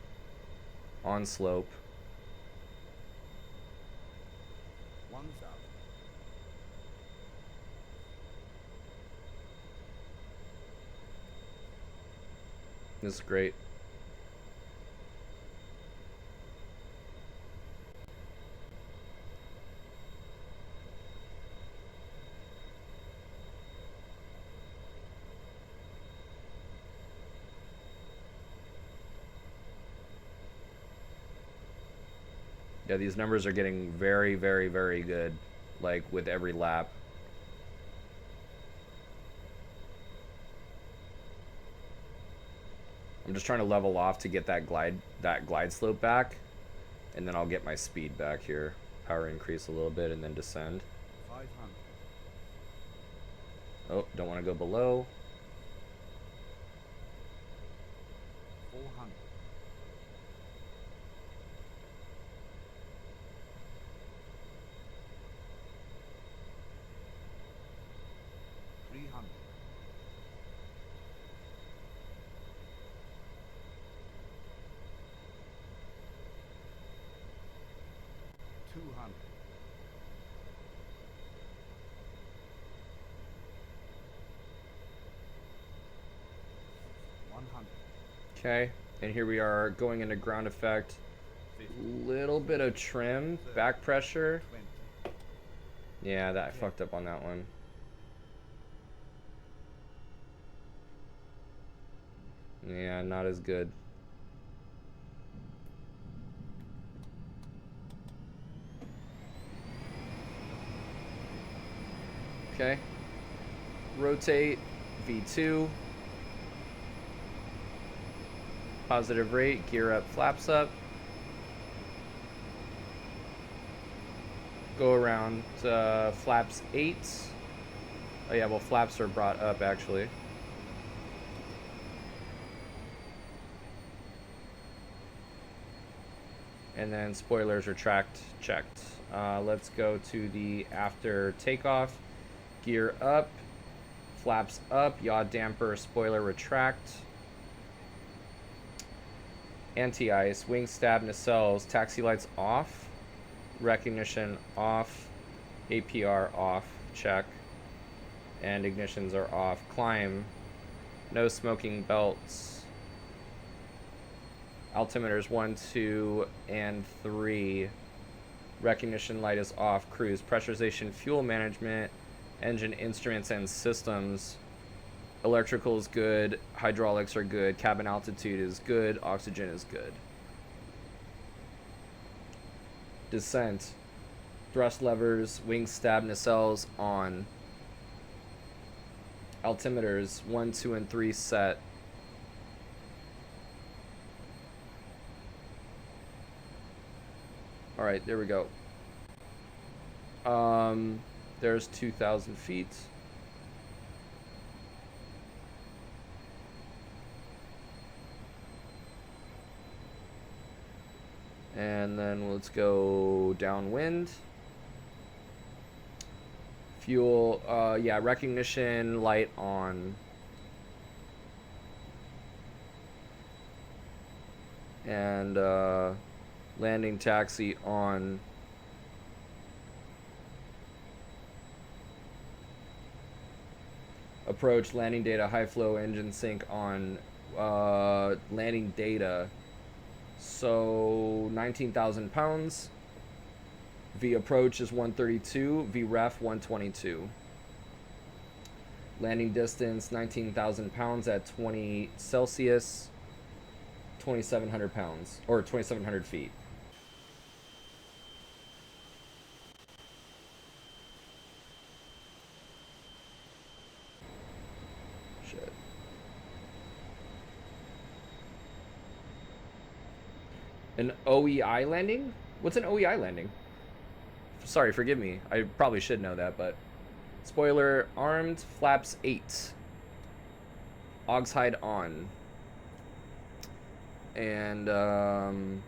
A: On slope.
B: One's out.
A: This is great. Yeah, these numbers are getting very, very, very good, like with every lap. I'm just trying to level off to get that glide slope back, and then I'll get my speed back here. Power increase a little bit and then descend.
B: 500.
A: Oh, don't want to go below.
B: 400.
A: Okay, and here we are going into ground effect. Little bit of trim, back pressure.
B: 20.
A: Yeah, that I fucked up on that one. Yeah, not as good. Okay. Rotate, V2. Positive rate, gear up, flaps up. Go around flaps 8. Oh yeah, well flaps are brought up actually. And then spoilers are checked. Let's go to the after takeoff. Gear up, flaps up, yaw damper, spoiler retract. Anti-ice, wing stab nacelles, taxi lights off, recognition off, APR off, check, and ignitions are off. Climb, no smoking belts. Altimeters 1, 2, and 3. Recognition light is off. Cruise, pressurization, fuel management, engine instruments and systems. Electrical is good. Hydraulics are good. Cabin altitude is good. Oxygen is good. Descent. Thrust levers, wing stab nacelles on. Altimeters 1, 2, and 3 set. Alright, there we go. There's 2,000 feet. And then let's go downwind. Fuel, yeah, recognition light on. And landing taxi on. Approach, landing data, high flow, engine sync on. Landing data. So 19,000 pounds. V approach is 132. V ref 122. Landing distance 19,000 pounds at 20 Celsius. 2,700 pounds or 2,700 feet. Shit. An OEI landing? What's an OEI landing? Sorry, forgive me. I probably should know that, but spoiler armed, flaps 8. Augs hide on. And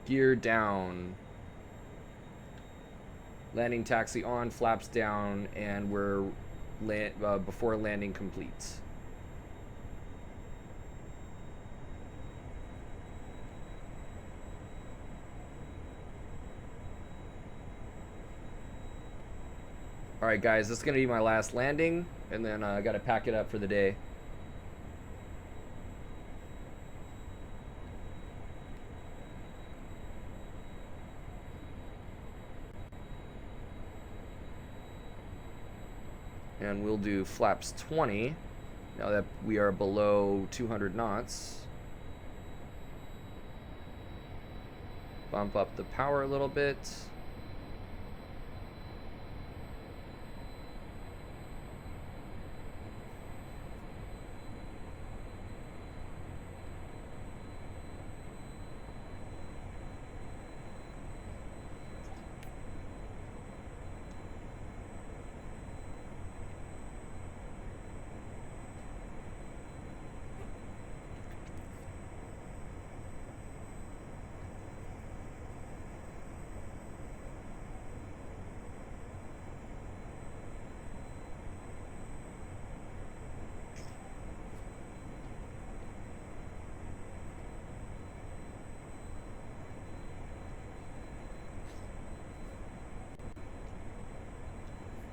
A: gear down. Landing taxi on, flaps down, and we're before landing completes. Alright guys, this is going to be my last landing, and then I got to pack it up for the day. And we'll do flaps 20, now that we are below 200 knots. Bump up the power a little bit.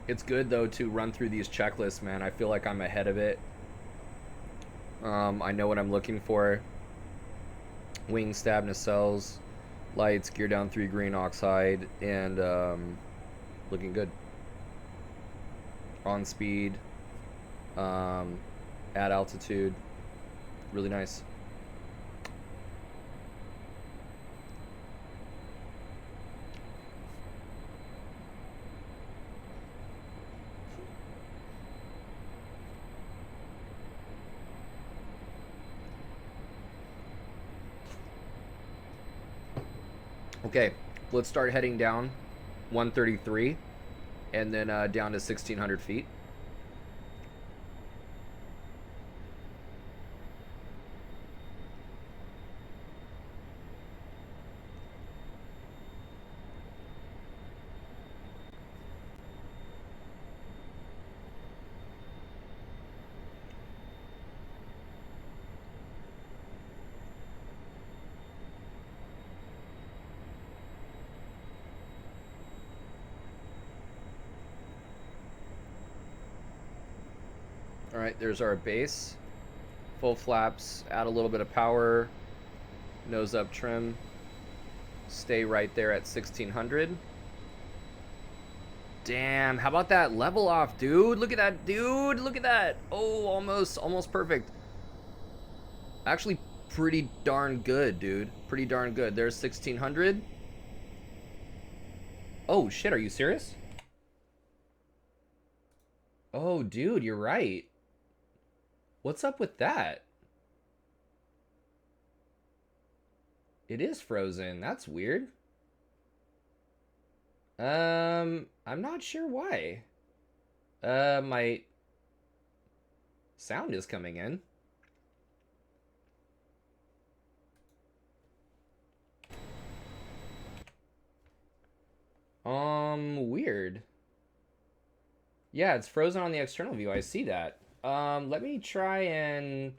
A: It's good though to run through these checklists, man. I feel like I'm ahead of it. I know what I'm looking for. Wing stab nacelles, lights, gear down 3 green oxide, and looking good. On speed, at altitude, really nice. Okay, let's start heading down 133 and then down to 1600 feet. All right, there's our base. Full flaps, add a little bit of power, nose up trim. Stay right there at 1600. Damn, how about that level off, dude? Look at that, dude. Look at that. Oh, almost perfect. Actually, pretty darn good, dude. Pretty darn good. There's 1600. Oh, shit, are you serious? Oh, dude, you're right. What's up with that? It is frozen. That's weird. I'm not sure why. My sound is coming in. Weird. Yeah, it's frozen on the external view. I see that. Let me try and